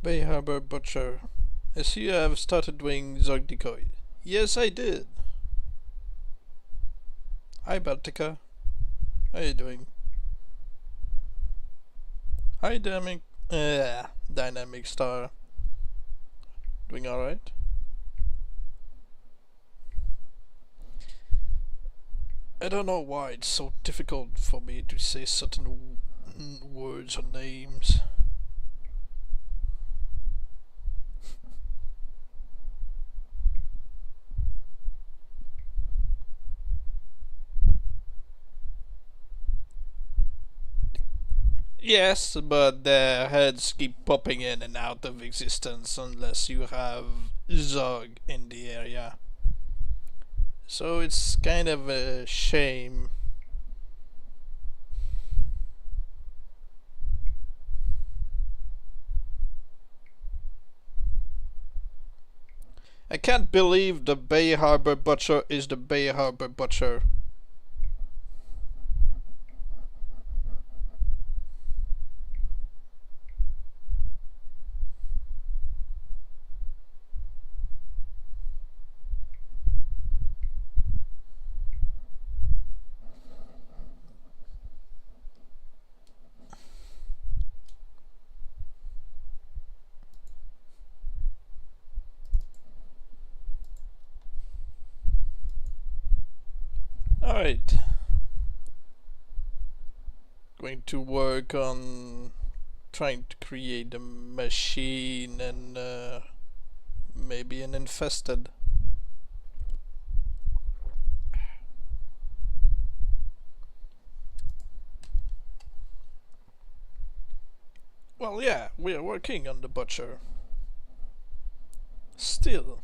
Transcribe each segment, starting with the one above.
Bay Harbor Butcher. I see you have started doing Zog Decoy. Yes, I did. Hi, Baltica. How you doing? Hi, Dynamic Star. Doing alright? I don't know why it's so difficult for me to say certain words or names. Yes, but their heads keep popping in and out of existence unless you have Zog in the area. So it's kind of a shame. I can't believe the Bay Harbor Butcher is the Bay Harbor Butcher. Alright. Going to work on trying to create a machine and maybe an infested. Well, yeah, we are working on the butcher. Still.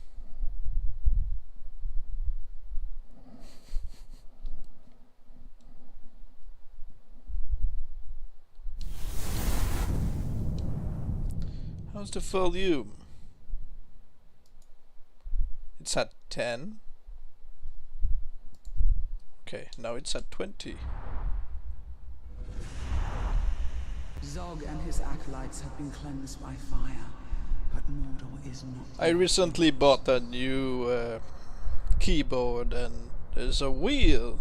How's the volume? It's at 10. Okay, now it's at 20. Zog and his acolytes have been cleansed by fire, but Mordor is not. I recently bought a new keyboard, and there's a wheel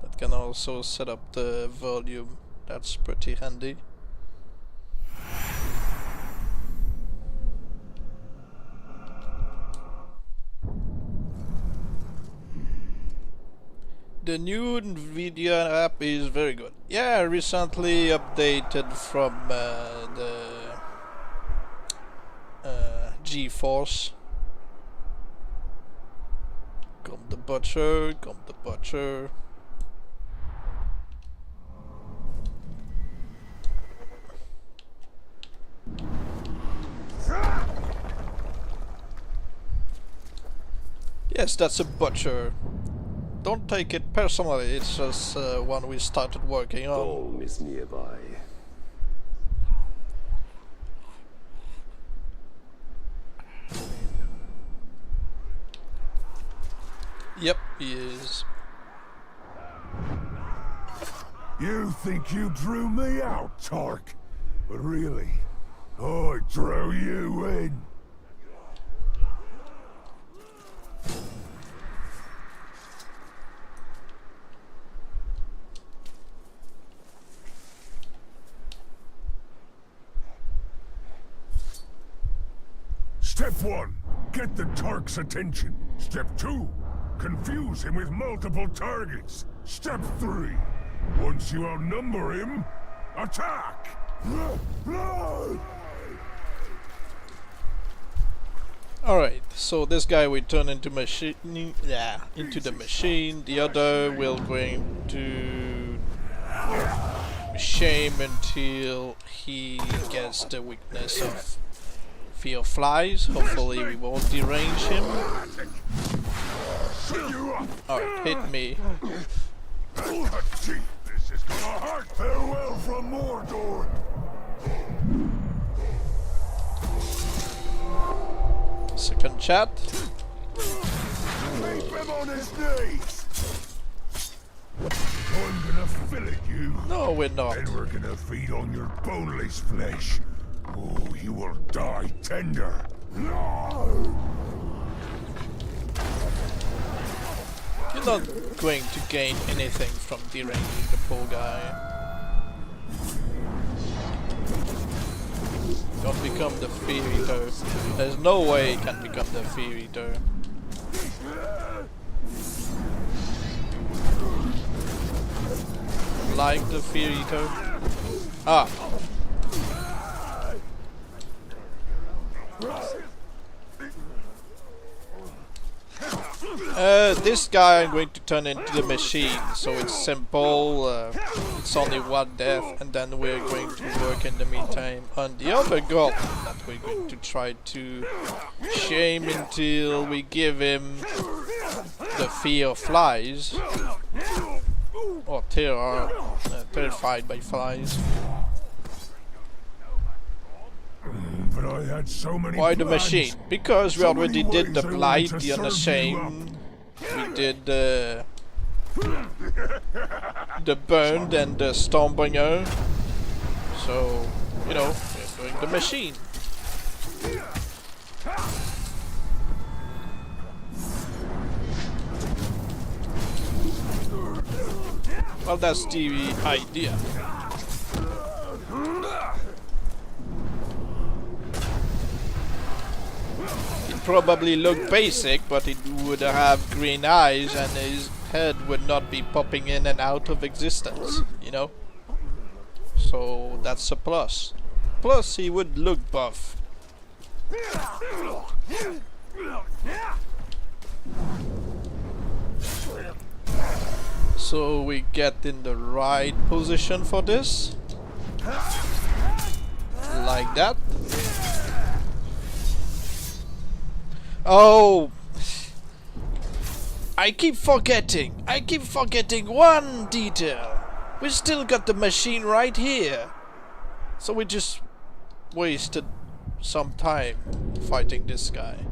that can also set up the volume. That's pretty handy. The new NVIDIA app is very good. Yeah, I recently updated from the GeForce. Come the butcher, come the butcher. Yes, that's a butcher. Don't take it personally, it's just one we started working on. Home is nearby. Yep, he is. You think you drew me out, Tark? But really, I drew you in. Step 1, get the Tark's attention. Step 2, confuse him with multiple targets. Step 3, once you outnumber him, attack! Alright, so this guy will turn into machine, into the machine. The other will going to shame until he gets the weakness of fear of flies. Hopefully we won't derange him. Alright, hit me. This is gonna hurt. Farewell from Mordor. Second chat. Keep him on his knees. I'm gonna fillet you. No, we're not. Then we're gonna feed on your boneless flesh. Oh, you will die tender. No! You're not going to gain anything from deranging the poor guy. Don't become the fear eater. There's no way he can become the fear eater. Like the fear eater. Ah. This guy I'm going to turn into the machine, so it's simple, it's only one death, and then we're going to work in the meantime on the other goblin that we're going to try to shame until we give him the fear of flies, or terror, terrified by flies. But I had so many Why the plans. machine? Because we So already many did the ways I blight, wanted the to serve you unashamed. We did the burned and the stormbringer. So, you know, we're doing the machine. Well, that's the idea. It probably looked basic, but it would have green eyes and his head would not be popping in and out of existence, you know? So that's a plus. Plus he would look buff. So we get in the right position for this. Like that. Oh, I keep forgetting one detail. We still got the machine right here. So we just wasted some time fighting this guy.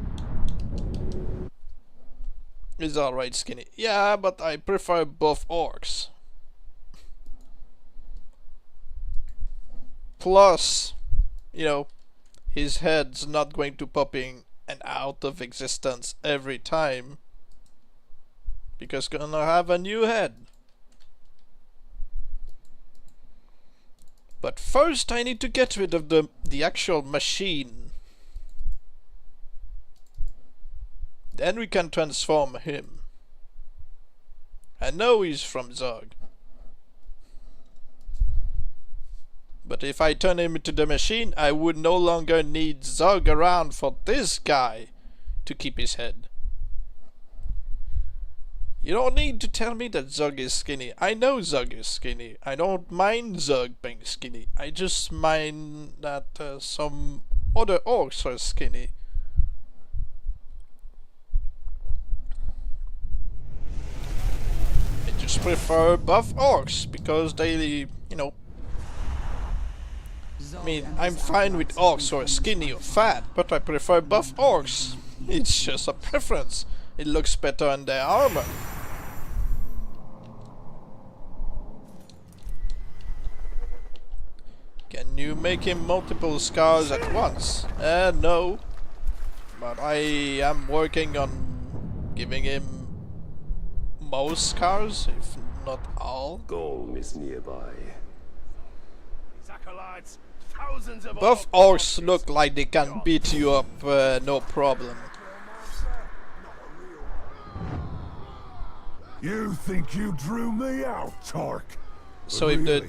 He's alright, Skinny. Yeah, but I prefer both orcs. Plus, you know, his head's not going to popping and out of existence every time, because gonna have a new head. But first I need to get rid of the actual machine. Then we can transform him. I know he's from Zog. But if I turn him into the machine, I would no longer need Zog around for this guy to keep his head. You don't need to tell me that Zog is skinny. I know Zog is skinny. I don't mind Zog being skinny. I just mind that some other orcs are skinny. I just prefer buff orcs because they, you know, I mean, I'm fine with orcs who are skinny or fat, but I prefer buff orcs. It's just a preference. It looks better on their armor. Can you make him multiple scars at once? No. But I am working on giving him most scars, if not all. Golem is nearby. Acolytes, thousands of Buff orcs look like they can beat you up, no problem. You think you drew me out, Tark? So if the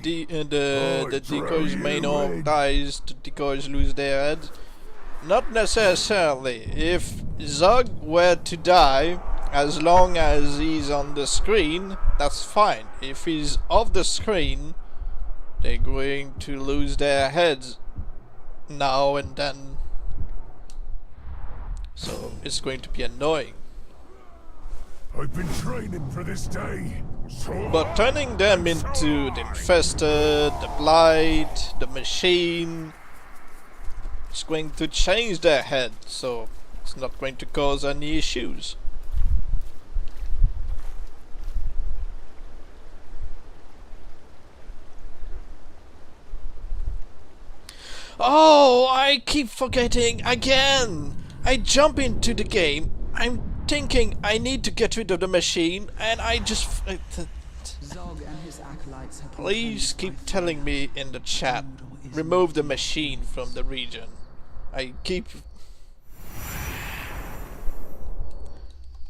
decoy's main orc dies, the decoys lose their heads? Not necessarily. If Zug were to die, as long as he's on the screen, that's fine. If he's off the screen, they're going to lose their heads now and then. So it's going to be annoying. I've been training for this day. So But turning them into the infested, the blight, the machine, it's going to change their head, so it's not going to cause any issues. Oh, I keep forgetting again. I jump into the game. I'm thinking I need to get rid of the machine, and I just... Zog and his acolytes have been Please cleansed keep by telling fire, me in the but chat. Mordor is Remove the not machine from the region. I keep...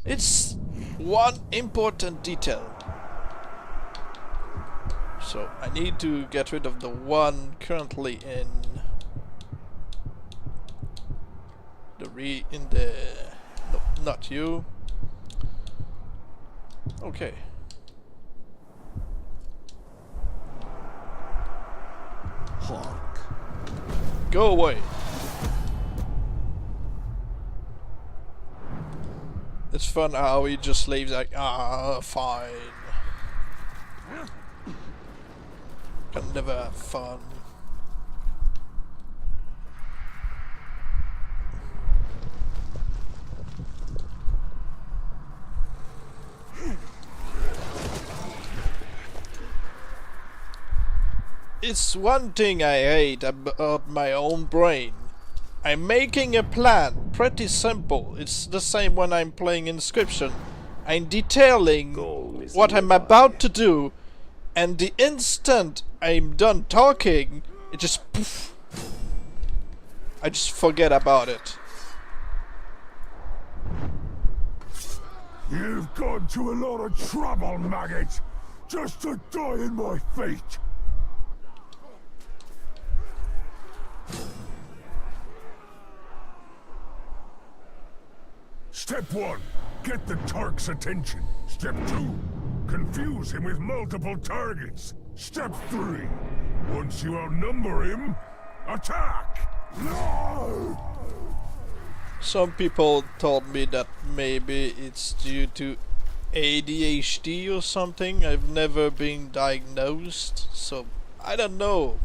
It's one important detail. So I need to get rid of the one currently in the no, not you. Okay. Hark. Go away. It's fun how he just leaves like, ah, fine. Can never have fun. It's one thing I hate about my own brain. I'm making a plan, pretty simple. It's the same when I'm playing Inscription. I'm detailing what I'm about to do, and the instant I'm done talking, it just poof. I just forget about it. You've gone to a lot of trouble, maggot, just to die in my fate. Step 1. Get the Tark's attention. Step 2. Confuse him with multiple targets. Step 3. Once you outnumber him, attack! No! Some people told me that maybe it's due to ADHD or something. I've never been diagnosed, so I don't know.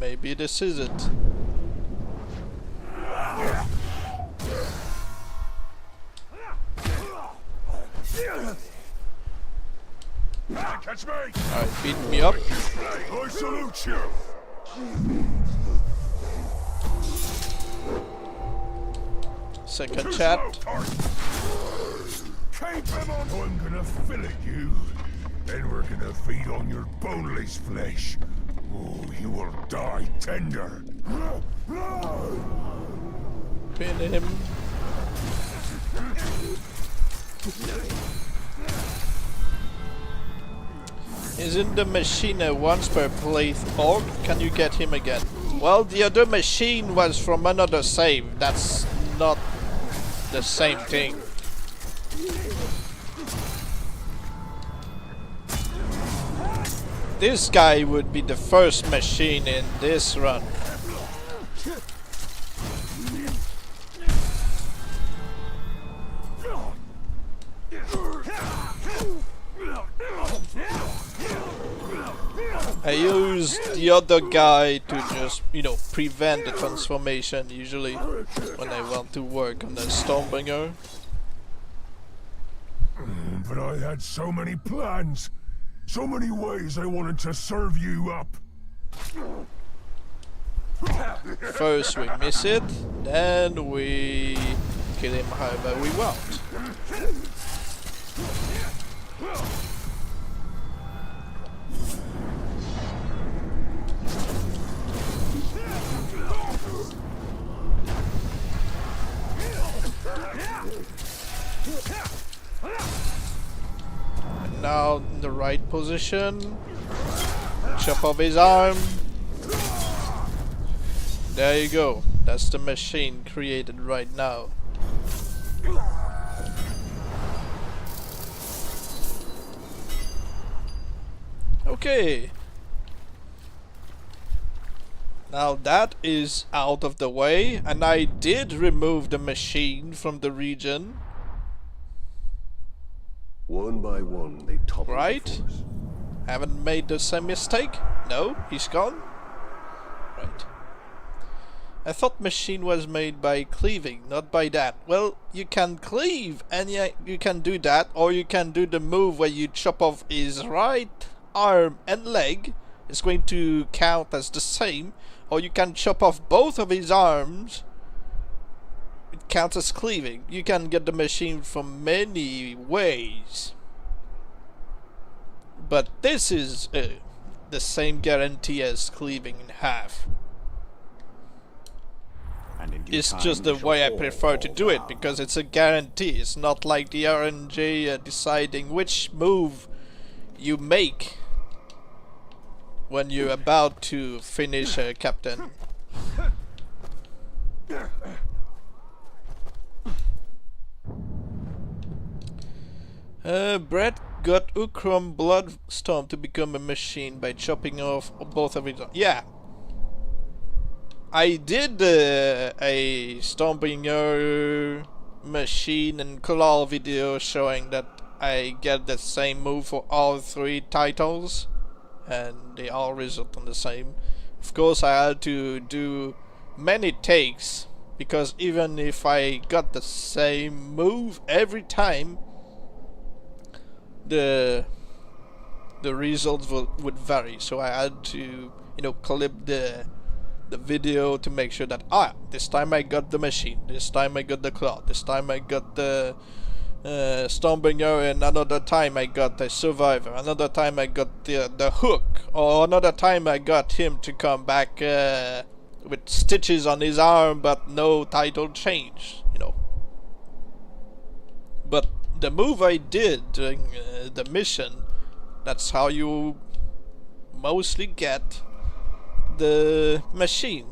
Maybe this is it. Catch me! Alright, beat me up. I salute you! Second chat. Keep him on! I'm gonna fillet you. Then we're gonna feed on your boneless flesh. Oh, you will die tender. Pin him. Isn't the machine a once per play orc? Can you get him again? Well, the other machine was from another save. That's not the same thing. This guy would be the first machine in this run. I use the other guy to just, you know, prevent the transformation usually when I want to work on the Stormbringer. But I had so many plans. So many ways I wanted to serve you up. First we miss it, then we kill him however we want. And now in the right position, chop off his arm. There you go. That's the machine created right now. Okay. Now that is out of the way, and I did remove the machine from the region. One by one, they topple Right? before us. Haven't made the same mistake? No, he's gone. Right. I thought machine was made by cleaving, not by that. Well, you can cleave, and yeah, you can do that, or you can do the move where you chop off his right arm and leg. It's going to count as the same. or you can chop off both of his arms. It counts as cleaving. You can get the machine from many ways. But this is the same guarantee as cleaving in half. It's just the way I prefer to do it, because it's a guarantee. It's not like the RNG deciding which move you make when you're about to finish a captain. Brett got Ukram Bloodstorm to become a machine by chopping off both of his arms. Yeah. I did a Stormbringer machine and claw video showing that I get the same move for all 3 titles, and they all result on the same. Of course, I had to do many takes, because even if I got the same move every time, the results would vary. So I had to, you know, clip the video to make sure that this time I got the machine, this time I got the claw, this time I got the Stormbringer, and another time I got the survivor, another time I got the hook, or another time I got him to come back with stitches on his arm but no title change, you know. But the move I did during the mission, that's how you mostly get the machine.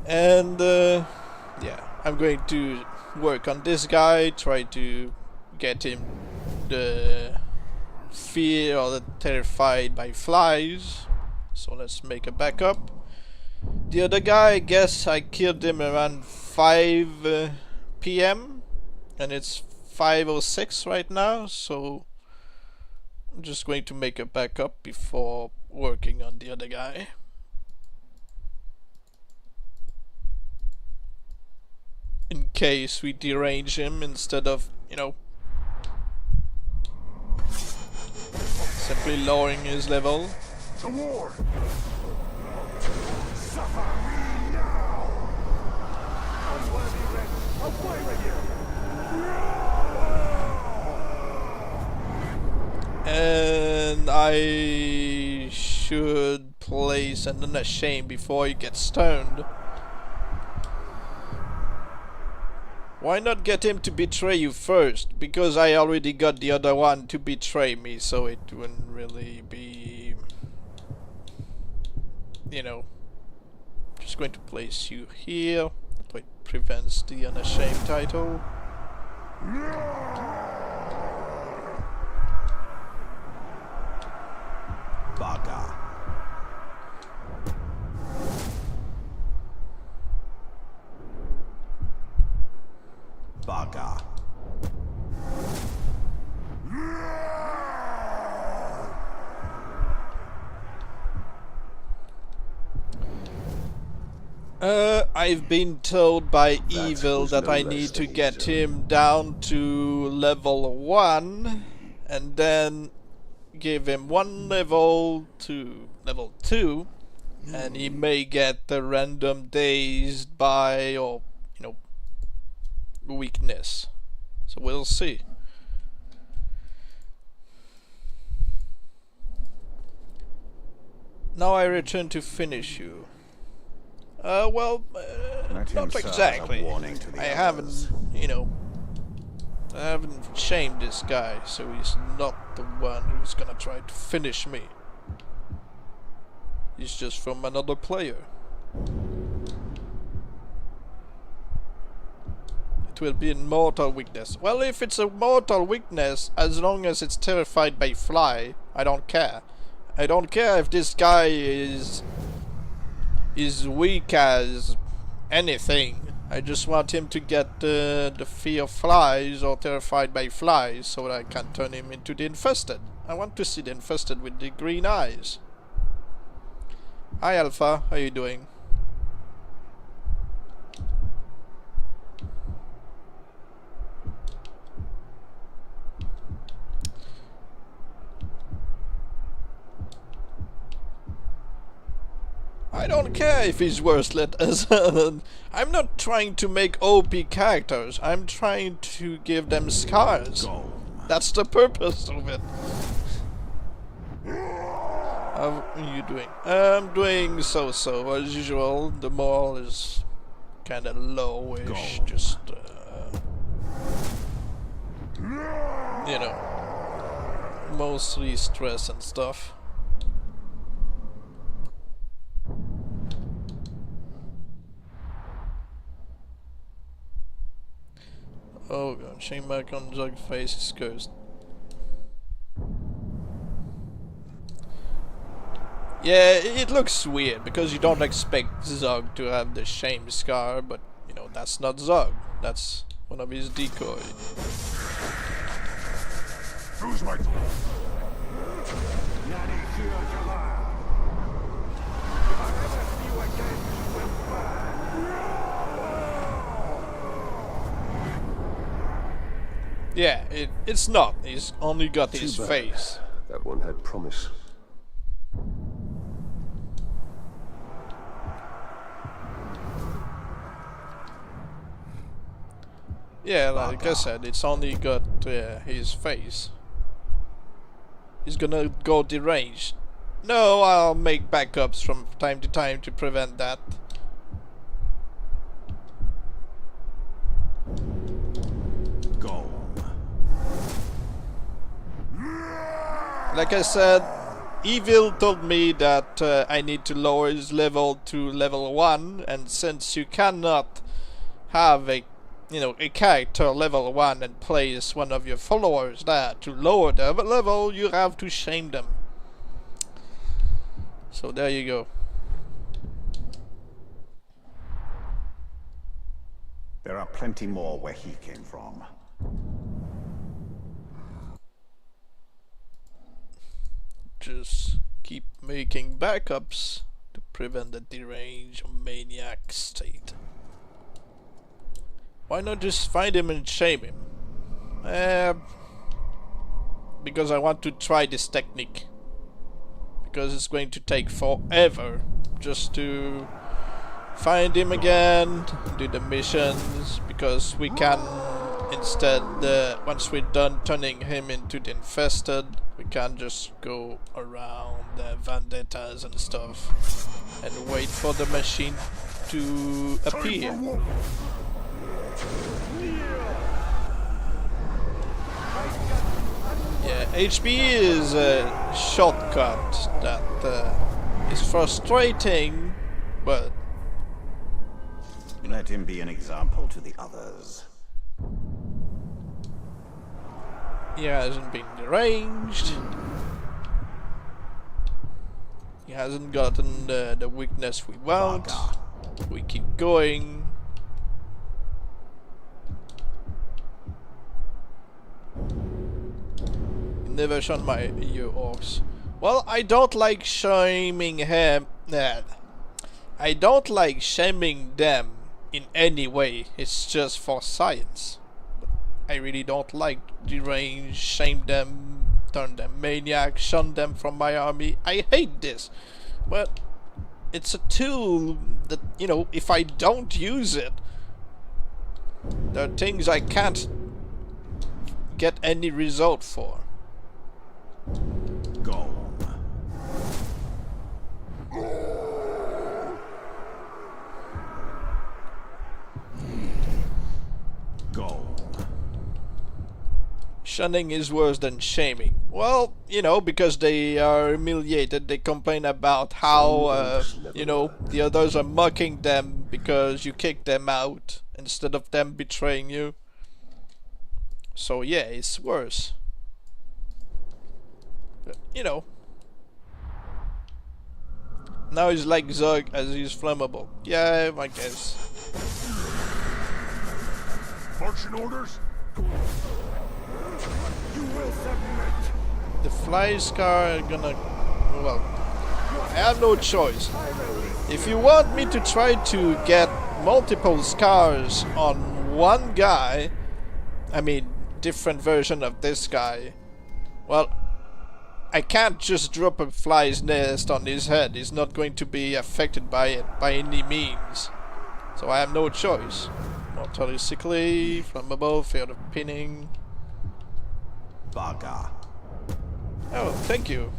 And yeah, I'm going to work on this guy, try to get him the fear or the terrified by flies. So let's make a backup. The other guy, I guess I killed him around 5 PM, and it's 5:06 right now, so I'm just going to make a backup before working on the other guy. In case we derange him instead of, you know, simply lowering his level. To war! Suffer me now! Unworthy wretch, away with you! And I should place an unashamed before he gets stoned. Why not get him to betray you first? Because I already got the other one to betray me, so it wouldn't really be, you know. Just going to place you here. It prevents the unashamed title. Baga. Baga. I've been told by Evil was that no I less need to than get easy. him down to level 1 and then give him 1 level to level 2, and he may get the random dazed by, or, you know, weakness. So we'll see. Now I return to finish you. Well, Let him not serve as a exactly. warning to the I others. haven't, you know, I haven't shamed this guy, so he's not the one who's gonna try to finish me. He's just from another player. It will be a mortal weakness. Well, if it's a mortal weakness, as long as it's terrified by fly, I don't care. I don't care if this guy is weak as anything. I just want him to get the fear of flies or terrified by flies so that I can turn him into the infested. I want to see the infested with the green eyes. Hi Alpha, how you doing? I don't care if he's worthless. I'm not trying to make OP characters. I'm trying to give them scars. Go. That's the purpose of it. How are you doing? I'm doing so-so as usual. The morale is kind of lowish. Just you know, mostly stress and stuff. Oh god, shame back on Zog's face is cursed. Yeah, it looks weird because you don't expect Zog to have the shame scar, but you know, that's not Zog. That's one of his decoys. Who's my... Yeah, it's not. He's only got his Too bad. face. That one had promise. Yeah, like I said, it's only got his face. He's gonna go deranged. No, I'll make backups from time to time to prevent that. Go. Like I said, Evil told me that I need to lower his level to level 1, and since you cannot have a character level 1 and place one of your followers there to lower their level, you have to shame them. So there you go. There are plenty more where he came from. Just keep making backups to prevent the deranged or maniac state. Why not just find him and shame him? Because I want to try this technique. Because it's going to take forever just to find him again, do the missions, because we can instead, once we're done turning him into the infested, we can just go around the vendettas and stuff and wait for the machine to appear. Yeah, HP is a shortcut that is frustrating, but Let him be an example to the others. he hasn't been deranged. He hasn't gotten the weakness we want. Baga. We keep going. Never shown my ear orcs. Well, I don't like shaming him. I don't like shaming them in any way. It's just for science. But I really don't like derange, shame them, turn them maniac, shun them from my army. I hate this. But it's a tool that, you know, if I don't use it, there are things I can't get any result for. Go. Go. Shunning is worse than shaming. Well, you know, because they are humiliated, they complain about how, you know, the others are mocking them because you kicked them out instead of them betraying you. So yeah, it's worse. But, you know. Now he's like Zog as he's flammable. Yeah, I guess. Marching orders? You will submit. The fly scar are gonna... well, I have no choice. If you want me to try to get multiple scars on one guy, I mean different version of this guy, well, I can't just drop a fly's nest on his head. He's not going to be affected by it by any means. So I have no choice. Mortally sickly, flammable, fear of pinning. Bugger. Oh, thank you.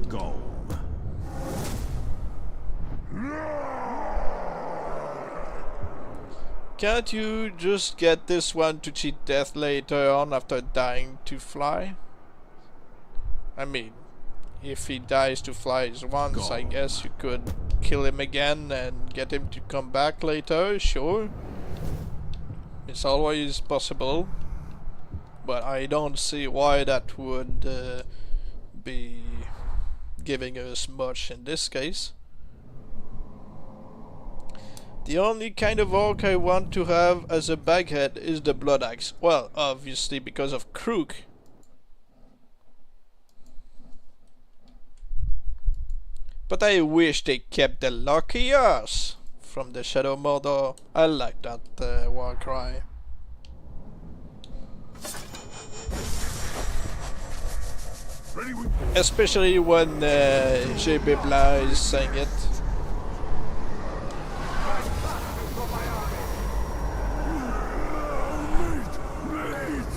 Go. Can't you just get this one to cheat death later on after dying to fly? I mean, if he dies to fly once, I guess you could kill him again and get him to come back later, sure. It's always possible. But I don't see why that would be giving us much in this case. The only kind of orc I want to have as a baghead is the blood axe. Well, obviously because of Crook. But I wish they kept the lucky ass from the Shadow Mordor. I like that war cry. Especially when J.B. Blah is saying it.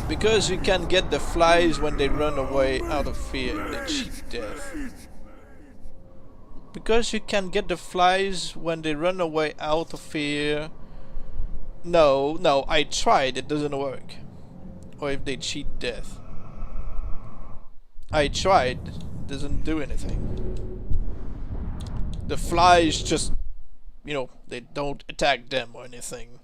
Because you can get the flies when they run away out of fear and they cheat death. Because you can get the flies when they run away out of fear. No, I tried, it doesn't work. Or if they cheat death. I tried, it doesn't do anything. The flies just, you know, they don't attack them or anything.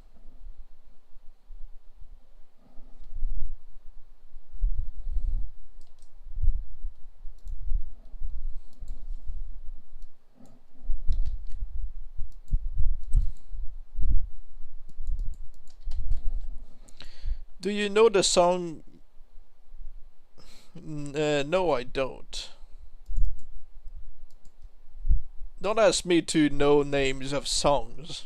Do you know the song? No, I don't. Don't ask me to know names of songs.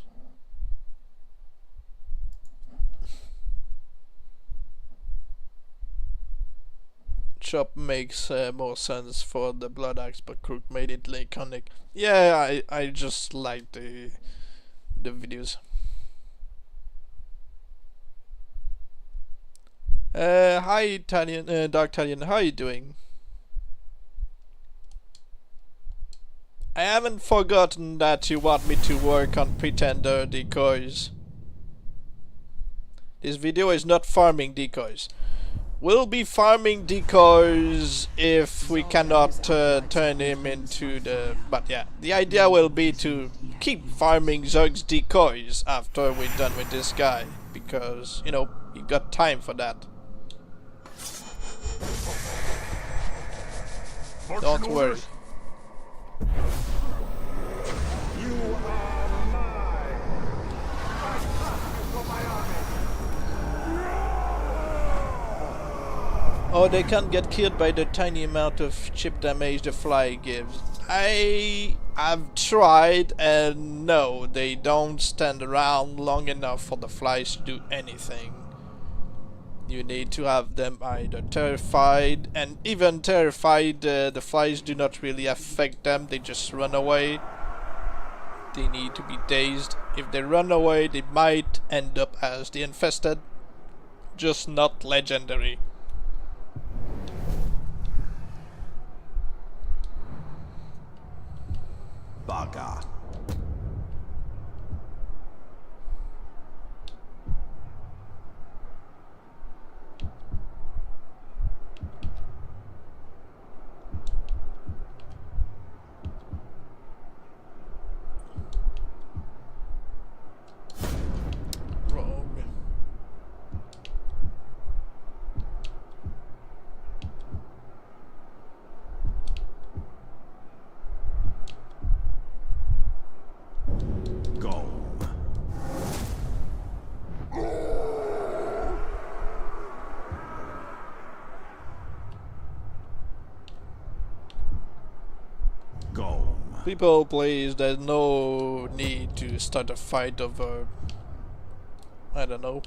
Chop makes more sense for the blood axe, but Crook made it iconic. Yeah, I just like the videos. Hi Italian, Dark Italian, how are you doing? I haven't forgotten that you want me to work on Pretender Decoys. This video is not farming decoys. We'll be farming Decoys if we cannot turn him into the... But yeah, the idea will be to keep farming Zug's decoys after we're done with this guy. Because, you know, you got time for that. Don't worry. Oh, they can't get killed by the tiny amount of chip damage the fly gives. I have tried, and no, they don't stand around long enough for the flies to do anything. You need to have them either terrified, and even terrified, the flies do not really affect them, they just run away. They need to be dazed. If they run away, they might end up as the infested, just not legendary. Bugger. People, please, there's no need to start a fight over, I don't know.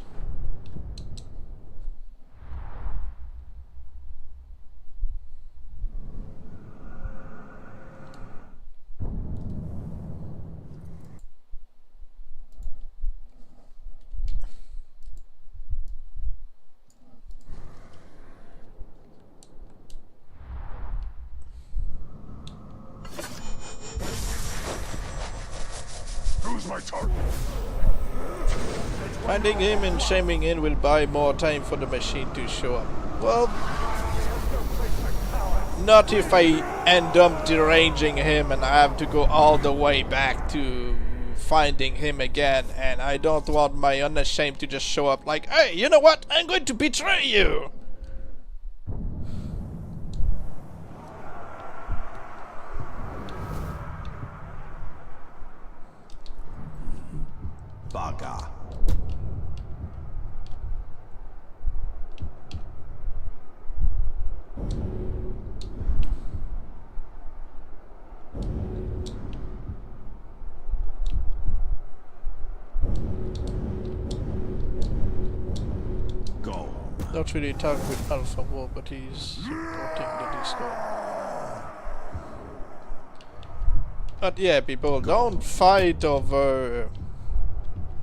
Who's my target? Finding him and shaming him will buy more time for the machine to show up. Well, not if I end up deranging him and I have to go all the way back to finding him again, and I don't want my unashamed to just show up like, hey, you know what? I'm going to betray you! Baga. Go. Not really talk with Alpha War, but he's supporting the Discord. But yeah, people, don't fight over,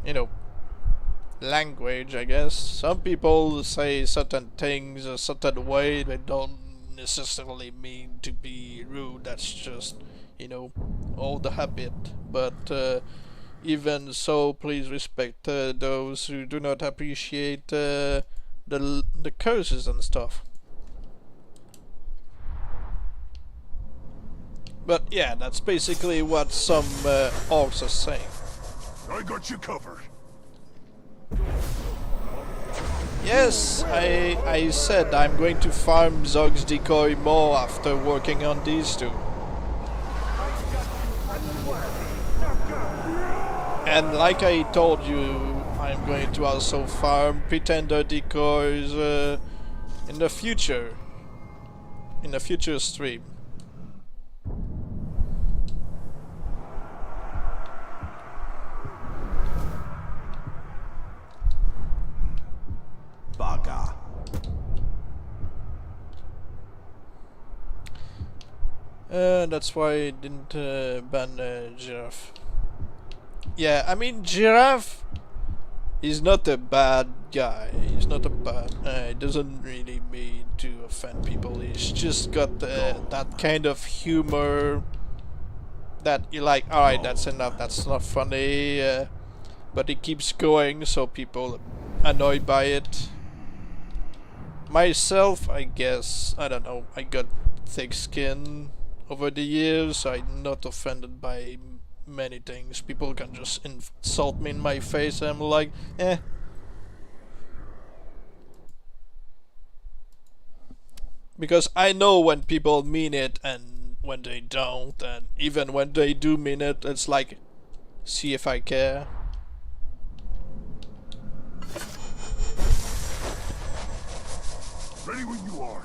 you know, language, I guess. Some people say certain things a certain way, they don't necessarily mean to be rude, that's just, you know, all the habit. But even so, please respect those who do not appreciate the curses and stuff. But yeah, that's basically what some orcs are saying. I got you covered. Yes, I said I'm going to farm Zog's Decoy more after working on these two. And like I told you, I'm going to also farm Pretender Decoys in the future. In a future stream. Baga. That's why I didn't ban Giraffe. Yeah, I mean, Giraffe is not a bad guy. He's not a bad... he doesn't really mean to offend people. He's just got that kind of humor that you're like, alright, that's enough, that's not funny. But he keeps going, so people are annoyed by it. Myself, I guess, I don't know, I got thick skin over the years, so I'm not offended by many things. People can just insult me in my face and I'm like, eh. Because I know when people mean it and when they don't, and even when they do mean it, it's like, see if I care. Ready when you are.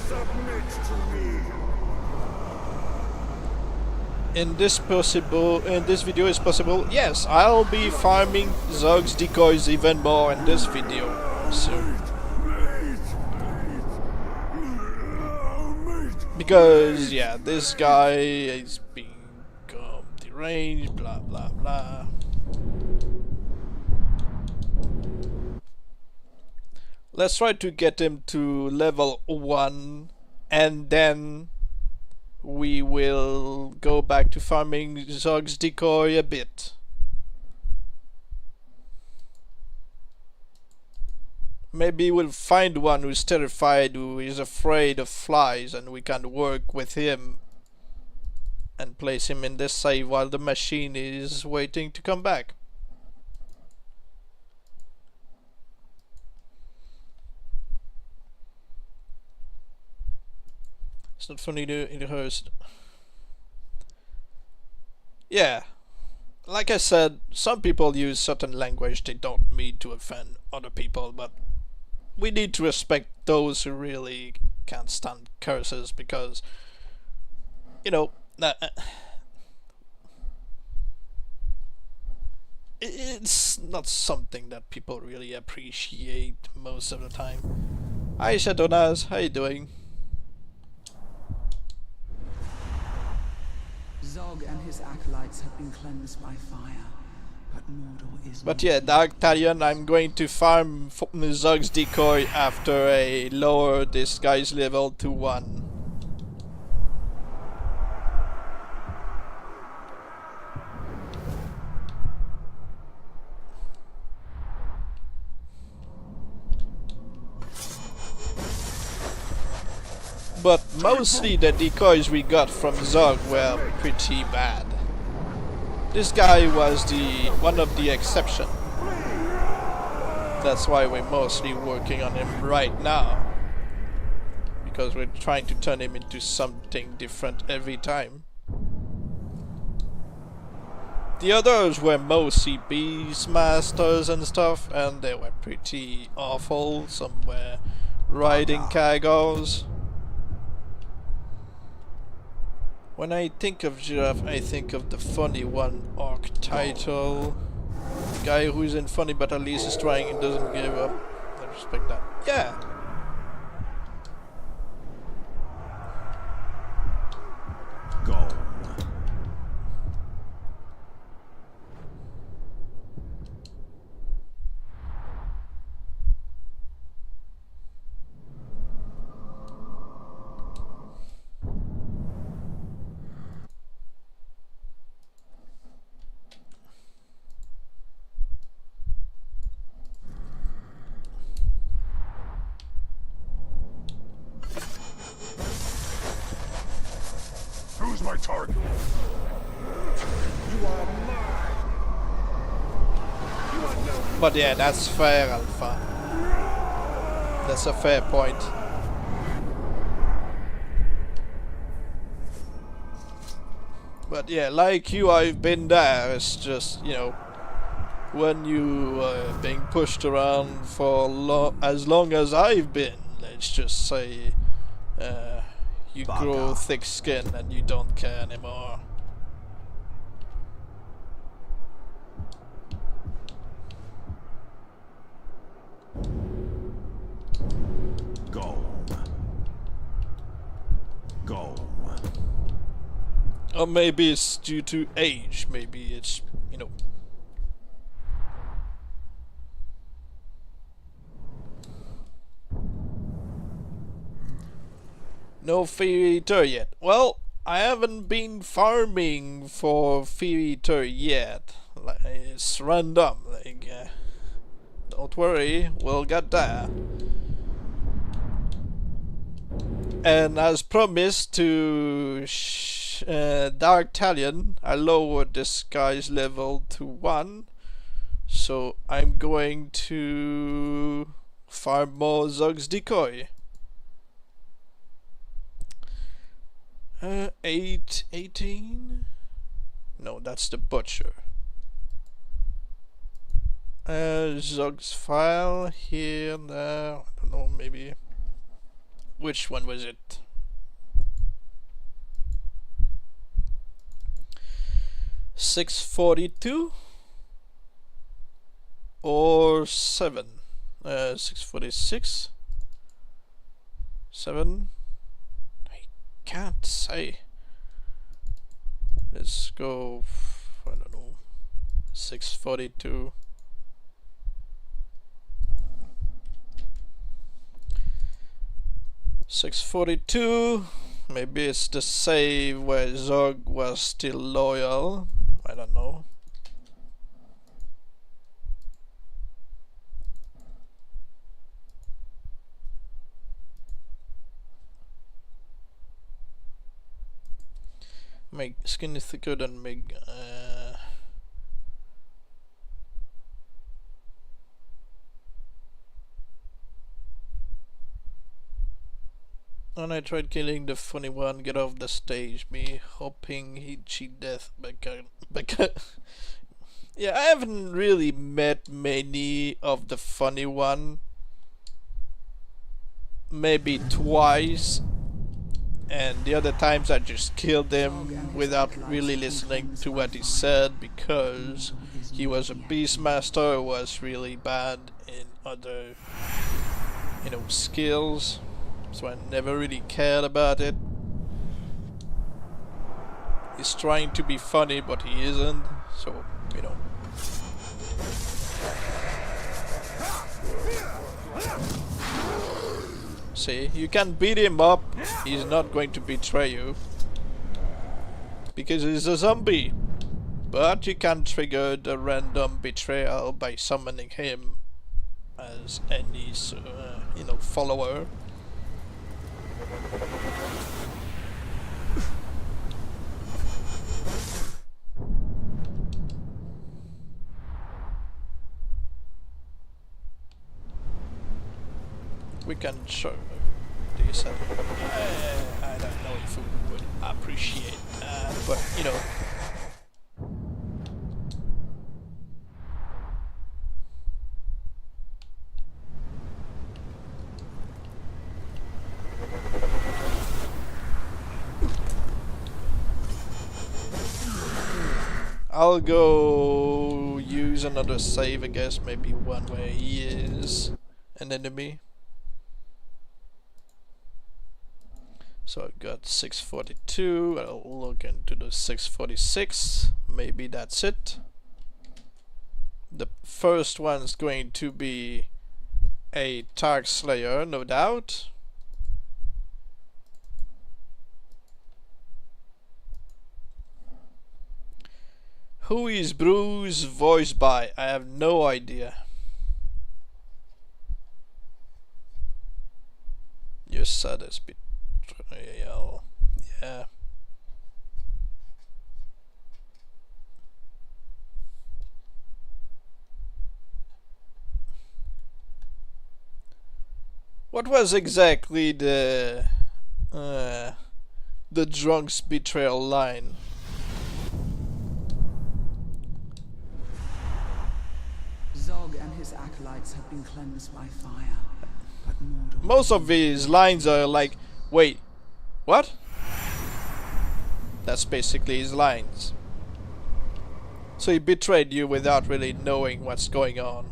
Submit to me. In this video is possible, yes, I'll be farming Zog's Decoys even more in this video. So, because yeah, this guy is being deranged, blah blah blah. Let's try to get him to level 1 and then we will go back to farming Zog's Decoy a bit. Maybe we'll find one who's terrified, who is afraid of flies, and we can work with him and place him in this save while the machine is waiting to come back. It's not funny to rehearse. Yeah, like I said, some people use certain language they don't mean to offend other people, but we need to respect those who really can't stand curses, because you know, it's not something that people really appreciate most of the time. Hi Shadownas, how you doing? Zog and his acolytes have been cleansed by fire, but Mordor is But not yeah, easy. Dark Talion, I'm going to farm Zog's decoy after I lower this guy's level to 1. But mostly the decoys we got from Zog were pretty bad. This guy was one of the exception. That's why we're mostly working on him right now. Because we're trying to turn him into something different every time. The others were mostly Beastmasters and stuff, and they were pretty awful. Some were riding cargoes. When I think of Giraffe, I think of the funny one arc title. Guy who isn't funny but at least is trying and doesn't give up. I respect that. Yeah. Go. Who's my target? You are mine. You are no. But yeah, that's fair, Alpha. That's a fair point. But yeah, like you, I've been there. It's just, you know, when you being pushed around for as long as I've been, let's just say, you grow thick skin and you don't care anymore. Go. Go. Or maybe it's due to age, maybe it's, you know. No Fairy Eater yet. Well, I haven't been farming for Fairy Eater yet. Like, it's random. Like, don't worry, we'll get there. And as promised to Dark Talion, I lowered this guy's level to 1. So I'm going to farm more Zog's Decoy. 18? No, that's the Butcher. Zog's file here, there, I don't know, maybe. Which one was it? $642 or 7? 646? 7? Can't say. Let's go, I don't know, 642. $642. Maybe it's the save where Zog was still loyal. I don't know. My skin is thicker than Mig. And I tried killing the funny one, get off the stage, me hoping he'd cheat death back. Yeah, I haven't really met many of the funny one. Maybe twice. and the other times I just killed him without really listening to what he said because he was a beastmaster who was really bad in other, skills, so I never really cared about it. He's trying to be funny, but he isn't, so, See, you can beat him up, he's not going to betray you. Because he's a zombie. But you can trigger the random betrayal by summoning him as any, follower. We can show this. I don't know if we would appreciate that, but I'll go use another save, I guess, maybe one where he is an enemy. So I've got 642, I'll look into the 646, maybe that's it. The first one's going to be a Targ Slayer, no doubt. Who is Bruce voiced by? I have no idea. Your saddest betrayal. Yeah. What was exactly the drunk's betrayal line? Zog and his acolytes have been cleansed by fire, but Mordor... Most of his lines are like, wait, what? That's basically his lines. So he betrayed you without really knowing what's going on.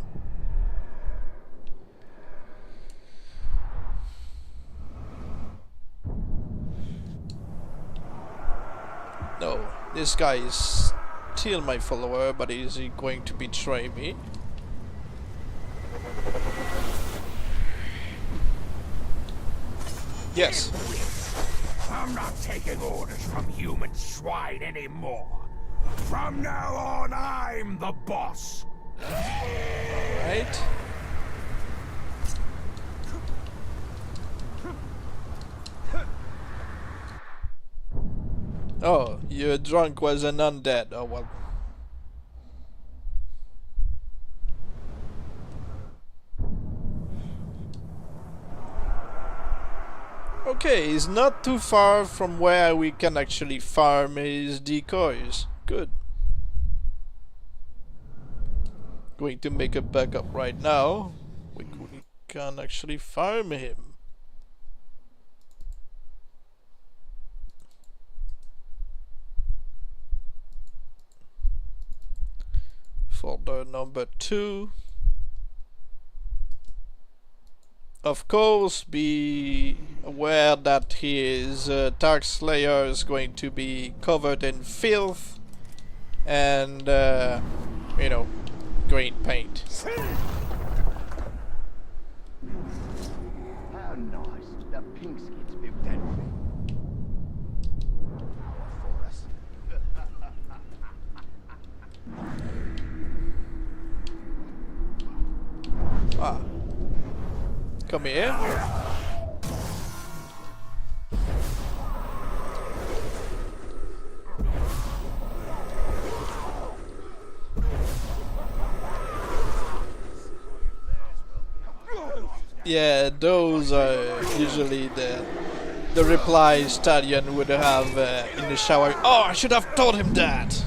No, this guy is still my follower, but is he going to betray me? Yes. I'm not taking orders from human swine anymore. From now on, I'm the boss. Right. Oh, your drunk was an undead. Oh well. Okay, he's not too far from where we can actually farm his decoys. Good. Going to make a backup right now. We can actually farm him. Folder number 2. Of course, be aware that his Dark Slayer is going to be covered in filth and, green paint. How nice. The pink skins built that for us. Ah. Come here. Yeah, those are usually the replies Stallion would have in the shower. Oh, I should have told him that.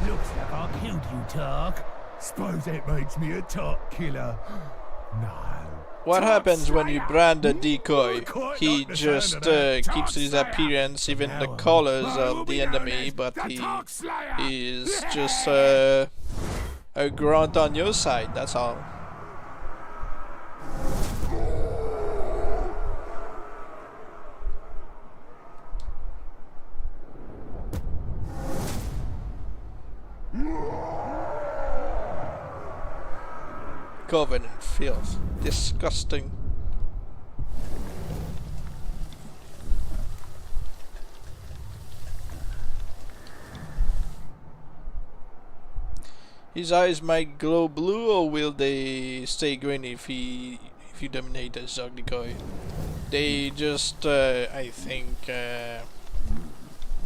Looks like I killed you, Tark. Suppose that makes me a Tark killer. What happens when you brand a decoy? He just keeps his appearance, even the colors of the enemy, but he is just a grunt on your side, that's all. Covered in filth. Disgusting. His eyes might glow blue, or will they stay green if you dominate a Zog decoy? They just, I think,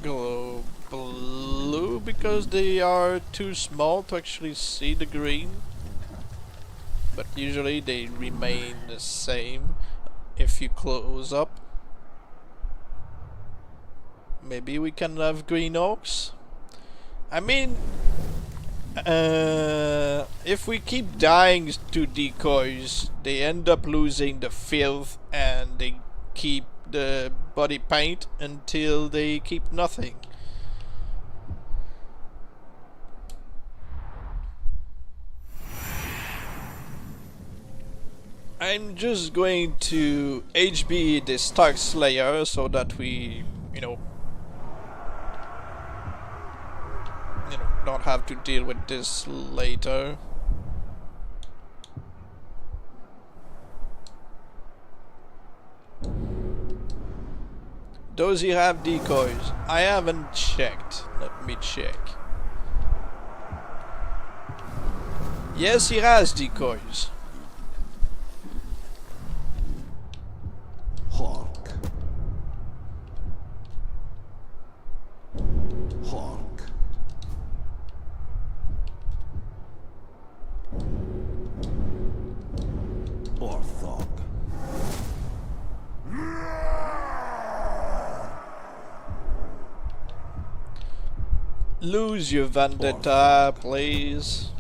glow blue because they are too small to actually see the green. But usually they remain the same if you close up. Maybe we can have green orcs? I mean, if we keep dying to decoys, they end up losing the filth and they keep the body paint until they keep nothing. I'm just going to HB this Stark Slayer so that we, don't have to deal with this later. Does he have decoys? I haven't checked. Let me check. Yes, he has decoys. Hawk. Hawk. Orthog. Lose your vendetta, please.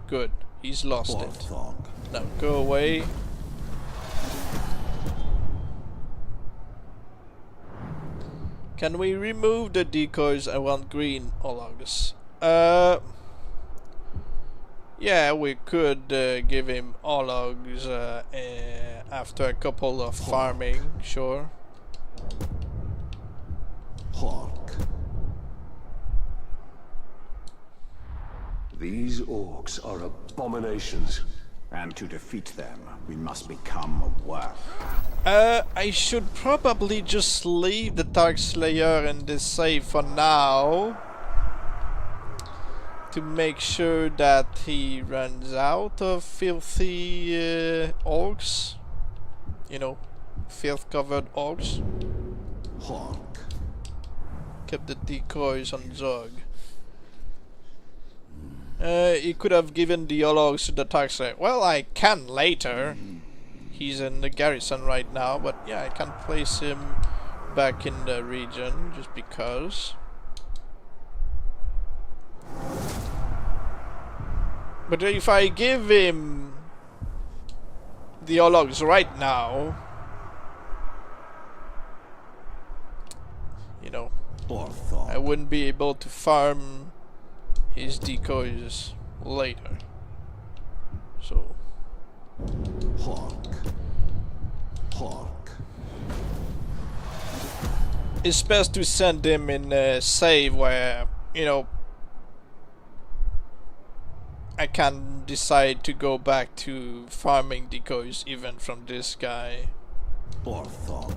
Good, he's lost it. Orthog. Now go away. Can we remove the decoys? I want green Ologs. Yeah, we could give him Ologs after a couple of farming, sure. Hawk. These orcs are abominations, and to defeat them, we must become a worm. I should probably just leave the Dark Slayer in this save for now, to make sure that he runs out of filthy orcs. Filth-covered orcs. Hawk. Kept the decoys on Zog. He could have given the Ologs to the Dark Slayer. Well, I can later. He's in the garrison right now, but yeah, I can place him back in the region just because. But if I give him the Ologs right now, Orthog. I wouldn't be able to farm his decoys later. So Hawk. Hawk. it's best to send him in a save where, I can decide to go back to farming decoys even from this guy. Orthog.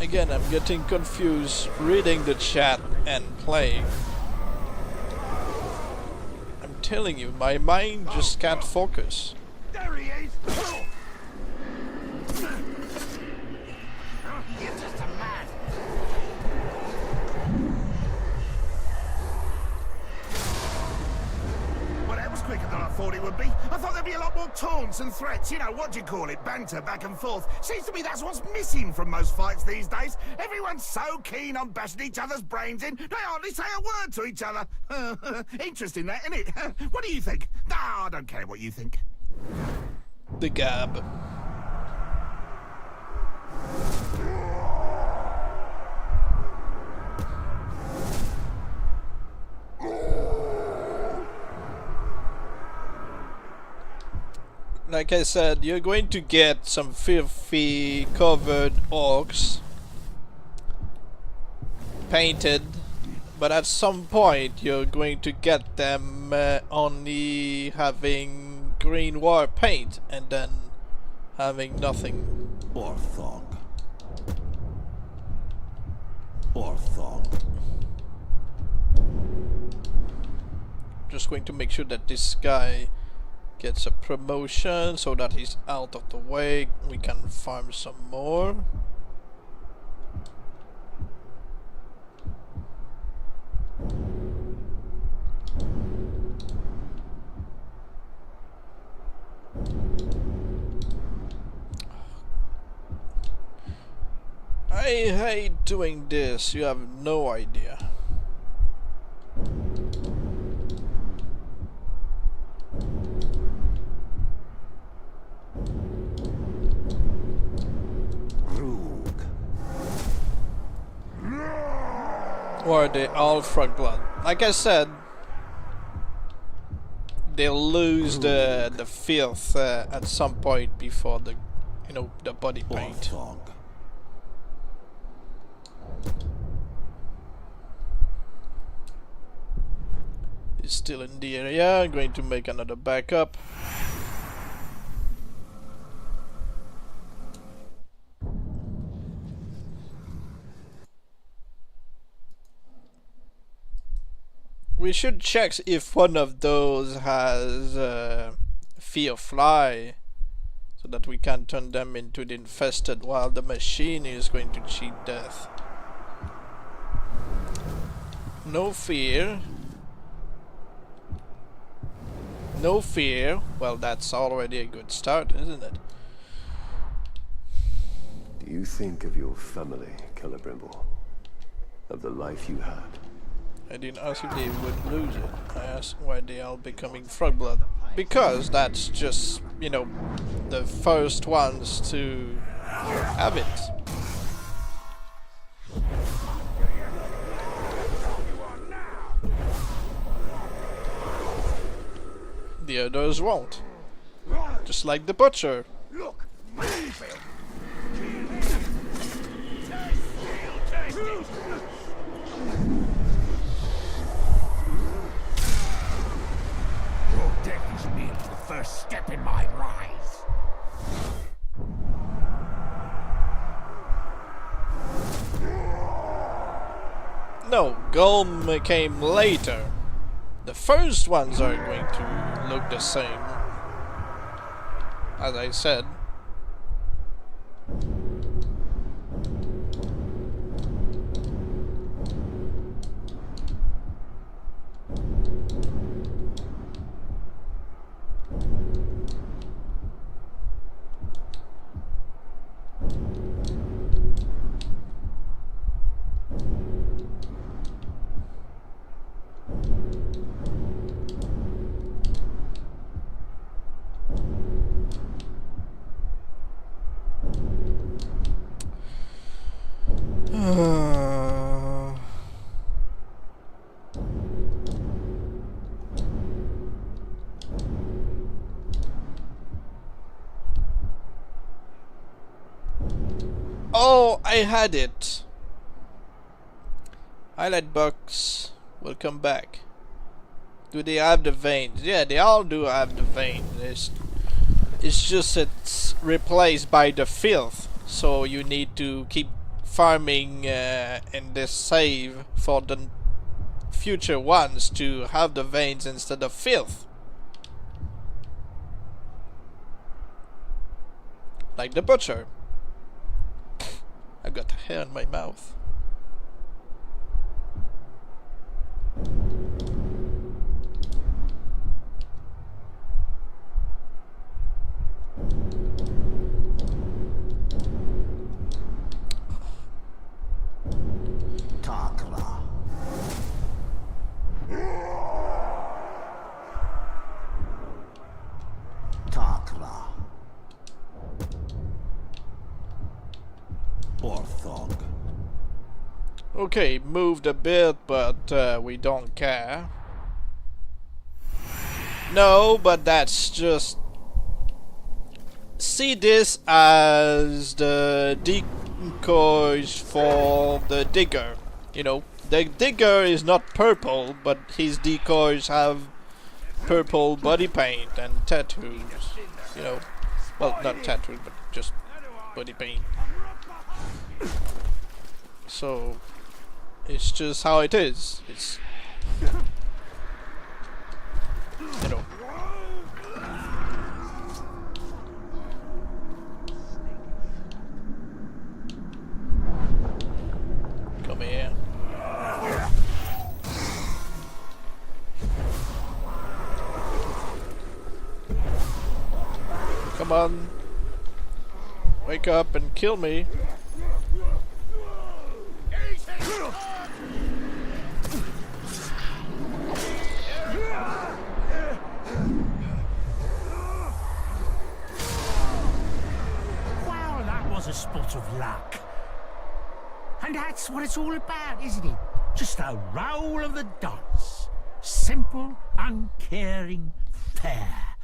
Again, I'm getting confused reading the chat and playing. I'm telling you, my mind just can't focus. There he is! You're just a man! Well, that was quicker than I thought. thought it would be. I thought there'd be a lot more taunts and threats. You know, what do you call it? Banter back and forth. Seems to me that's what's missing from most fights these days. Everyone's so keen on bashing each other's brains in, they hardly say a word to each other. Interesting that, isn't it? What do you think? Nah, I don't care what you think. The gab. Like I said, you're going to get some filthy covered orcs painted, but at some point you're going to get them only having green war paint and then having nothing. Orthog. Orthog. Just going to make sure that this guy gets a promotion so that he's out of the way. We can farm some more. I hate doing this, you have no idea. Or they all frog blood. Like I said, they'll lose the filth at some point before the, you know, the body paint. Orthog. He's still in the area. I'm going to make another backup. We should check if one of those has fear fly, so that we can turn them into the infested while the machine is going to cheat death. No fear. No fear. Well, that's already a good start, isn't it? Do you think of your family, Celebrimble? Of the life you had? I didn't ask if they would lose it. I asked why they are becoming frog blood. Because that's just, you know, the first ones to have it. The others won't. Just like the butcher. Look, your death is merely the first step in my rise. No, Golem came later. The first ones are going to look the same. As I said. Oh, I had it. Highlight box will come back. Do they have the veins? Yeah, they all do have the veins. It's just it's replaced by the filth. So you need to keep farming in this save for the future ones to have the veins instead of filth. Like the butcher. I've got hair in my mouth. Orthog. Okay, moved a bit, but we don't care. No, but that's just... See this as the decoys for the digger. You know, the digger is not purple, but his decoys have purple body paint and tattoos. You know, well, not tattoos, but just body paint. So, it's just how it is. It's, you know. Come here. Come on. Wake up and kill me. Well, that was a spot of luck. And that's what it's all about, isn't it? Just a roll of the dice. Simple, uncaring, fair.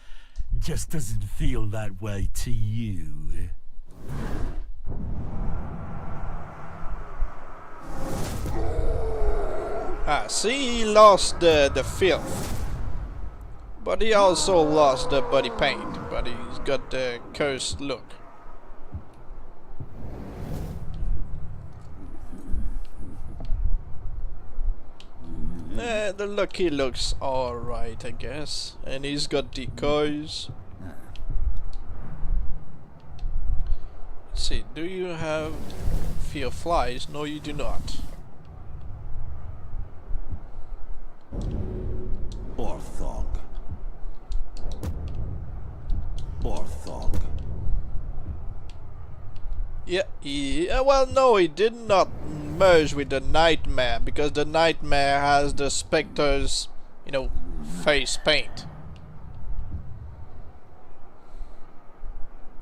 Just doesn't feel that way to you. Ah, see, he lost the filth. But he also lost the body paint. But he's got the cursed look. The lucky looks alright, I guess. And he's got decoys. Let's see, do you have fear flies? No, you do not. Orthog. Orthog. Yeah, well, no, he did not merge with the Nightmare, because the Nightmare has the Spectre's, you know, face paint.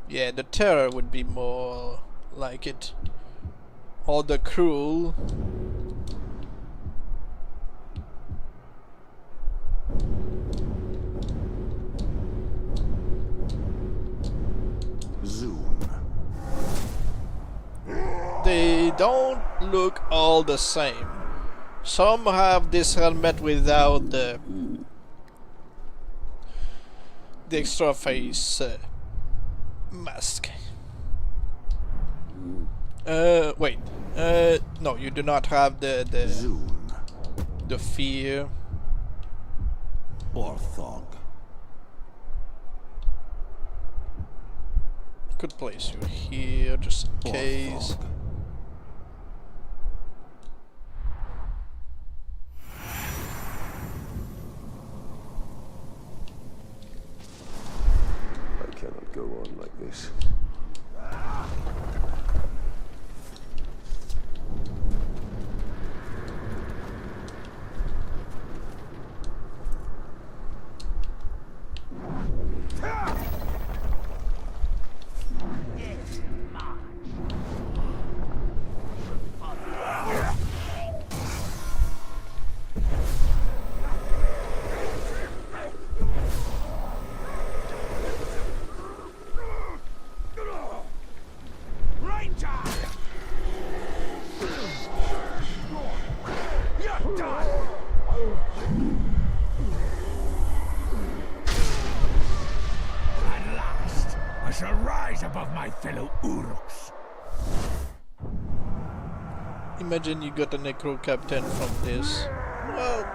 Yeah, the Terror would be more like it. Or the Cruel. Zoom. They don't look all the same. Some have this helmet without the extra face mask. Wait. No, you do not have Zoom. the fear. Orthog. Could place you here just in case. Orthog. I cannot go on like this. Shall rise above my fellow Uruks. Imagine you got a Necro Captain from this. Well,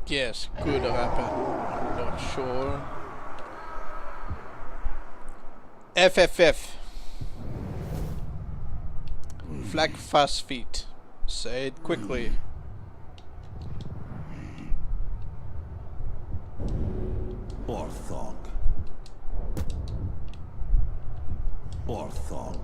yes, could happen. I'm not sure. FFF. Flag fast feet. Say it quickly. Orthog. Orthog.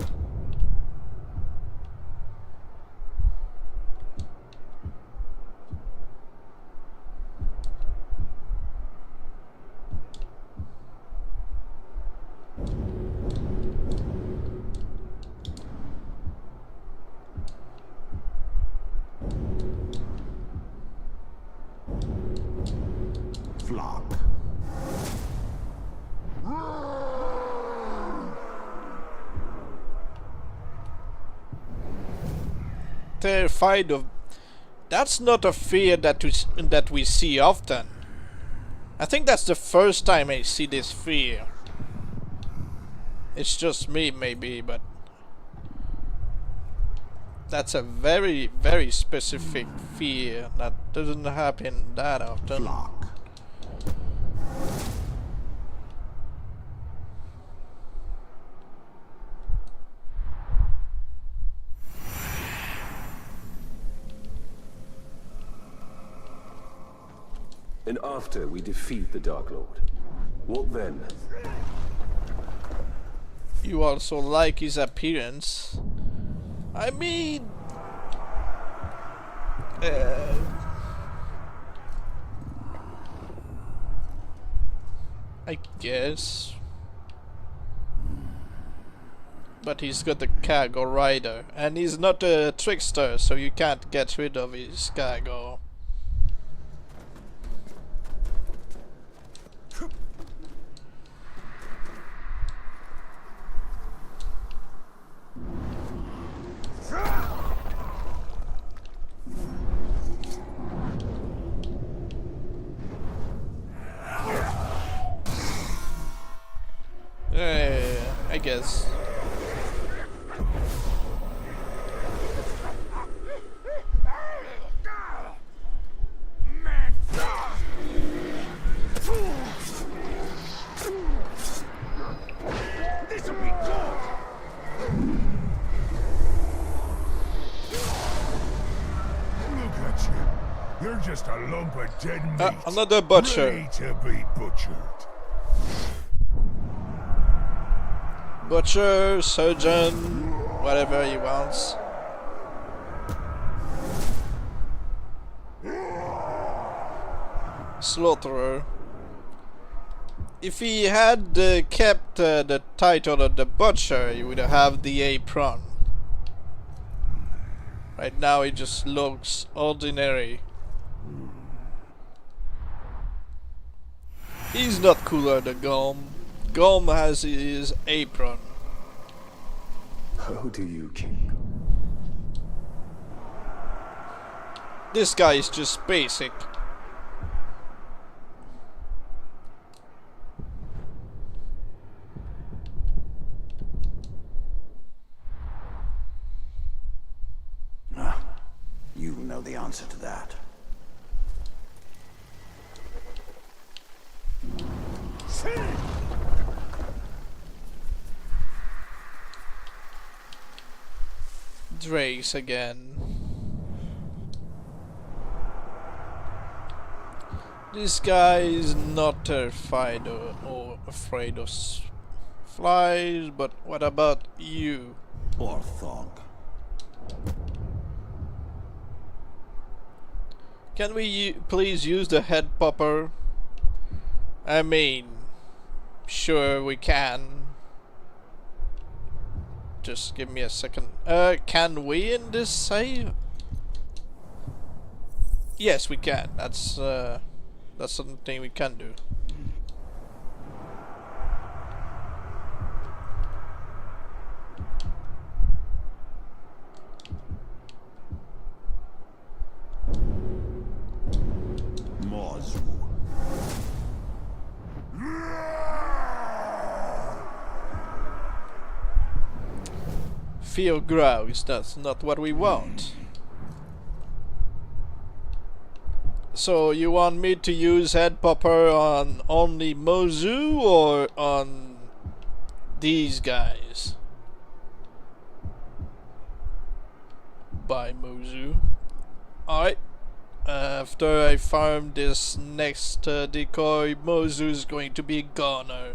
terrified of. That's not a fear that we see often. I think that's the first time I see this fear. It's just me, maybe, but that's a very, very specific fear that doesn't happen that often. Flock. And after we defeat the Dark Lord, what then? You also like his appearance. I mean, I guess. But he's got a cargo rider, and he's not a trickster, so you can't get rid of his cargo. I guess. This'll be good. Look at you. You're just a lump of dead meat. Another butcher. Ready to be butchered. Butcher, surgeon, whatever he wants. Slaughterer. If he had kept the title of the butcher, he would have the apron. Right now he just looks ordinary. He's not cooler than Gom. Gom has his apron. How do you, King? This guy is just basic. You know the answer to that. Drakes again. This guy is not terrified or afraid of flies, but what about you? Orthog. Can we please use the head popper? I mean, sure we can. Just give me a second. Can we in this save? Yes, we can. That's something we can do. Mozu. Fear grows, that's not what we want. So you want me to use head popper on only Mozu or on these guys? By Mozu. Alright. After I farm this next decoy, Mozu's going to be a goner.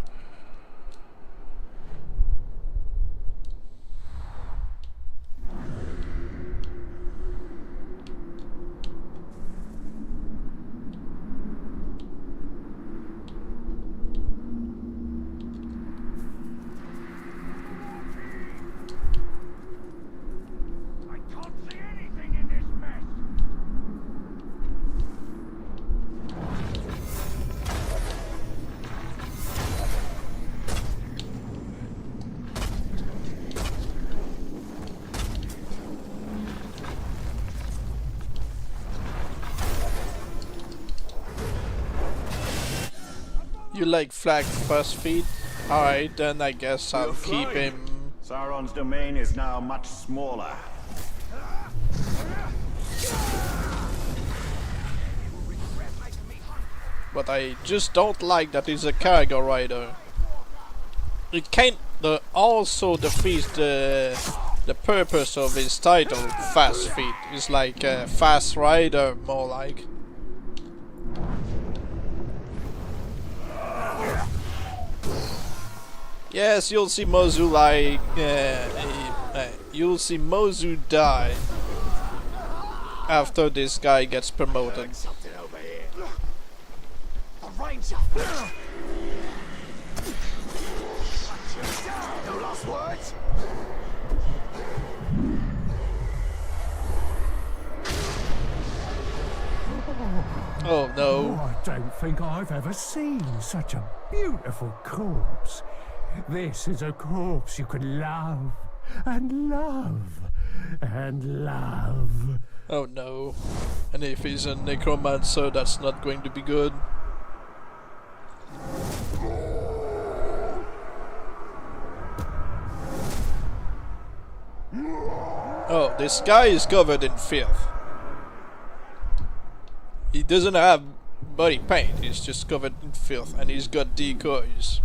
I can't see anything in this mess. You like flag fast feet? Alright, then I guess I'll keep him. Sauron's domain is now much smaller. But I just don't like that he's a cargo rider. It can't also defeats the purpose of his title, Fast Feet. It's like a fast rider, more like. Yes, you'll see Mozu like you'll see Mozu die after this guy gets promoted. Something over here. A ranger. No last words? Oh no. I don't think I've ever seen such a beautiful corpse. This is a corpse you could love and love and love. Oh no. And if he's a necromancer, that's not going to be good. Oh, this guy is covered in filth. He doesn't have body paint, he's just covered in filth, and he's got decoys.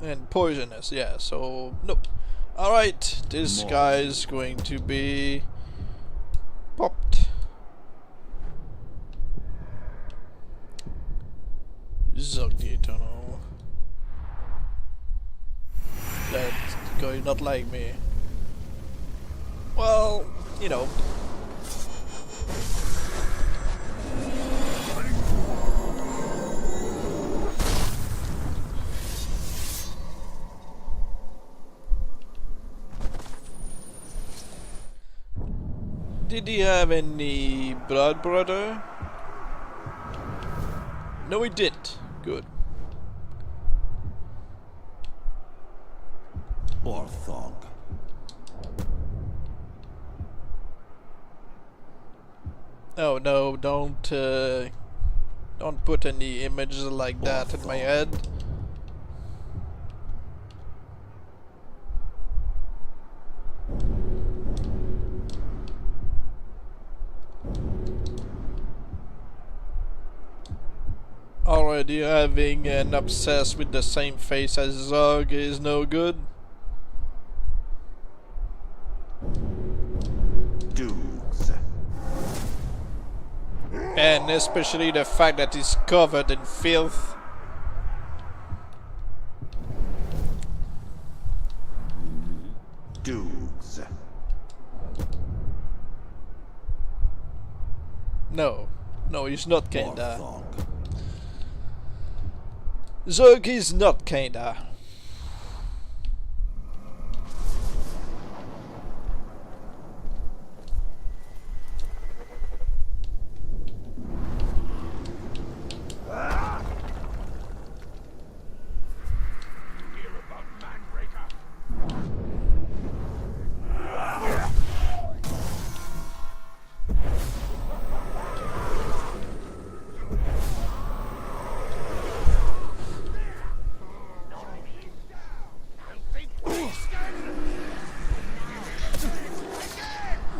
And poisonous, yeah, so nope. Alright, this guy's going to be popped. Zog the Eternal. That guy not like me. Well, you know. Did he have any blood brother? No, he didn't. Good. Orthog. Oh no, don't put any images like that in my head. Already having an obsessed with the same face as Zog is no good. Dukes. And especially the fact that he's covered in filth. Dukes. No, he's not kinda. Orthog. Zog is not kinda.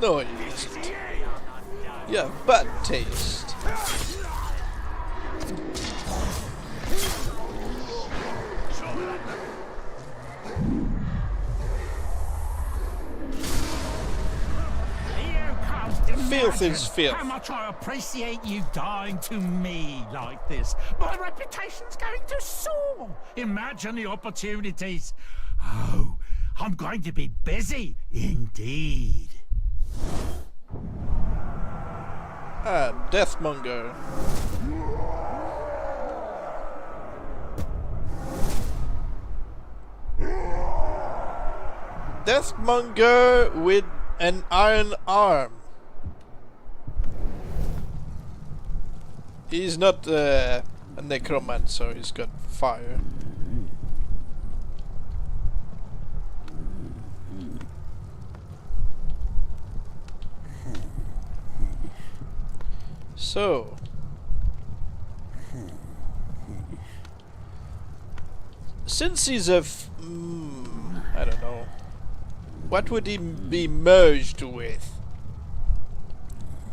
No, it isn't. You have bad taste. Filth is filth. How much I appreciate you dying to me like this. My reputation's going to soar. Imagine the opportunities. Oh, I'm going to be busy indeed. Ah, Deathmonger. Deathmonger with an iron arm. He's not a necromancer, he's got fire. So since he's a I don't know, what would he be merged with?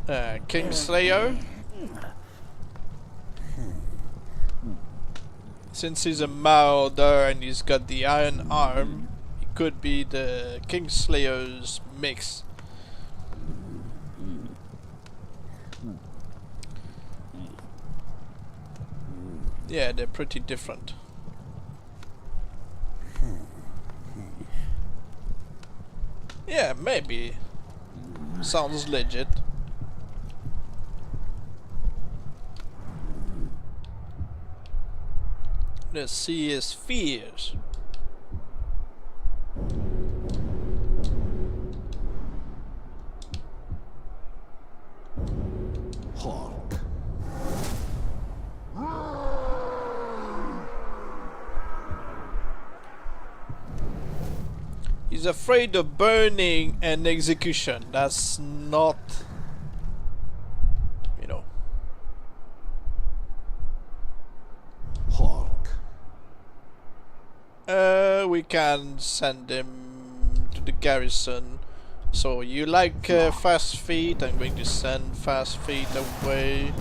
Kingslayer? Since he's a Marauder and he's got the iron arm, he could be the Kingslayer's mix. Yeah, they're pretty different. Yeah, maybe. Sounds legit. Let's see his fears. Hawk. He's afraid of burning and execution. That's not, you know. Hawk. We can send him to the garrison. So you like fast feet? I'm going to send fast feet away.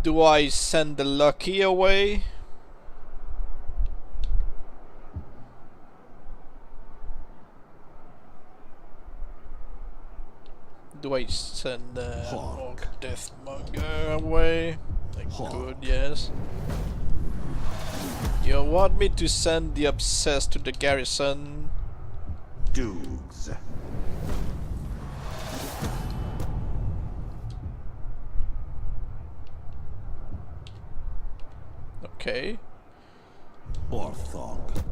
Do I send the lucky away? Do I send Orc Deathmonger away? I could, yes. You want me to send the Obsessed to the garrison? Dukes. Okay. Orthog.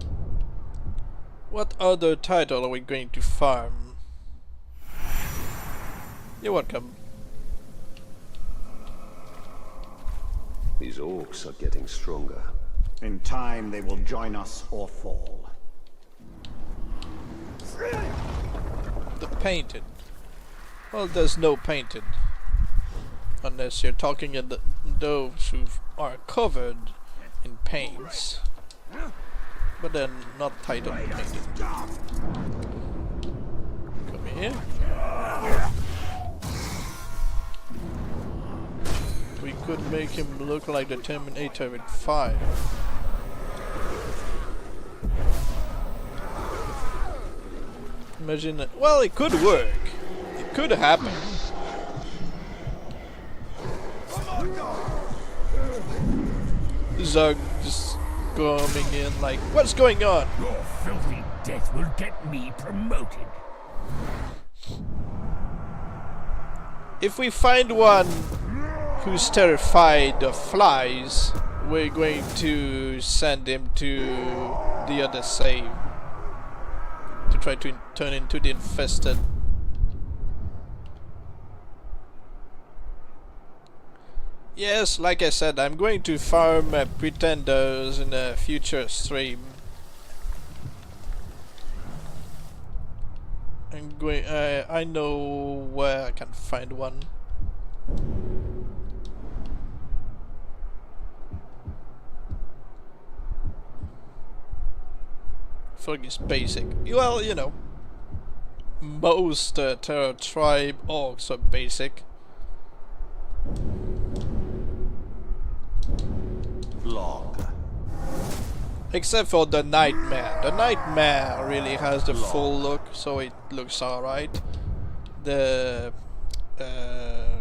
What other title are we going to farm? You're welcome. These orcs are getting stronger. In time, they will join us or fall. The painted. Well, there's no painted. Unless you're talking at those who are covered in paints. But then not title painted. Come here. We could make him look like the Terminator with fire. Imagine that. Well, it could work. It could happen. Zug just coming in like, what's going on? Your filthy death will get me promoted. If we find one who's terrified of flies, we're going to send him to the other save to try to turn into the infested. Yes, like I said, I'm going to farm pretenders in a future stream. I'm going. I know where I can find one. Fog is basic. Well, you know, most Terror Tribe orcs are basic. Log. Except for the Nightmare. The Nightmare really has the full look, so it looks alright. The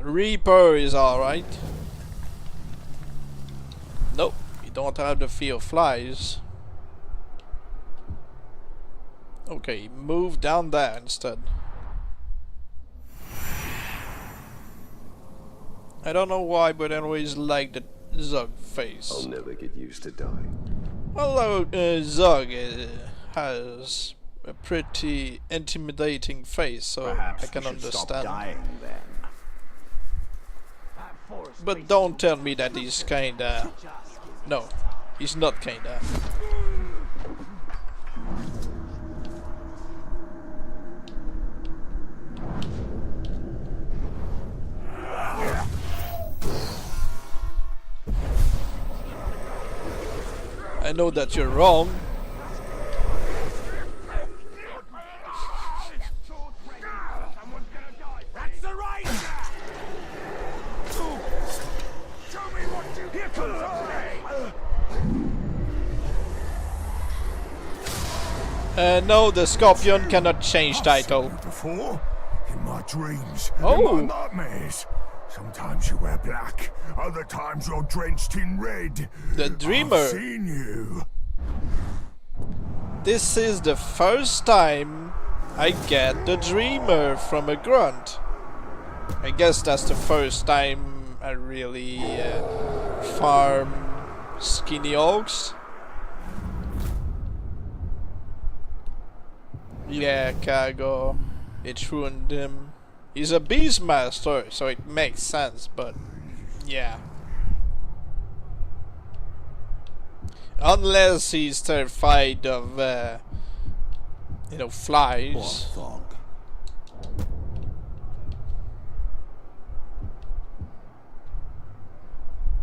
Reaper is alright. Nope, you don't have the fear of flies. Okay, move down there instead. I don't know why, but I always like the Zug face. I'll never get used to dying. Although Zug has a pretty intimidating face, so Perhaps I can we should stop understand. dying then. But don't tell me that he's kinda... No, he's not kinda. I know that you're wrong. That's the right! Show me what you... Here comes the play! No, the Scorpion cannot change title. Before, in my dreams, Oh. in my nightmares. Sometimes you wear black, other times you're drenched in red. The Dreamer. I've seen you. This is the first time I get the Dreamer from a grunt. I guess that's the first time I really farm skinny orcs. Yeah, Cargo. It ruined him. He's a Beastmaster, so it makes sense, but yeah. Unless he's terrified of, you know, flies. Orthog.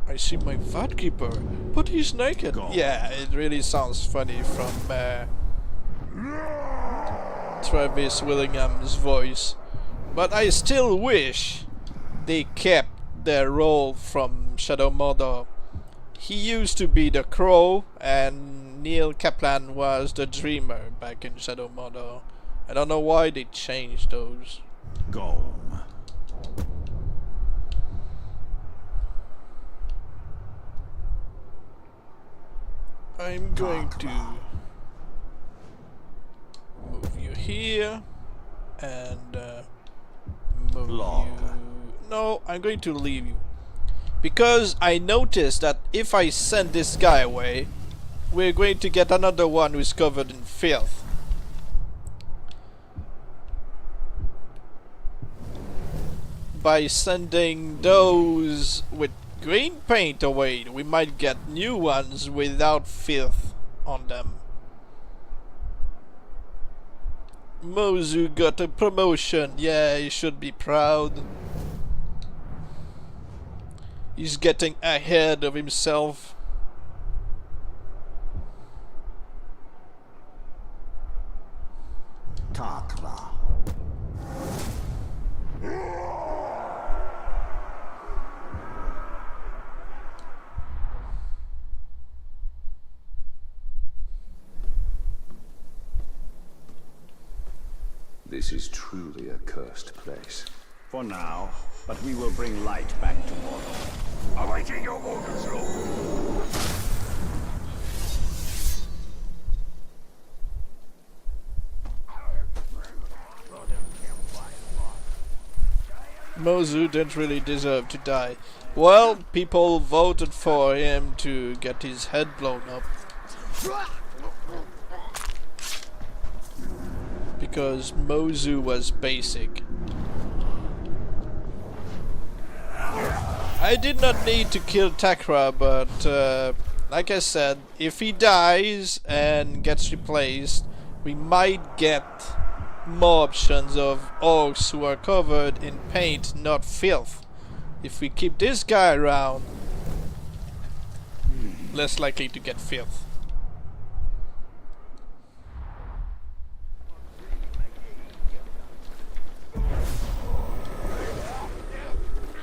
I see my Vatkeeper, but he's naked. Go. Yeah, it really sounds funny from Travis Willingham's voice. But I still wish they kept their role from Shadow Mordor. He used to be the Crow, and Neil Kaplan was the Dreamer back in Shadow Mordor. I don't know why they changed those. Go. I'm going to move you here and move Log. you. No, I'm going to leave you because I noticed that if I send this guy away, we're going to get another one who's covered in filth. By sending those with green paint away, we might get new ones without filth on them. Mozu got a promotion. Yeah, he should be proud. He's getting ahead of himself. Takra. This is truly a cursed place. For now, but we will bring light back to Mordor. Awaiting your orders, Lord. Mozu didn't really deserve to die. Well, people voted for him to get his head blown up. Because Mozu was basic. I did not need to kill Takra, but like I said, if he dies and gets replaced, we might get more options of orcs who are covered in paint, not filth. If we keep this guy around, less likely to get filth.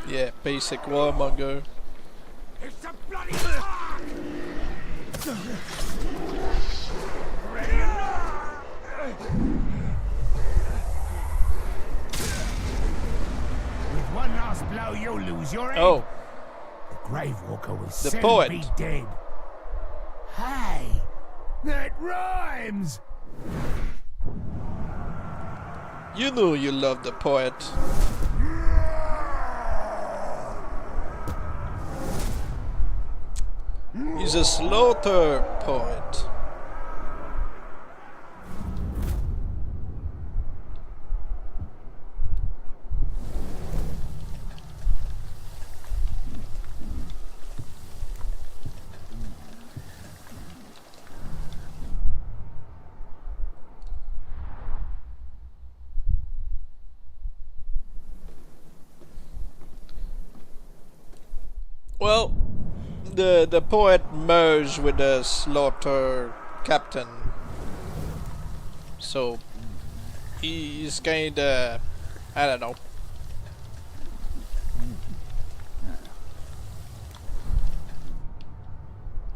Yeah, basic warmonger. It's a bloody park! With one last blow, you'll lose your head. Oh, The Gravewalker will the soon poet. be dead. Hey, that rhymes! You knew you loved the poet. He's a slaughter poet. Well, the poet merged with the slaughter captain, so he's kinda, I don't know.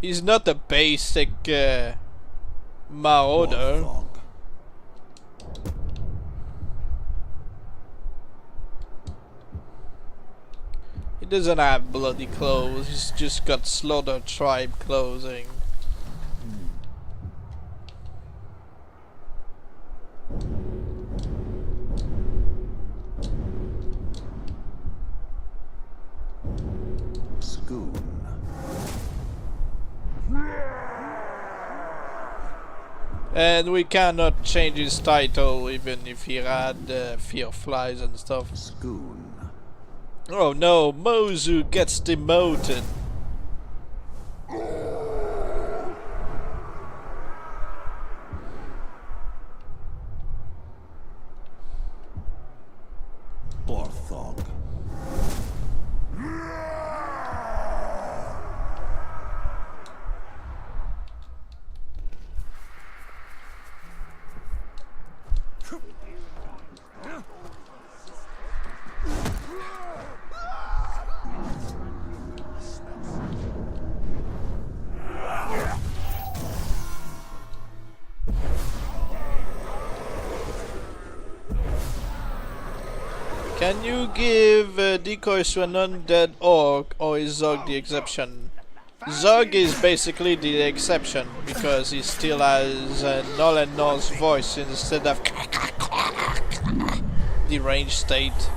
He's not a basic marauder. He doesn't have bloody clothes, he's just got slaughter tribe clothing. Schoon. And we cannot change his title even if he had fear of flies and stuff. Schoon. Oh no, Mozu gets demoted. Borthog. Can you give decoys to an undead orc, or is Zog the exception? Zog is basically the exception because he still has a null and Norse voice instead of deranged state.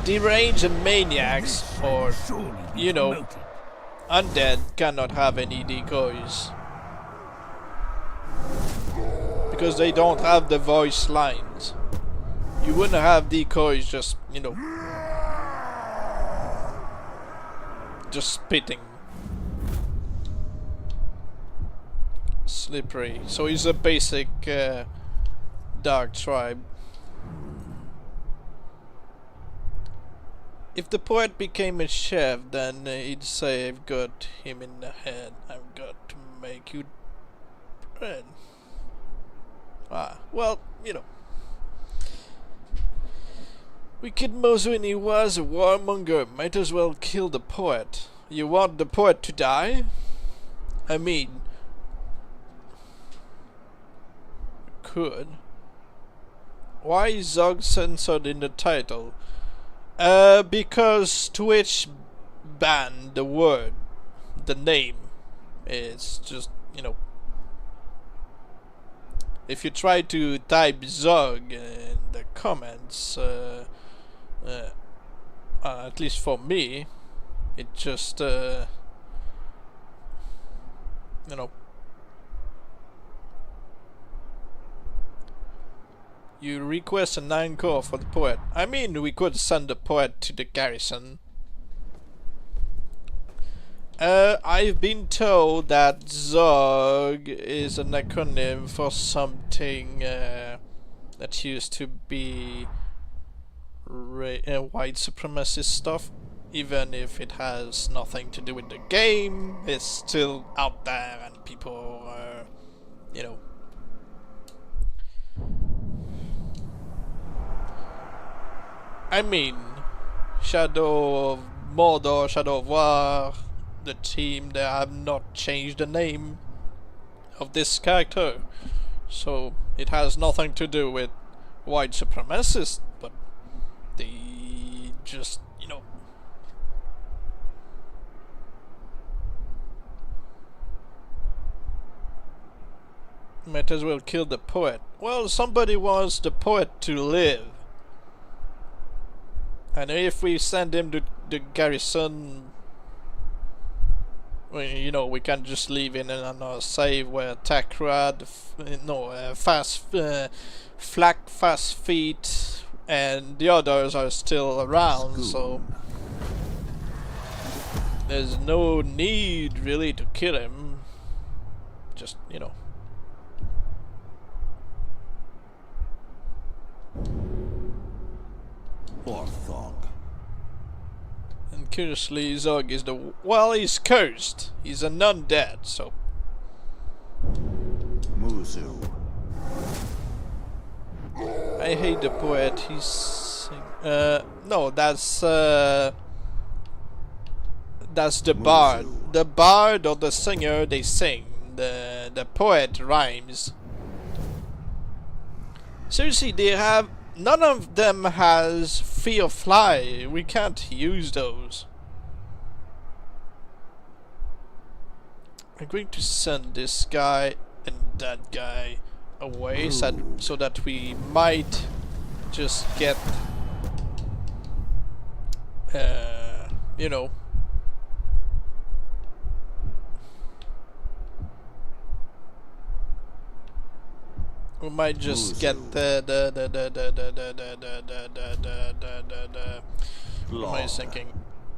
Deranged maniacs, or you know, undead cannot have any decoys because they don't have the voice lines. You wouldn't have decoys just, you know, just spitting. Slippery. So he's a basic dark tribe. If the poet became a chef, then he'd say, I've got him in the head. I've got to make you bread. Ah, well, you know. Wicked Mozu, he was a warmonger, might as well kill the poet. You want the poet to die? I mean, could. Why is Zog censored in the title? Because Twitch banned the word, the name. It's just, you know, if you try to type Zog in the comments, at least for me, it just, you know, you request an encore for the poet. I mean, we could send the poet to the garrison. I've been told that Zog is an acronym for something that used to be white supremacist stuff. Even if it has nothing to do with the game, it's still out there and people are, you know. I mean, Shadow of Mordor, Shadow of War, the team, they have not changed the name of this character, so it has nothing to do with white supremacists, but they just, you know, might as well kill the poet. Well, somebody wants the poet to live, and if we send him to the garrison, well, you know, we can just leave in a save where Takrad, Flak, Fast Feet, and the others are still around, so there's no need really to kill him. Just, you know. Borthog. And curiously, Zog is the... Well, he's cursed. He's an undead, so... Muzu. I hate the poet. He's... no, that's the bard. The bard or the singer, they sing. The poet rhymes. Seriously, they have... None of them has fear fly. We can't use those. I'm going to send this guy and that guy away so that we might just get you know, we might just get the what am I thinking?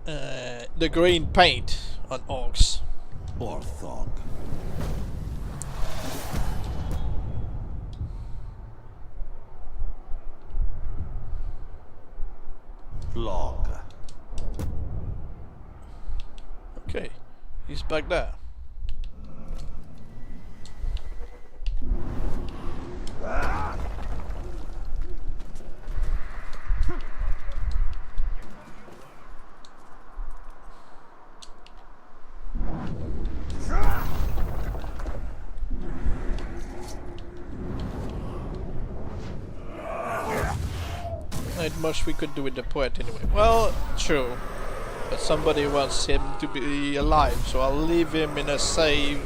The green paint on orcs. Borthog. Log. Okay, he's back there. Not much we could do with the poet anyway. Well, true. But somebody wants him to be alive, so I'll leave him in a save,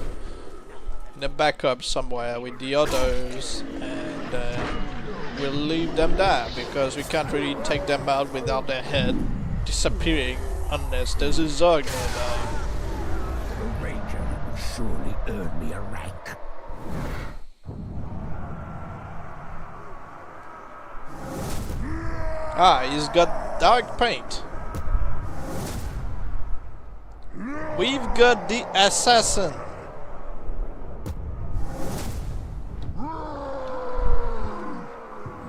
in a backup somewhere with the others, and we'll leave them there, because we can't really take them out without their head disappearing, unless there's a Zog nearby. A ranger will surely earn me a rank. Ah, he's got dark paint. We've got the assassin.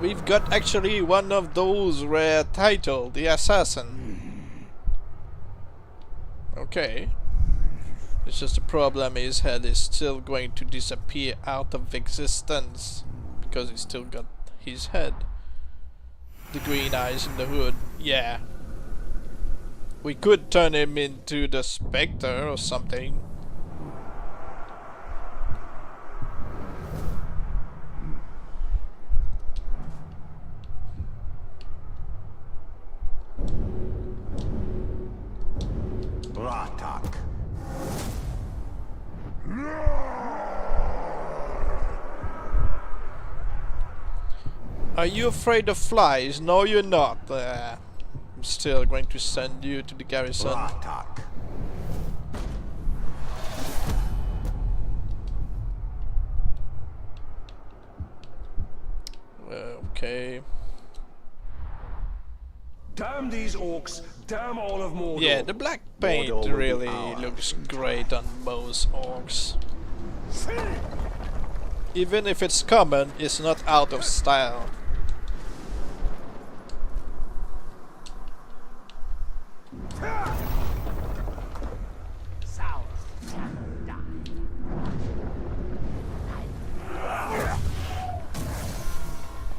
We've got actually one of those rare titles, the assassin. Okay. It's just the problem, his head is still going to disappear out of existence because he's still got his head. The green eyes in the hood, yeah. We could turn him into the Spectre or something. Ratak. Are you afraid of flies? No, you're not. I'm still going to send you to the garrison. Ratak. Okay. Damn these orcs. Damn all of Mordor. Yeah, the black paint Mordor will be really ours looks in time. great on most orcs. Even if it's common, it's not out of style.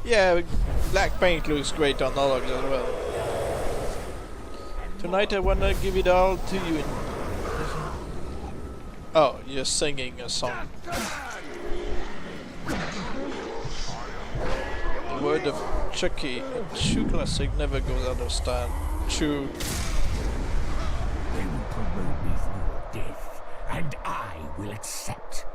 Yeah, black paint looks great on orcs as well. Tonight I wanna give it all to you. Oh, you're singing a song. The word of Chucky, a true classic, never goes out of style. True. They will promote me through death, and I will accept.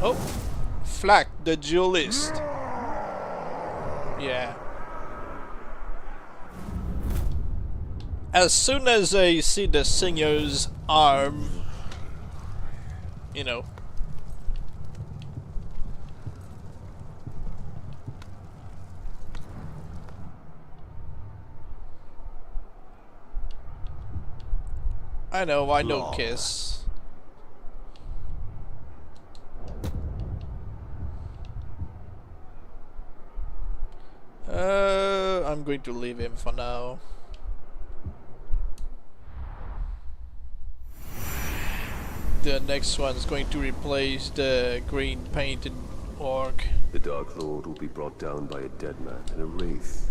Oh, Flack, the duelist. Yeah. As soon as I see the singer's arm, you know. I know Kiss. I'm going to leave him for now. The next one is going to replace the green painted orc. The Dark Lord will be brought down by a dead man and a wraith.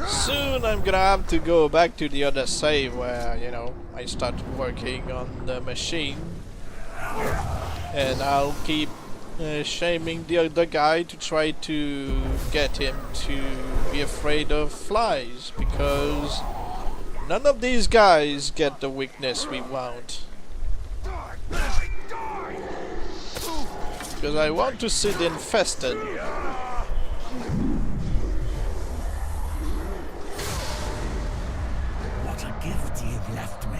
Soon I'm gonna have to go back to the other save where, you know, I start working on the machine. And I'll keep shaming the other guy to try to get him to be afraid of flies, because none of these guys get the weakness we want. Because I want to see the infested. What a gift you've left me.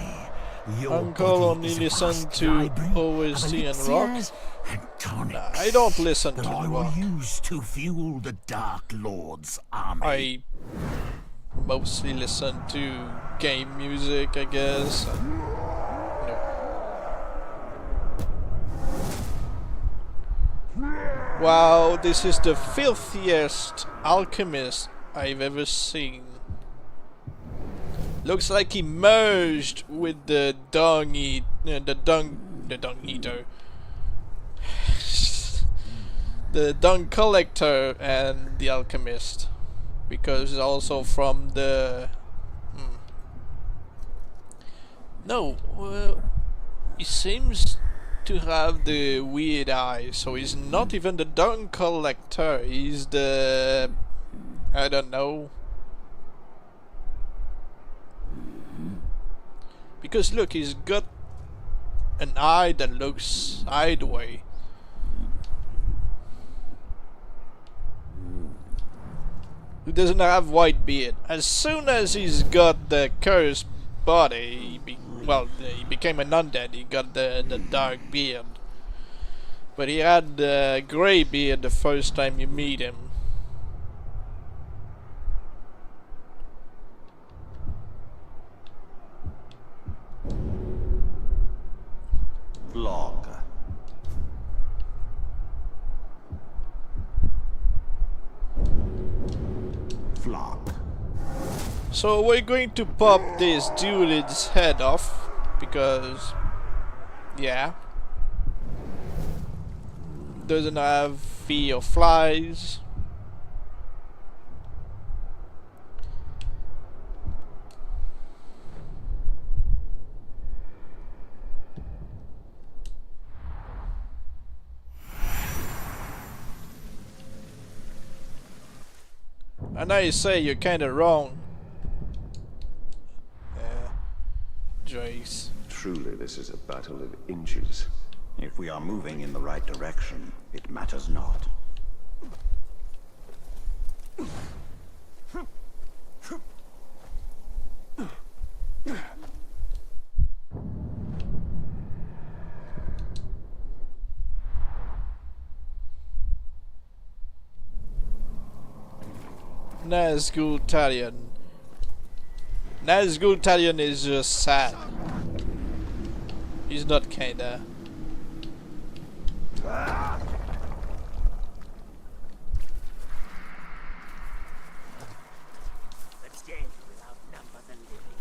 Your Uncle body only is a listen vast to library OST of and rock. elixirs and tonics I don't listen that to I rock. will use to fuel the Dark Lord's army. I mostly listen to game music, I guess. Wow, this is the filthiest alchemist I've ever seen. Looks like he merged with the dung eater. The dung collector and the alchemist, because it's also from the no, well, he seems to have the weird eye, so he's not even the dung collector, he's the, I don't know, because look, he's got an eye that looks sideways. He doesn't have white beard. As soon as he's got the cursed body, he became an undead. He got the dark beard, but he had the grey beard the first time you meet him. Log. Flock. So we're going to pop this dude's head off, because, yeah, doesn't have fear of flies. And I say you're kinda wrong. Yeah. Joyce. Truly, this is a battle of inches. If we are moving in the right direction, it matters not. Nazgul Talion. Nazgul Talion is just sad. He's not kinda. The dead will outnumber the living,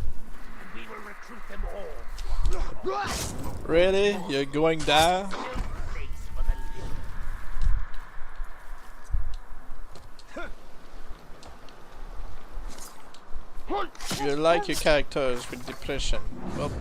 and we will recruit them all. Really? You're going there? Place for the living. You like your characters with depression. Well,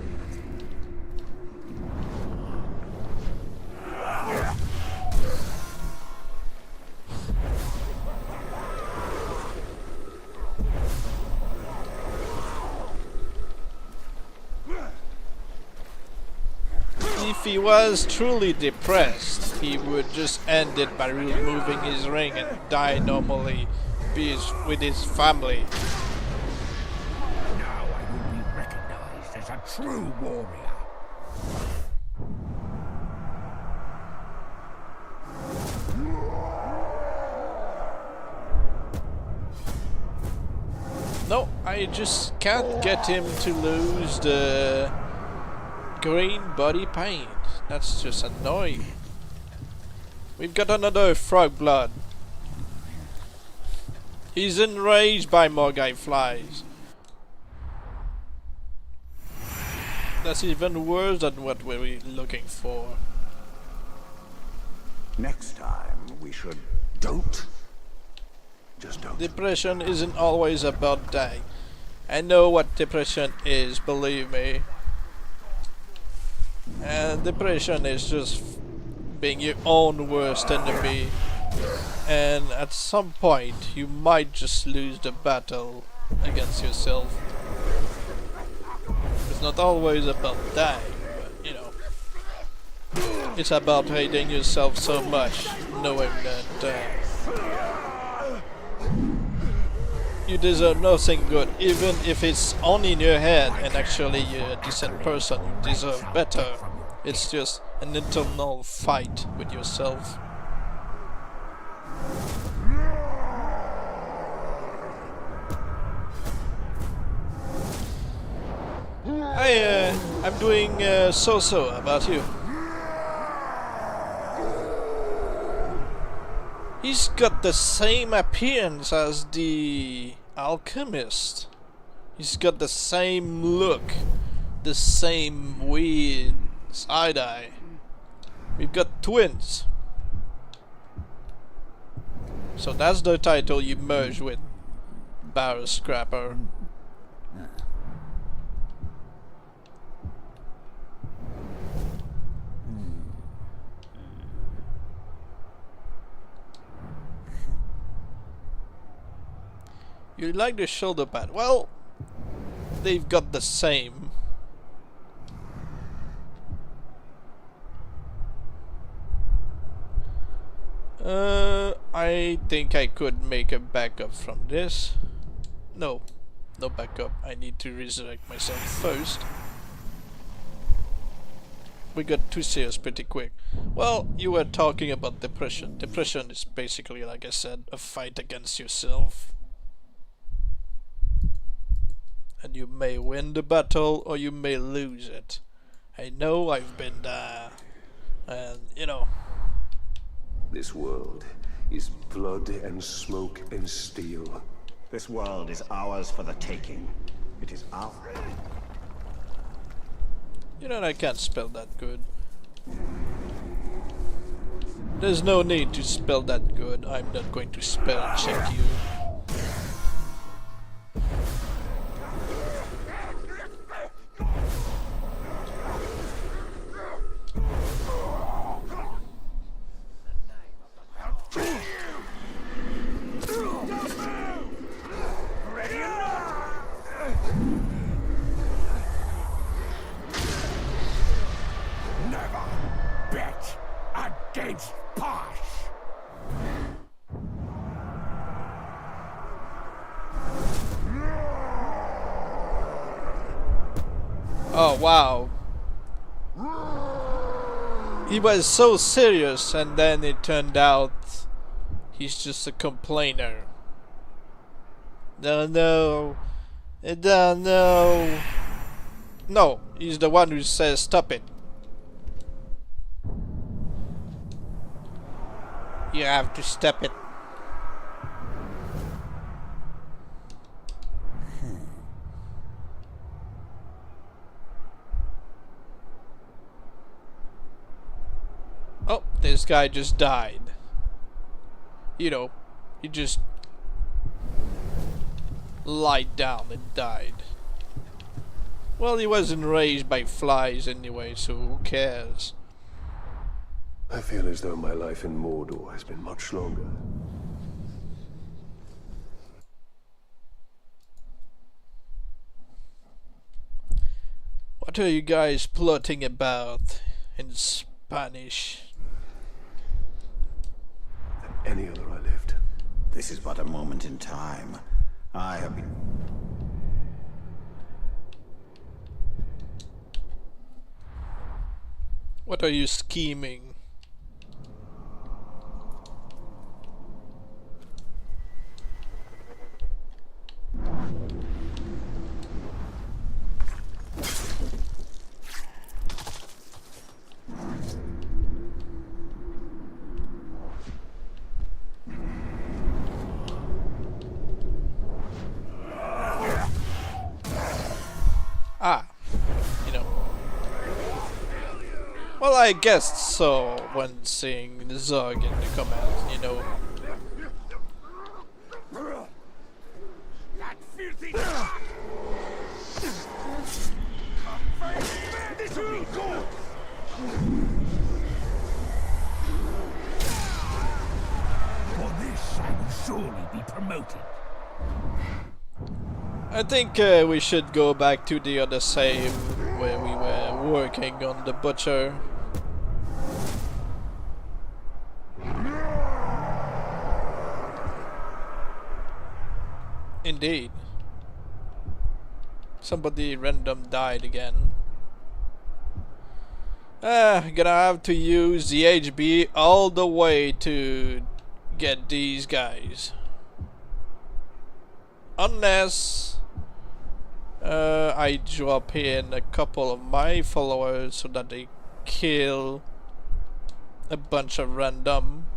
if he was truly depressed, he would just end it by removing his ring and die normally, with his family. Now I will be recognized as a true warrior. No, I just can't get him to lose the green body paint. That's just annoying. We've got another frog blood. He's enraged by more guy flies. That's even worse than what we're looking for. Next time, we should... Don't. Just don't. Depression isn't always about dying. I know what depression is, believe me. And depression is just being your own worst enemy. And at some point, you might just lose the battle against yourself. It's not always about dying, but you know. It's about hating yourself so much, knowing that you deserve nothing good, even if it's only in your head and actually you're a decent person, you deserve better. It's just an internal fight with yourself. I'm doing so-so. How about you? He's got the same appearance as the alchemist. He's got the same look, the same weird side-eye. We've got twins. So that's the title you merge with Barrel Scrapper. You like the shoulder pad? Well, they've got the same. I think I could make a backup from this. No backup. I need to resurrect myself first. We got too serious pretty quick. Well, you were talking about depression. Depression is basically, like I said, a fight against yourself. And you may win the battle or you may lose it. I know I've been there. And, you know. This world is blood and smoke and steel. This world is ours for the taking. It is ours. You know, I can't spell that good. There's no need to spell that good. I'm not going to spell check you. Oh wow. He was so serious and then it turned out he's just a complainer. No. No, he's the one who says stop it. You have to stop it. Oh, this guy just died. You know, he just lied down and died. Well, he was enraged by flies anyway, so who cares? I feel as though my life in Mordor has been much longer. What are you guys plotting about in Spanish? Than any other I lived. This is but a moment in time. I have been... What are you scheming? Well, I guess so when seeing Zog in the comments, you know. That filthy... This will be good! For this, I will surely be promoted. I think we should go back to the other save where we were working on the butcher. Indeed. Somebody random died again. Gonna have to use the HB all the way to get these guys. Unless I drop in a couple of my followers so that they kill a bunch of random.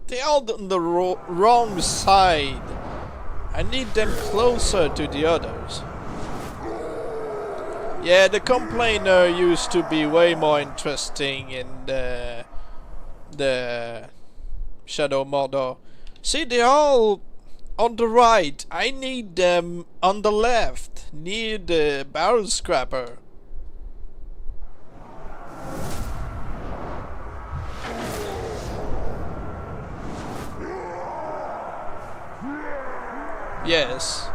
They're all on the wrong side. I need them closer to the others. Yeah, the complainer used to be way more interesting in the Shadow Mordor. See, they're all on the right. I need them on the left, near the barrel scrapper. Yes.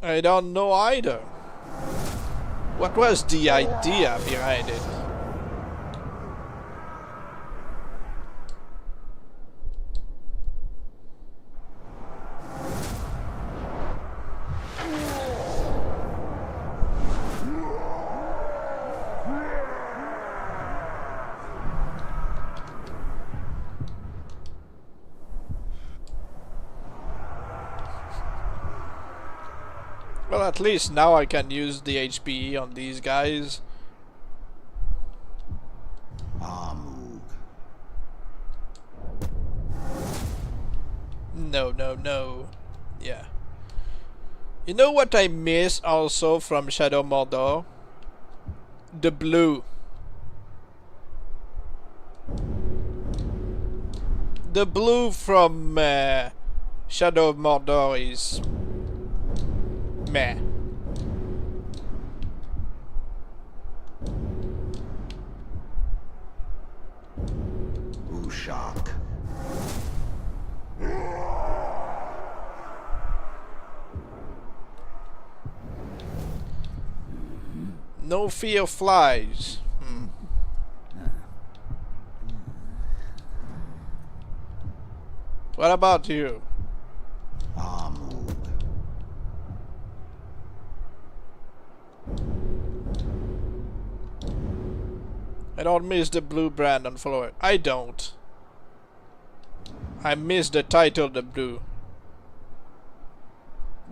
I don't know either. What was the idea behind it? Well, at least now I can use the HPE on these guys. No, no, no. Yeah. You know what I miss also from Shadow Mordor? The blue. The blue from Shadow of Mordor is meh. Ushak. No fear flies. What about you? I don't miss the blue brand on follower. I don't. I miss the title, the blue.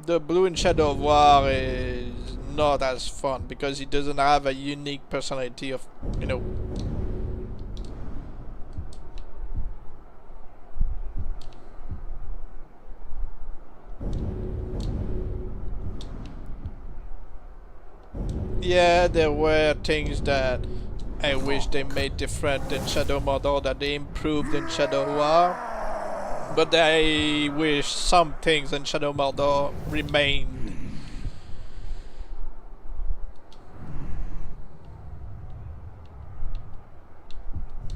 The blue in Shadow of War is not as fun because he doesn't have a unique personality of, you know. Yeah, there were things that I wish they made different in Shadow Mordor, that they improved in Shadow War. But I wish some things in Shadow Mordor remained.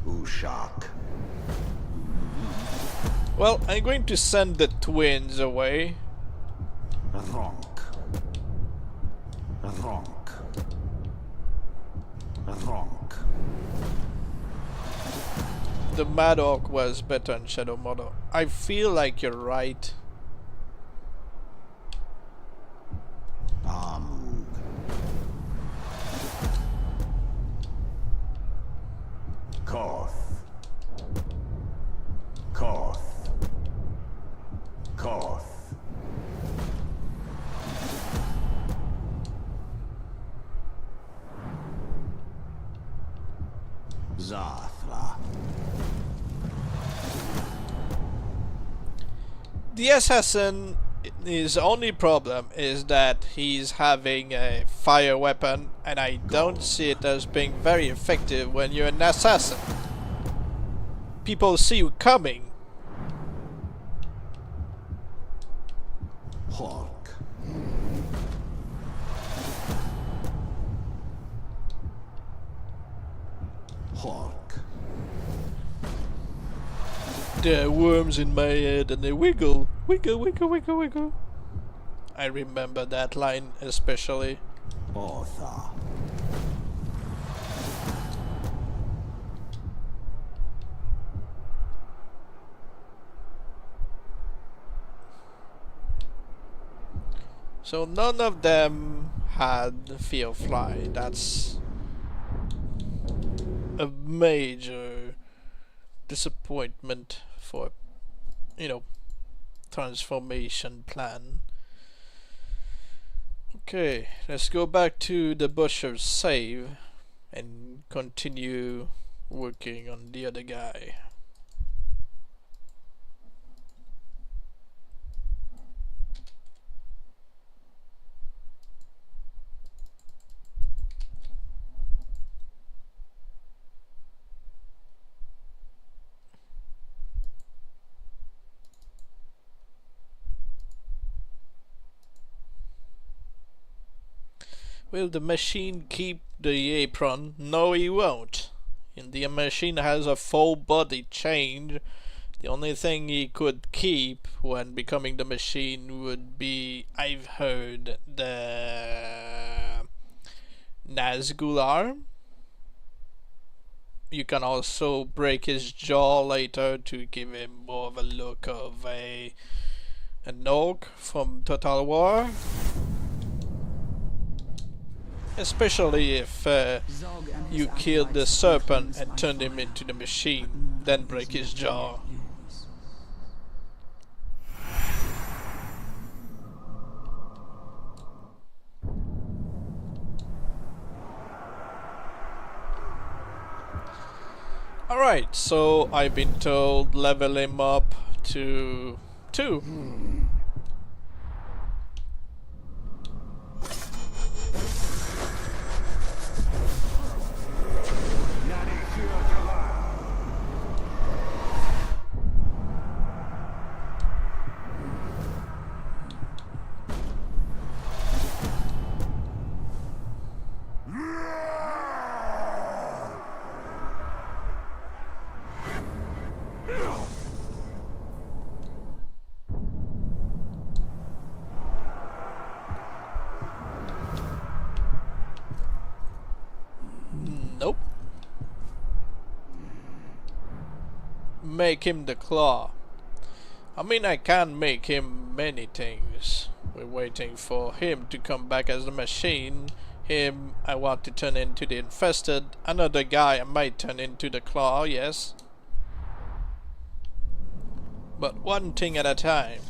Ushak. Well, I'm going to send the twins away. Ronk. Ronk. Ronk. the Mad Orc was better in Shadow Mordor. I feel like you're right. Koth. Koth. Koth. Zathra. The assassin, his only problem is that he's having a fire weapon, and I don't see it as being very effective when you're an assassin. People see you coming. Hork. Hork. There are worms in my head and they wiggle. Wiggle, wiggle, wiggle, wiggle. I remember that line especially. Otha. So none of them had Fear Fly. That's a major disappointment for, you know, transformation plan. Okay, let's go back to the Butcher's save and continue working on the other guy. Will the machine keep the apron? No, he won't. And the machine has a full body change. The only thing he could keep when becoming the machine would be, I've heard, the Nazgul arm. You can also break his jaw later to give him more of a look of an orc from Total War. Especially if you killed the serpent and turned him into the machine, then break his jaw. Alright, so I've been told level him up to 2. Nope. Make him the claw. I mean, I can make him many things. We're waiting for him to come back as the machine. Him, I want to turn into the infested. Another guy I might turn into the claw, yes. But one thing at a time.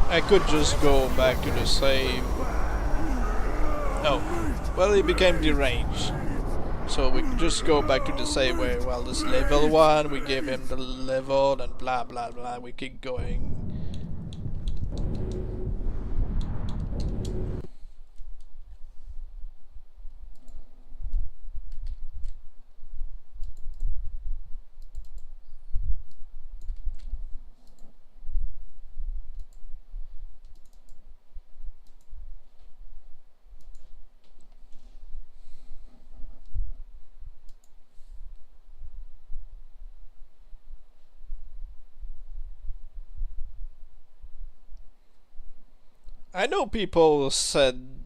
I could just go back to the save. Oh, well, he became deranged. So we could just go back to the save where, well, this level 1, we give him the level and blah blah blah, we keep going. I know people said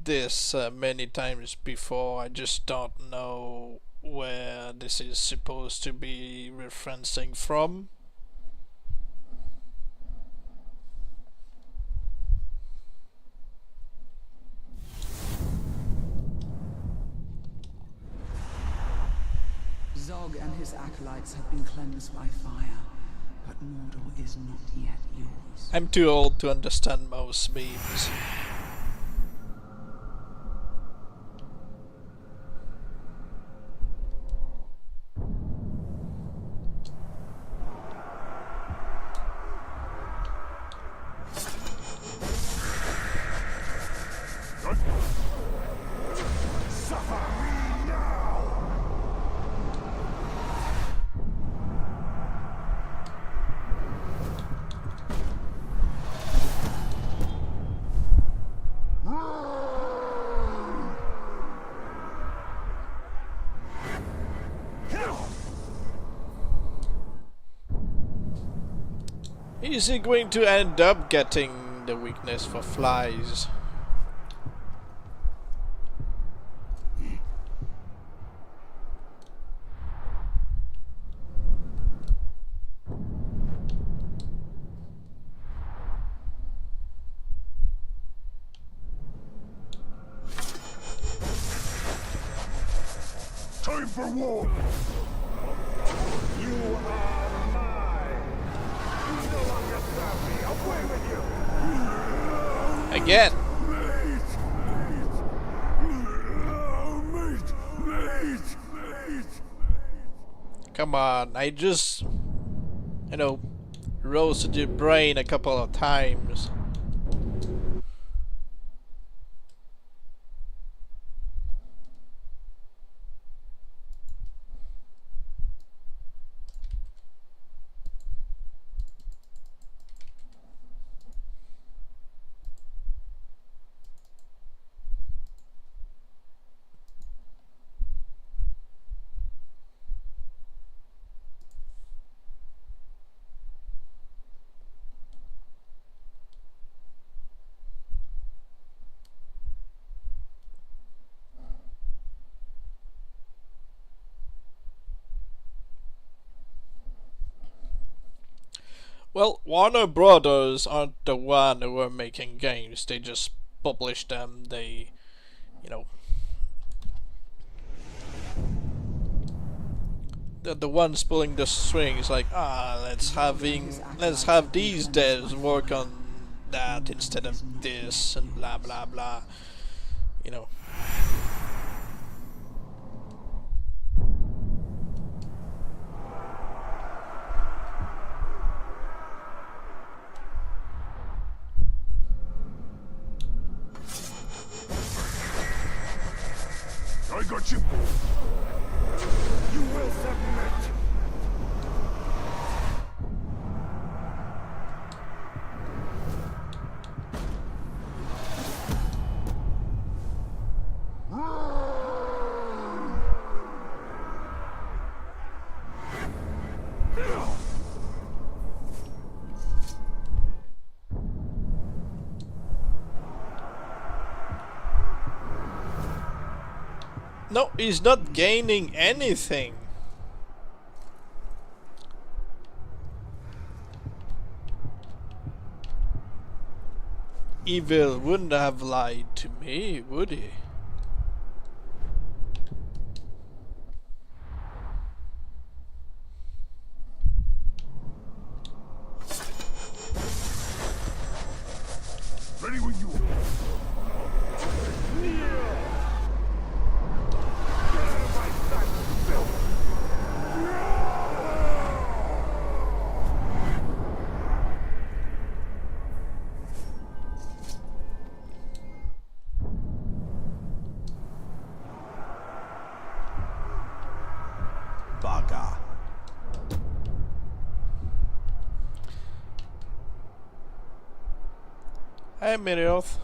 this many times before, I just don't know where this is supposed to be referencing from. Zog and his acolytes have been cleansed by fire, but Mordor is not yet yours. I'm too old to understand most memes. Is he going to end up getting the weakness for flies? Time for war! You are mine! You no longer serve me! Away with you! Again! Mate! Come on, I just, you know, roasted your brain a couple of times. Well, Warner Brothers aren't the one who are making games. They just publish them. They, you know, they're the ones pulling the strings. Like, let's have these devs work on that instead of this, and blah blah blah. You know. I got you! You will submit! No, he's not gaining anything. Evil wouldn't have lied to me, would he? Ready when you are. Bugger. Hi, Mirioth.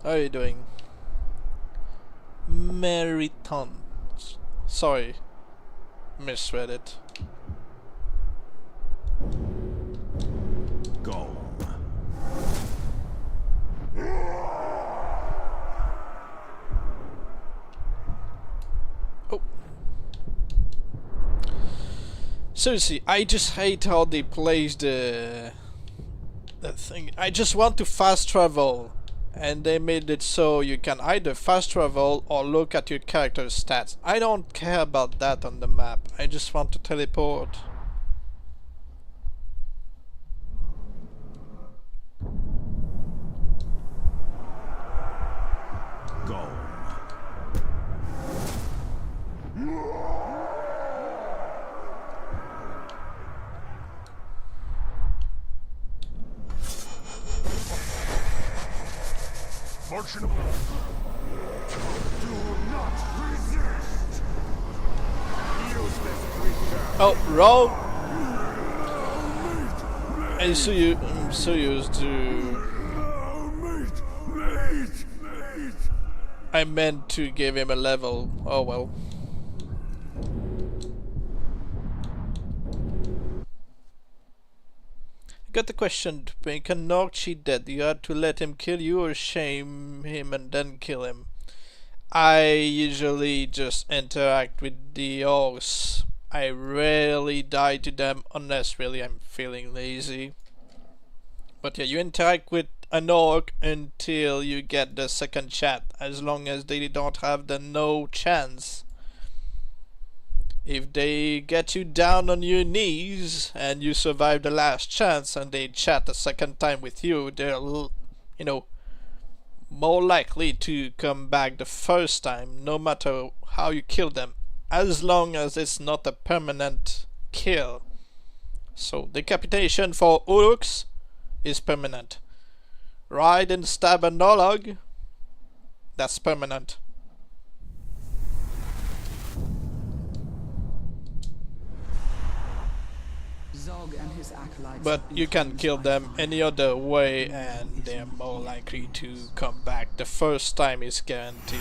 How are you doing? Meriton. Sorry, misread it. Go. Seriously, I just hate how they place the thing. I just want to fast travel, and they made it so you can either fast travel or look at your character's stats. I don't care about that on the map. I just want to teleport. Go. Marching up. Do not resist. Useless creature. Oh, wrong! I'm so used to... I meant to give him a level. Oh well. I got the question: to make a Nork cheat dead, you had to let him kill you or shame him and then kill him? I usually just interact with the orcs. I rarely die to them unless really I'm feeling lazy. But yeah, you interact with an orc until you get the second chat, as long as they don't have the no chance. If they get you down on your knees and you survive the last chance and they chat a second time with you, they're, you know, more likely to come back the first time, no matter how you kill them, as long as it's not a permanent kill. So decapitation for orcs is permanent. Ride and stab a Nolog, that's permanent. Zog and his acolytes But have been you can cleansed kill by them fire. any other way and they're more likely to come back. The first time is guaranteed.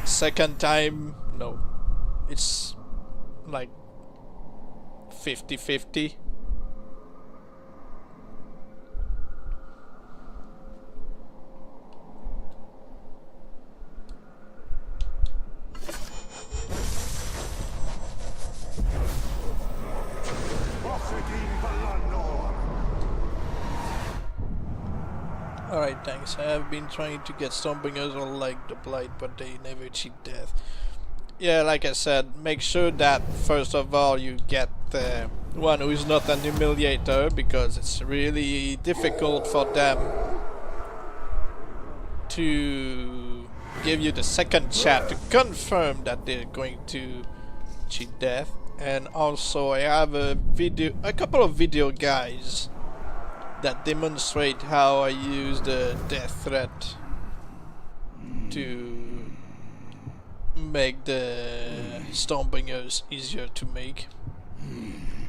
Second time, no. It's like 50-50. Alright, thanks. I have been trying to get Stormbringers or like the Blight, but they never cheat death. Yeah, like I said, make sure that first of all you get one who is not an humiliator, because it's really difficult for them to give you the second chat to confirm that they're going to cheat death. And also I have a couple of video guides that demonstrate how I use the death threat to make the Stormbringers easier to make.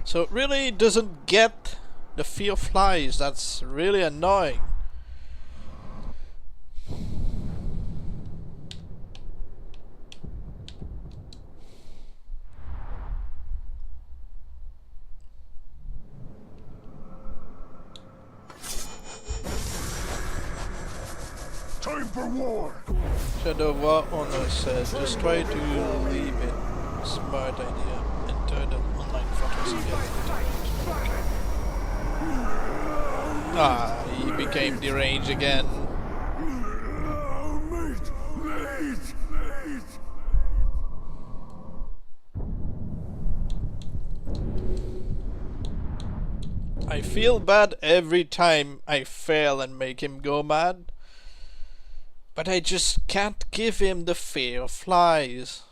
So it really doesn't get the fear flies. That's really annoying. Time for war. Shadow War Owner says, just try to leave it. Smart idea. Enter the online photos again. Ah, he became deranged again. I feel bad every time I fail and make him go mad. But I just can't give him the fear of flies.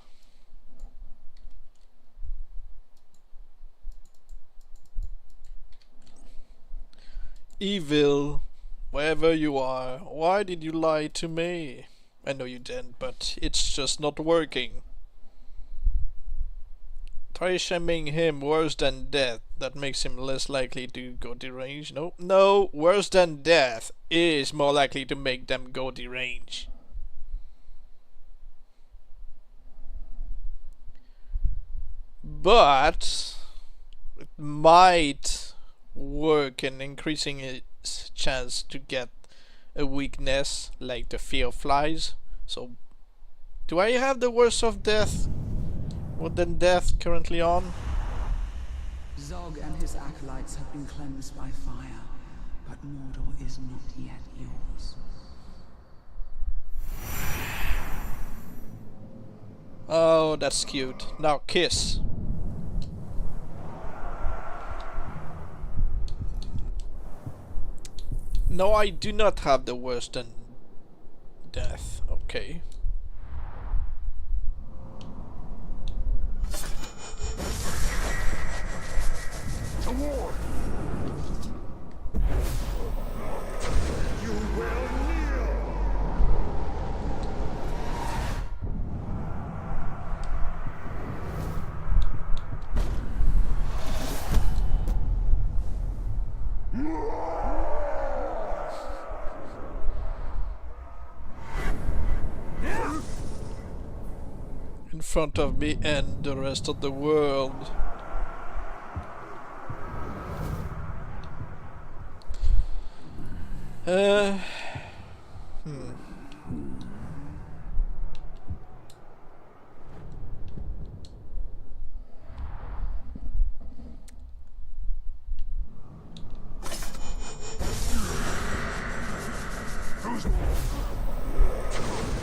Evil, wherever you are, why did you lie to me? I know you didn't, but it's just not working. Try shaming him worse than death. That makes him less likely to go deranged. No, worse than death is more likely to make them go deranged. But it might work in increasing its chance to get a weakness like the fear of flies. So, do I have the worst of death? More than death currently on? Zog and his acolytes have been cleansed by fire, but Mordor is not yet yours. Oh, that's cute. Now kiss. No, I do not have the worse than death. Okay. To war! You will kneel! In front of me and the rest of the world.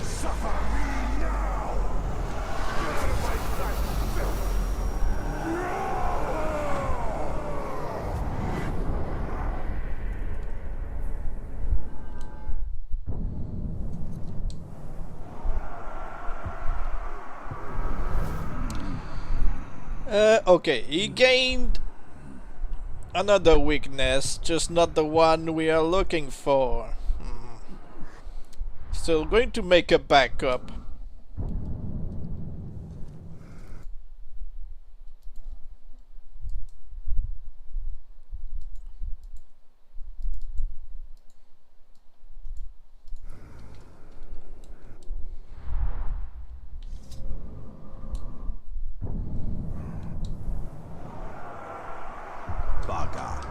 Suffer me now! Get out of my sight, filth! Okay, he gained another weakness, just not the one we are looking for. Still going to make a backup. Baga.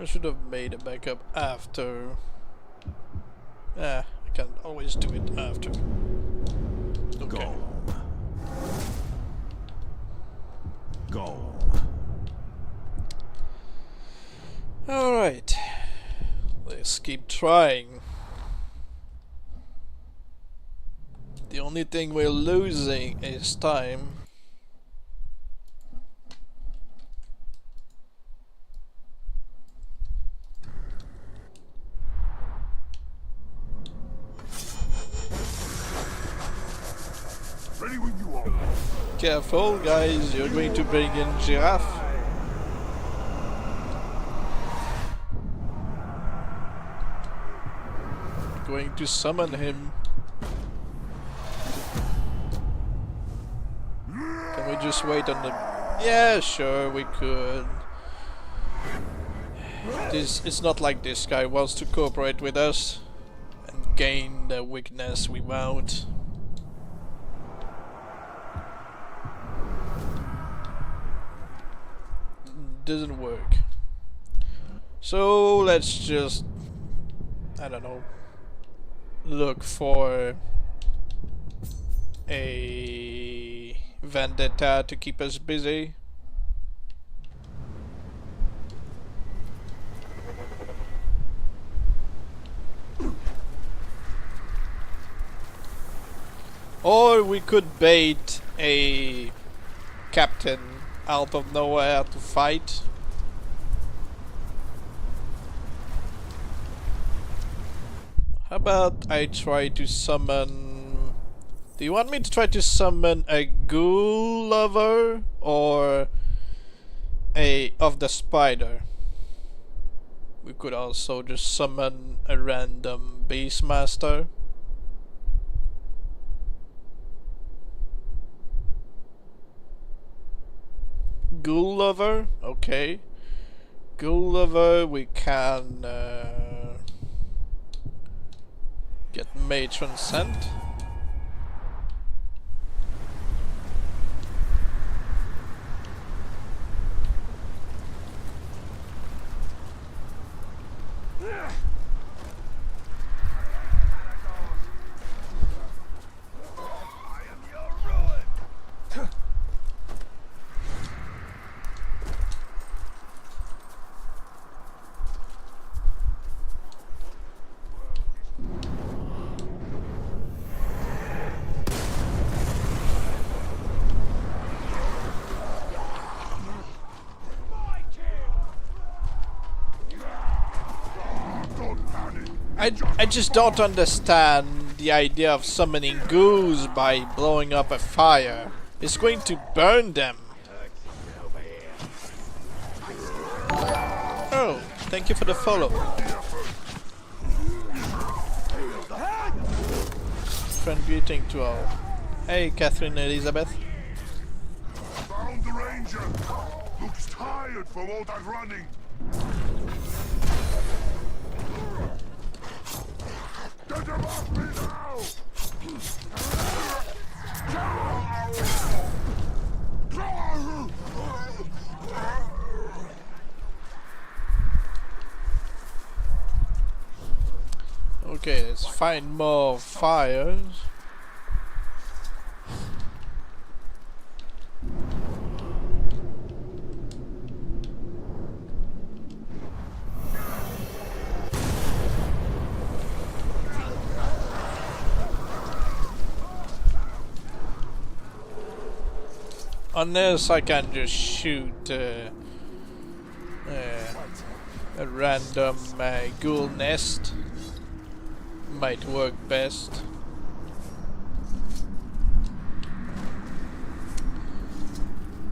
I should have made a backup after. I can always do it after. Okay. Go. Alright. Let's keep trying. The only thing we're losing is time. Ready when you are. Careful, guys, you're going to bring in Giraffe. Going to summon him. Can we just wait on the... Yeah, sure, we could. It's not like this guy wants to cooperate with us and gain the weakness we want. Doesn't work. So let's just, I don't know, look for a vendetta to keep us busy. Or we could bait a captain out of nowhere to fight. How about I try to summon... Do you want me to try to summon a ghoul lover or a of the spider? We could also just summon a random beastmaster. Ghoul lover, okay. Ghoul lover, we can get matron sent. I am your ruin! I just don't understand the idea of summoning ghouls by blowing up a fire. It's going to burn them. Oh, thank you for the follow. Friend greeting to all. Hey, Catherine Elizabeth. Found the ranger. Looks tired from all that running. Get him off me now! Okay, let's find more fires. Unless I can just shoot a random ghoul nest, might work best.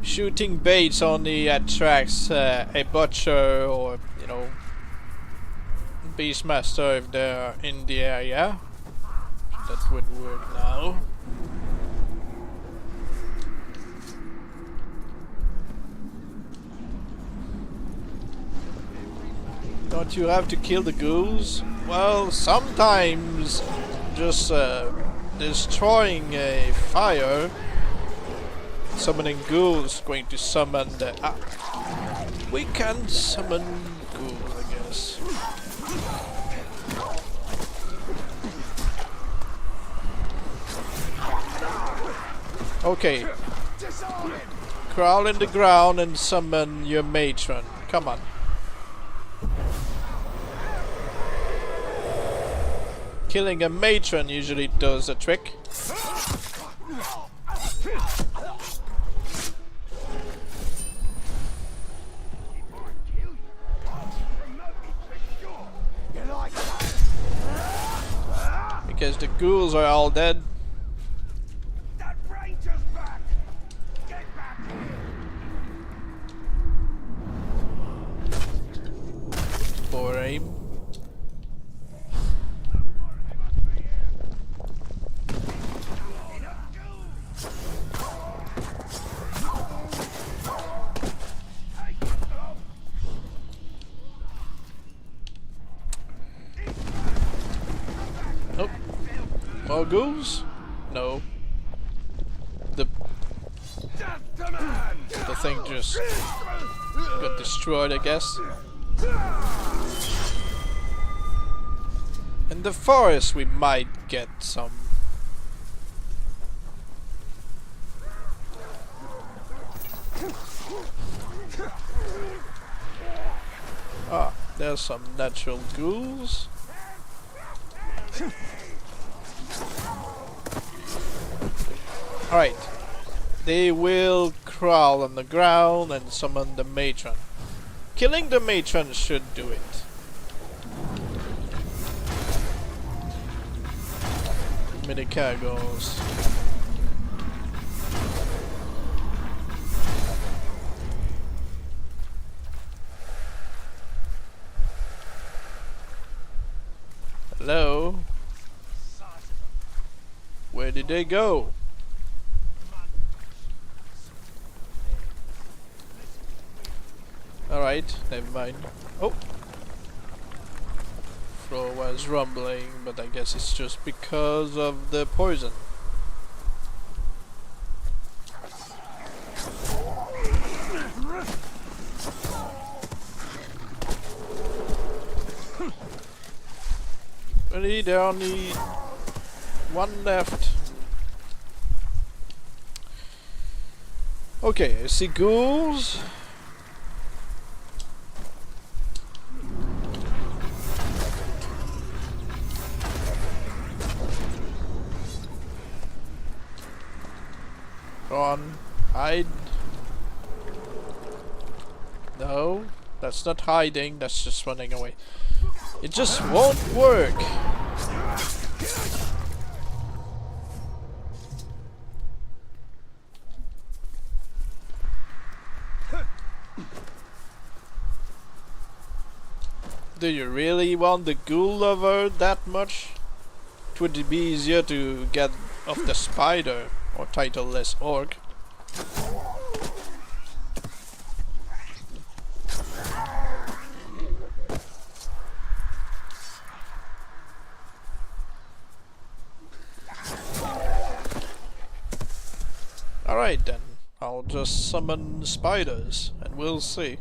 Shooting baits only attracts a butcher or, you know, beastmaster if they're in the area. That would work now. Don't you have to kill the ghouls? Well, sometimes just destroying a fire, summoning ghouls, going to summon the... we can summon ghouls, I guess. Okay. Crawl in the ground and summon your matron. Come on. Killing a matron usually does the trick. Because the ghouls are all dead. That ranger's back! Get back here! Poor aim. More ghouls? No. The thing just got destroyed, I guess. In the forest we might get some. Ah, there's some natural ghouls. Alright, they will crawl on the ground and summon the matron. Killing the matron should do it. Mini cargoes. Hello? Where did they go? Alright, never mind. Oh! Floor was rumbling, but I guess it's just because of the poison. Really, there are only one left. Okay, I see ghouls. Go on, hide. No, that's not hiding, that's just running away. It just won't work. Do you really want the ghoul lover that much? It would be easier to get off the spider or titleless orc. Alright then, I'll just summon spiders and we'll see.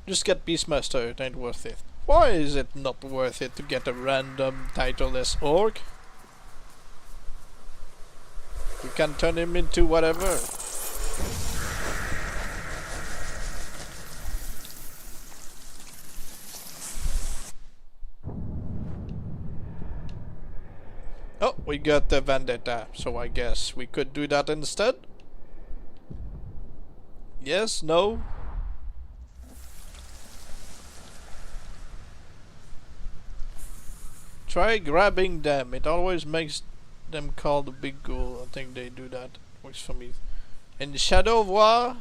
Just get Beastmaster, it ain't worth it. Why is it not worth it to get a random titleless orc? You can turn him into whatever. Oh, we got the vendetta, so I guess we could do that instead? Yes? No? Try grabbing them, it always makes them call the big ghoul. I think they do that. Works for me. In the Shadow of War?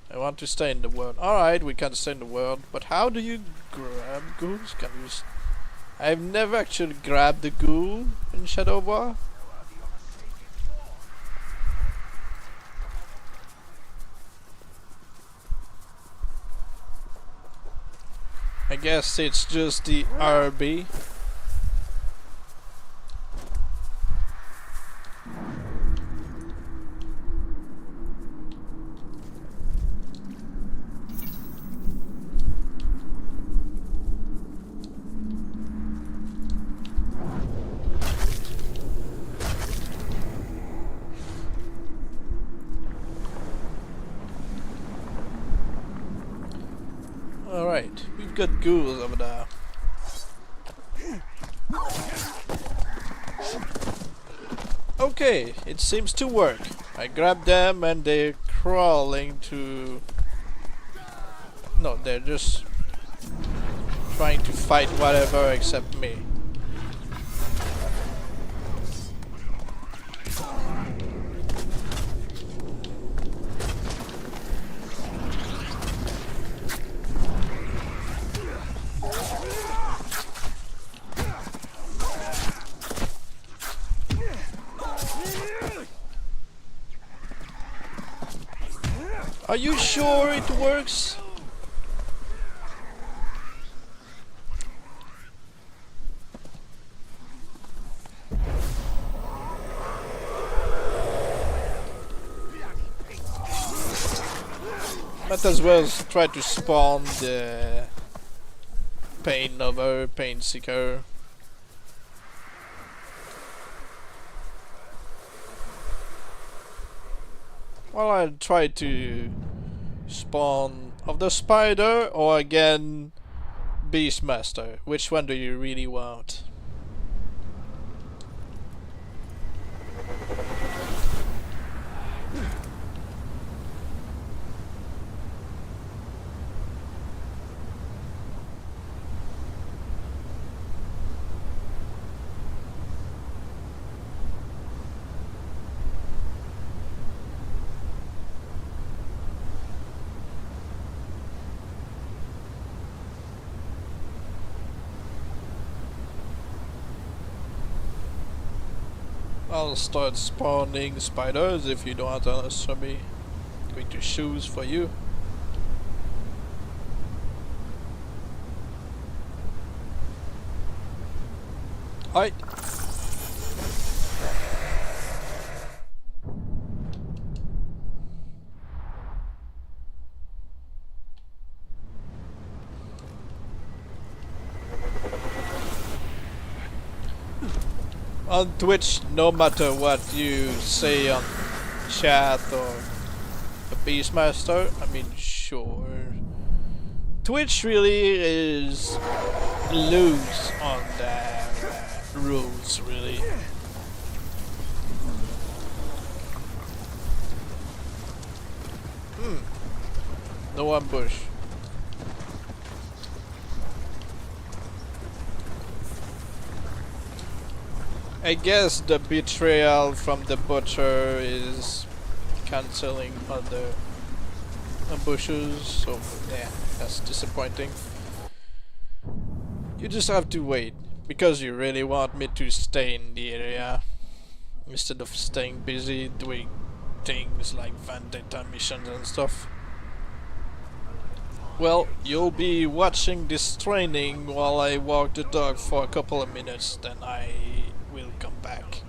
I want to stay in the world. Alright, we can stay in the world, but how do you grab ghouls? Can you I've never actually grabbed the ghoul in Shadow of War. I guess it's just the RB. Alright, we've got ghouls over there. Okay, it seems to work. I grabbed them and they're crawling to... No, they're just trying to fight whatever except me. Are you sure it works? Might as well try to spawn the pain lover, pain seeker. Well, I'll try to spawn of the spider or again Beastmaster. Which one do you really want? I'll start spawning spiders if you don't answer me. Going to choose for you. Alright. On Twitch, no matter what you say on chat or a Beastmaster, I mean, sure. Twitch really is loose on their rules, really. No ambush. I guess the betrayal from the butcher is cancelling all the ambushes, so yeah, that's disappointing. You just have to wait, because you really want me to stay in the area, instead of staying busy doing things like vendetta missions and stuff. Well, you'll be watching this training while I walk the dog for a couple of minutes, then I will come back.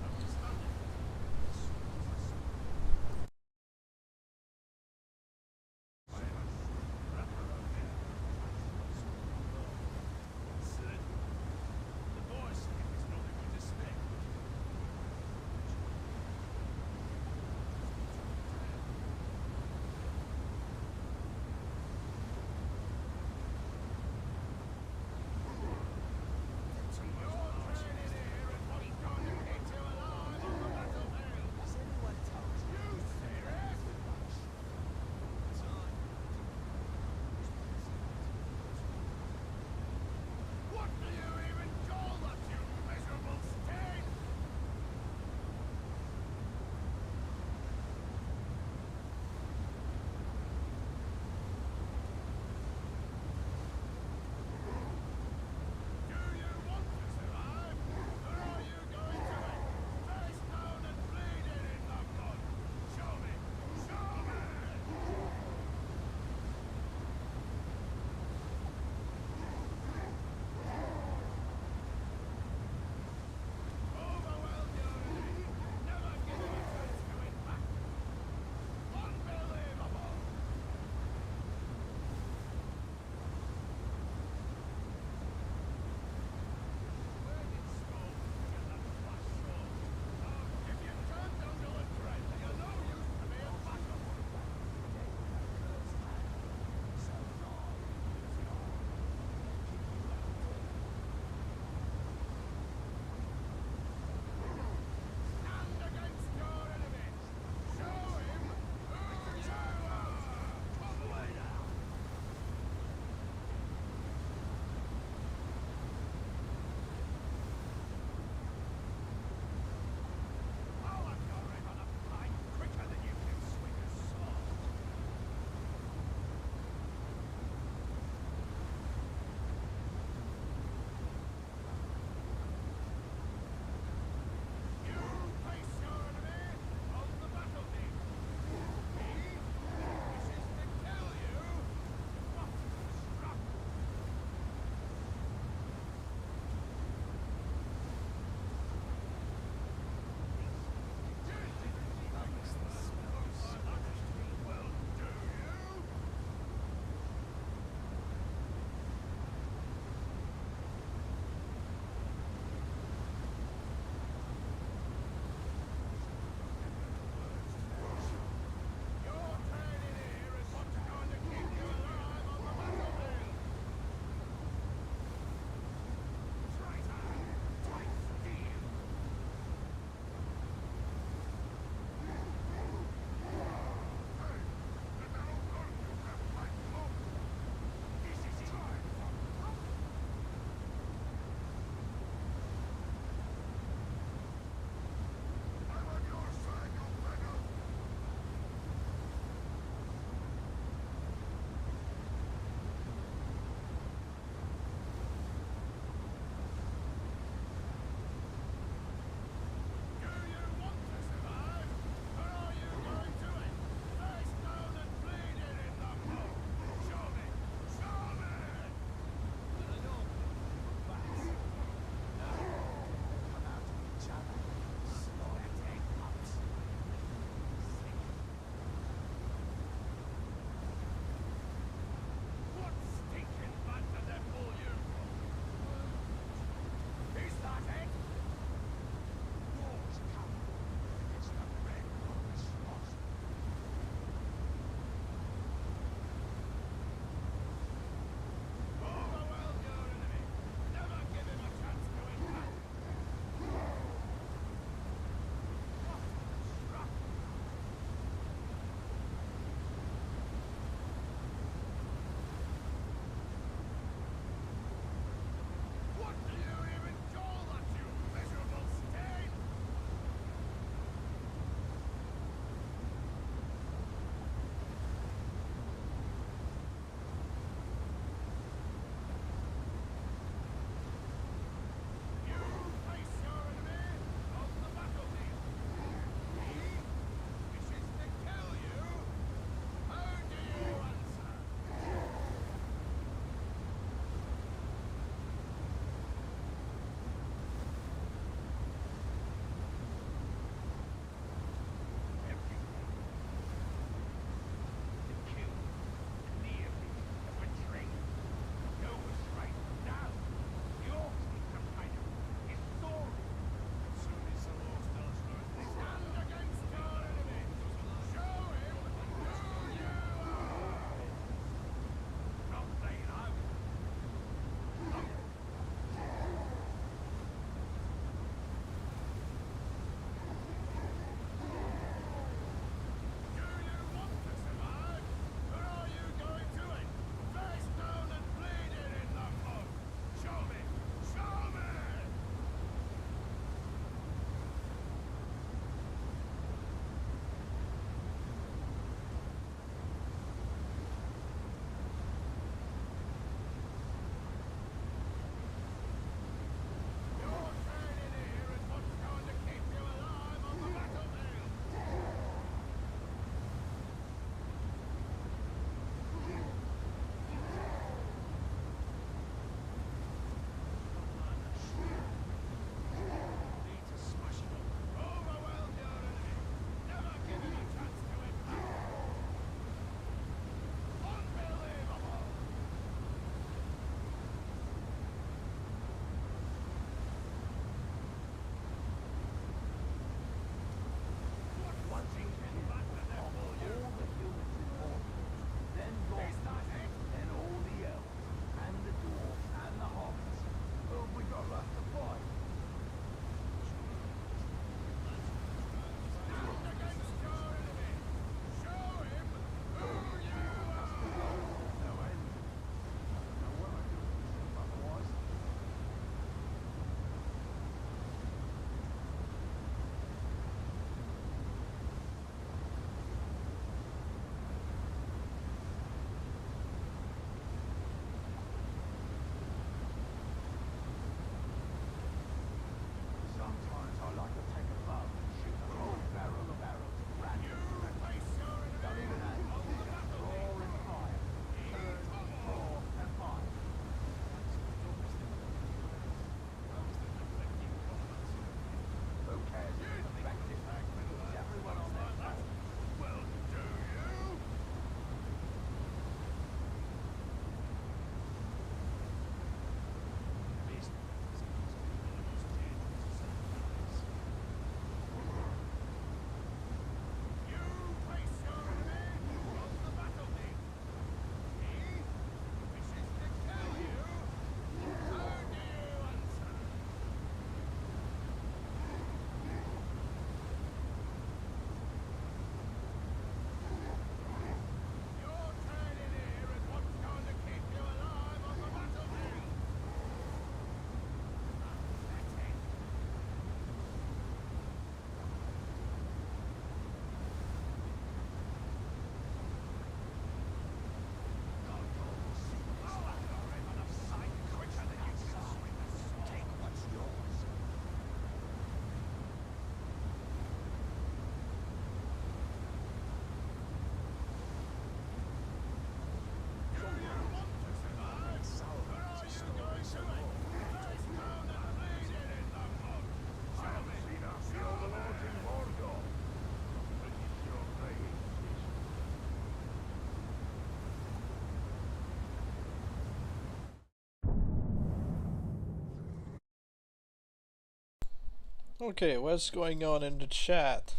Okay, what's going on in the chat?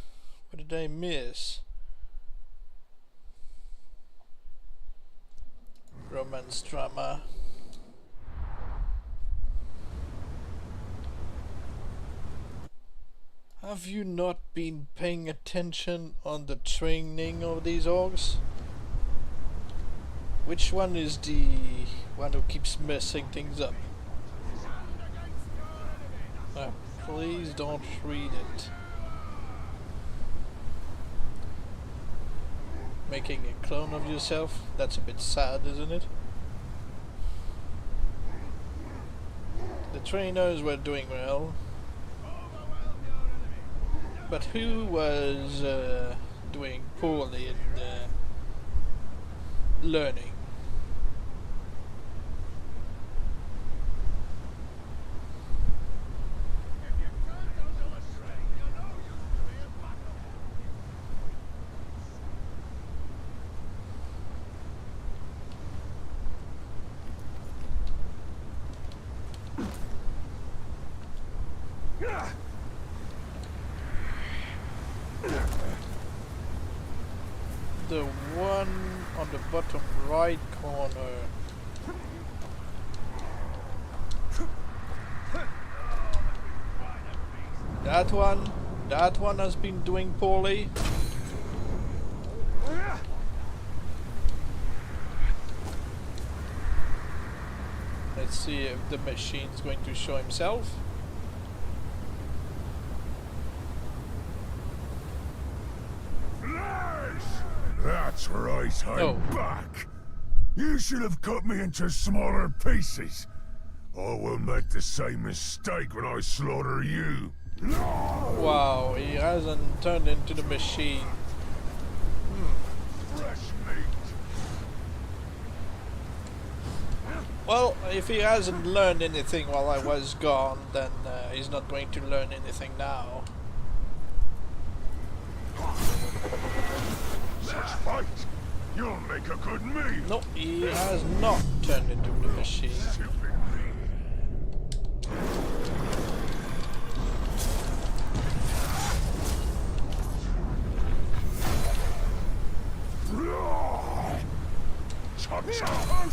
What did I miss? Romance drama. Have you not been paying attention on the training of these orcs? Which one is the one who keeps messing things up? Please don't read it. Making a clone of yourself? That's a bit sad, isn't it? The trainers were doing well. But who was doing poorly in learning? The one on the bottom right corner. That one has been doing poorly. Let's see if the machine's going to show himself. That's right, I'm back. You should have cut me into smaller pieces. I will make the same mistake when I slaughter you. Wow, he hasn't turned into the machine. Fresh meat. Well, if he hasn't learned anything while I was gone, then he's not going to learn anything now. Let's fight. You'll make a good meal. No, he has not turned into the machine. Chop chop.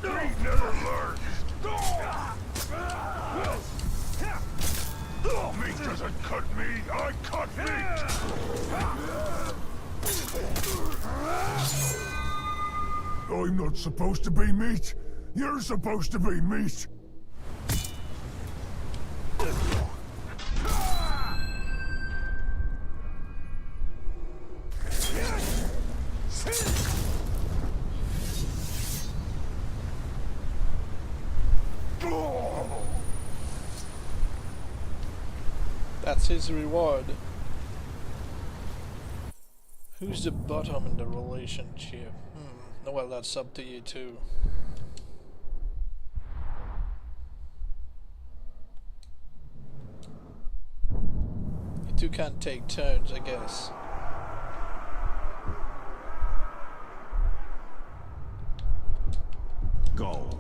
He never learns. Meat doesn't cut me, I cut meat. I'm not supposed to be meat. You're supposed to be meat. That's his reward. Who's the bottom in the relationship? Well, that's up to you too. You two can't take turns, I guess. Golem.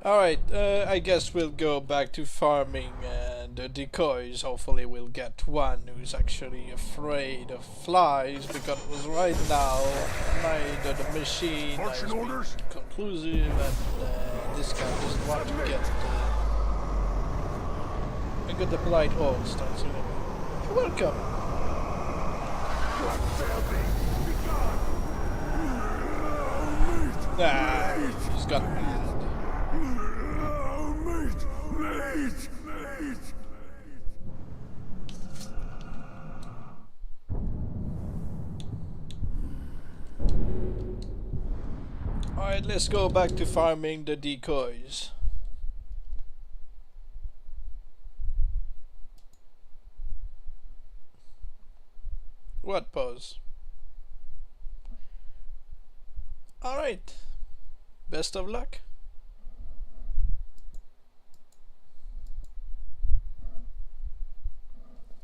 Alright, I guess we'll go back to farming the decoys. Hopefully we'll get one who's actually afraid of flies, because right now neither the machine has been conclusive and this guy doesn't want to get I got the polite orc starts anyway. You're welcome. Nah, he's got me. Meat! Alright, let's go back to farming the decoys. What pose? Alright. Best of luck.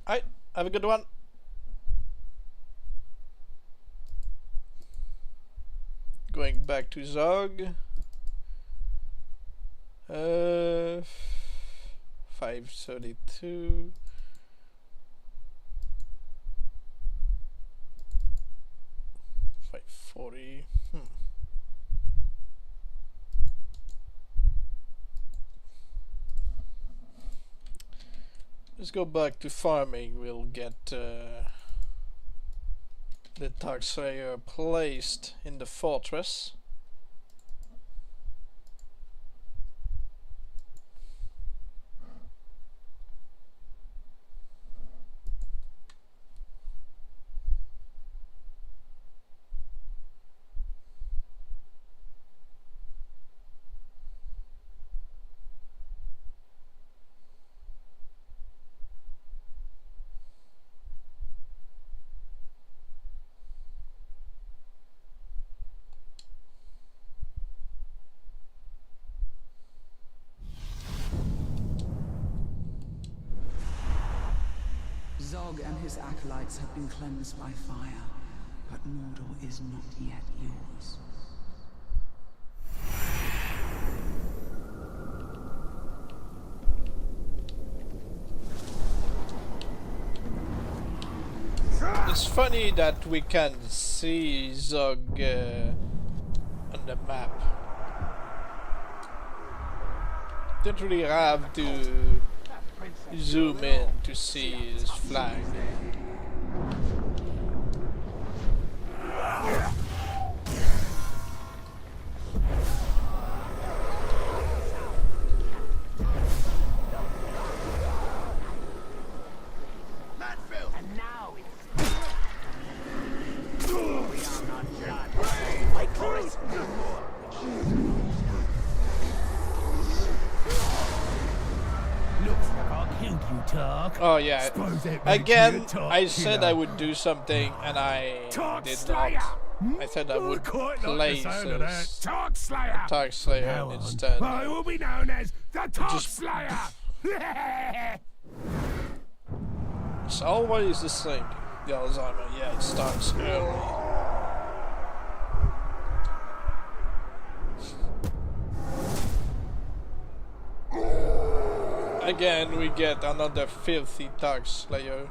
Alright, have a good one. Going back to Zog. 532. $540. Let's go back to farming. We'll get the Dark Slayer placed in the fortress. Zog and his acolytes have been cleansed by fire, but Mordor is not yet yours. It's funny that we can see Zog on the map. Don't really have to zoom in to see his flag. Oh yeah, again, I said I would do something and I did not. I said I would place as Dark Slayer instead. I will be known as the Dark Slayer. It's always the same. The Alzheimer, yeah, it starts early. Again, we get another filthy Dark Slayer.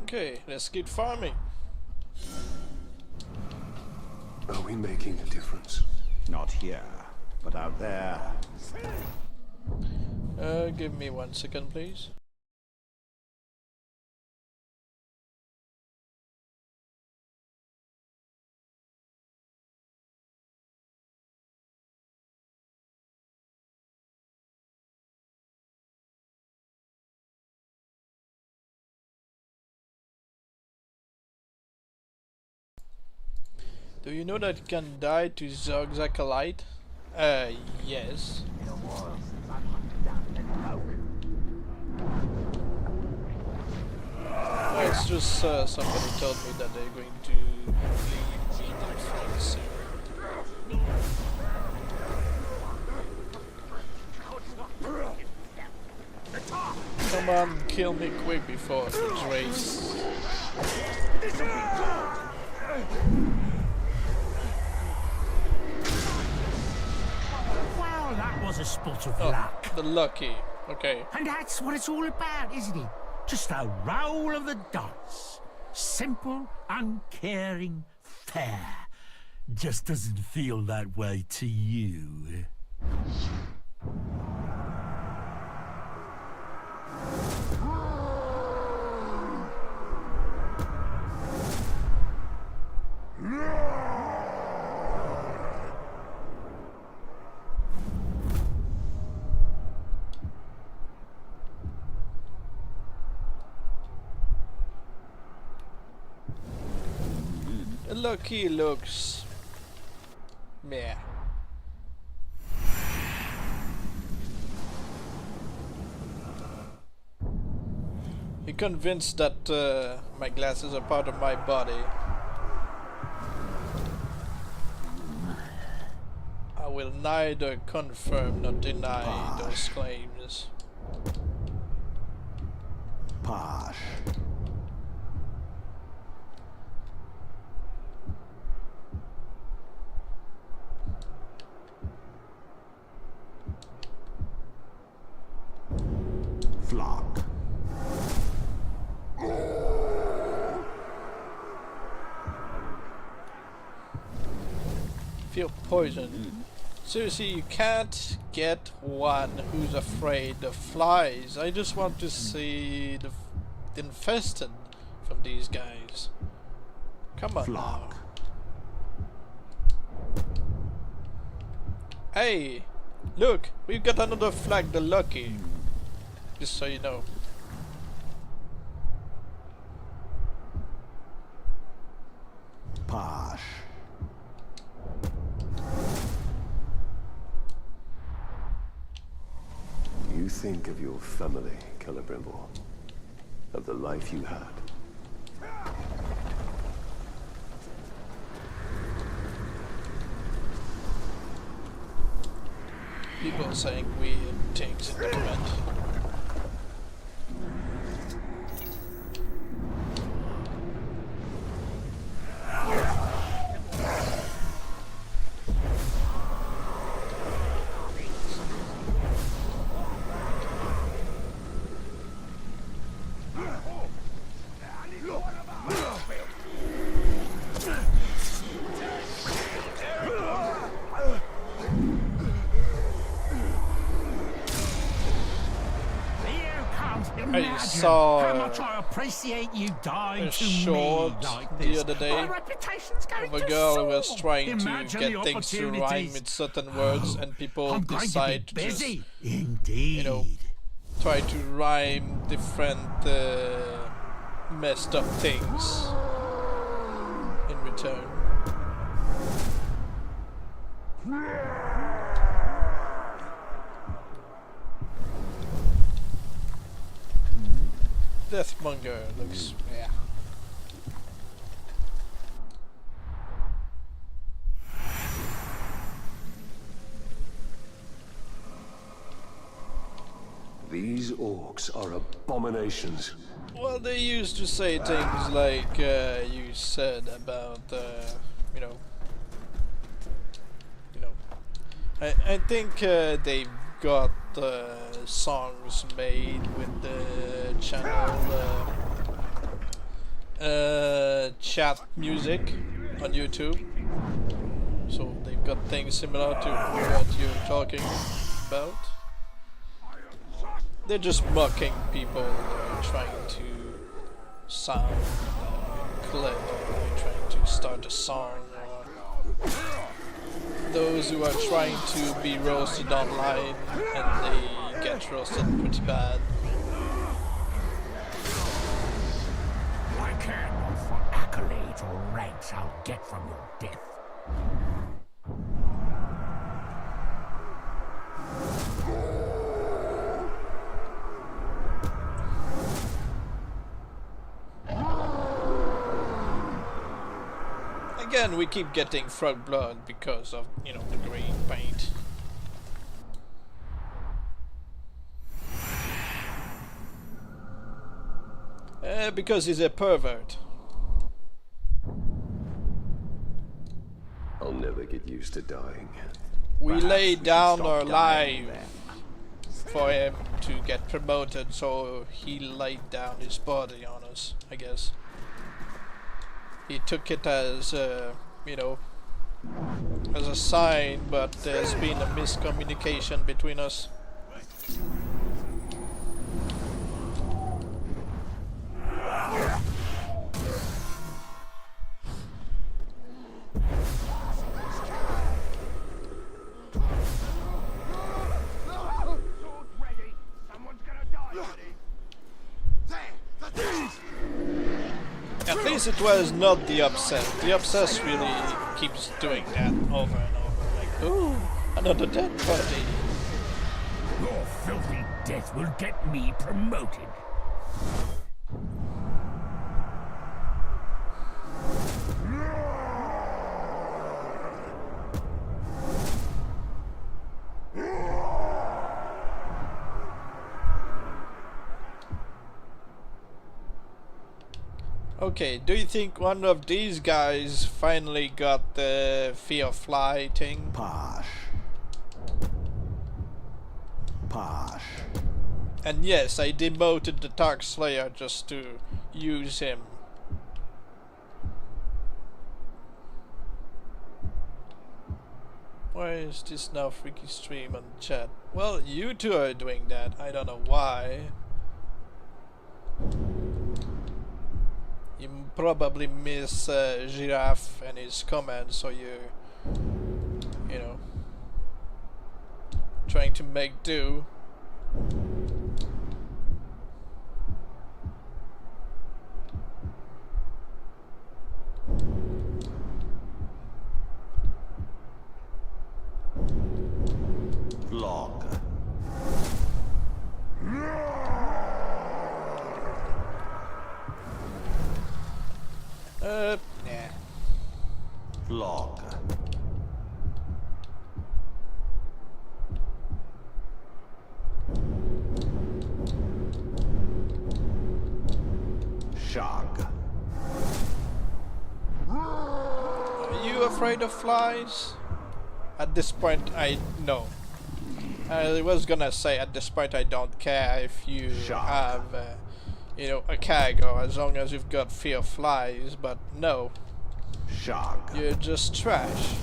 Okay, let's get farming. Are we making a difference? Not here, but out there. Give me 1 second, please. Do you know that you can die to Zog's acolyte? Yes. It's just somebody told me that they're going to leave me my friends soon. Come on, kill me quick before the race. Well, that was a spot of luck. The lucky. Okay. And that's what it's all about, isn't it? Just a roll of the dice. Simple, uncaring, fair. just doesn't feel that way to you. Look, he looks meh. He convinced that my glasses are part of my body. I will neither confirm nor deny those claims. Posh. Flock. Feel poison. Seriously, you can't get one who's afraid of flies. I just want to see the infested from these guys. Come on Flock. now. Hey, look, we've got another flag, the Lucky. Just so you know. Posh. You think of your family, Celebrimble, of the life you had. People saying weird things in the comment. I saw how much I appreciate you dying a to short me like the this. other day My reputation's going of a to girl who soar. was trying Imagine to the get things to rhyme opportunities. with certain words, and people I'm going decide to be to just, busy. Indeed. you know, try to rhyme different messed up things in return. Deathmonger looks, yeah. These orcs are abominations. Well, they used to say things like you said about, you know, I think they've got songs made with the channel chat music on YouTube, so they've got things similar to what you're talking about. They're just mocking people trying to sound clever, trying to start a song, or those who are trying to be roasted online and they get roasted pretty bad. I care not for accolades or ranks I'll get from your death. Again, we keep getting frog blood because of, you know, the green paint. Because he's a pervert. I'll never get used to dying. We Perhaps lay we should down stop our dying life for him to get promoted, so he laid down his body on us, I guess. He took it as, you know, as a sign, but there's been a miscommunication between us. At least it was not the obsess. The obsess really keeps doing that over and over. Like, ooh, another dead body. Your filthy death will get me promoted. Okay, do you think one of these guys finally got the fear fly thing? Posh. Posh. And yes, I demoted the Dark Slayer just to use him. Why is this now freaky stream on chat? Well, you two are doing that. I don't know why. You probably miss Giraffe and his comments, so you know, trying to make do. Vlog. Nah. Vlog. Shog. Are you afraid of flies? At this point, no. I was gonna say at this point I don't care if you have, you know, a cargo as long as you've got fear of flies, but no. Shog. You're just trash.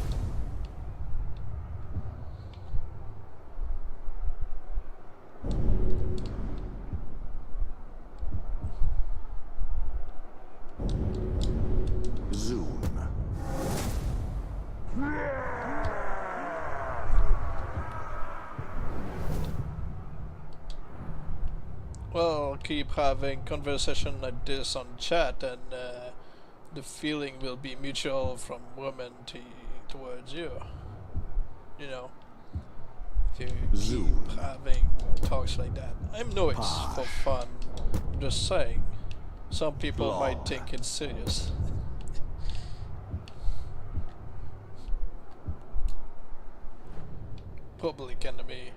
Zoom. Well, keep having conversation like this on chat, and the feeling will be mutual from women towards you. You know, if you Zoom. keep having talks like that. I know it's for fun. I'm just saying. Some people might think it's serious. Public enemy.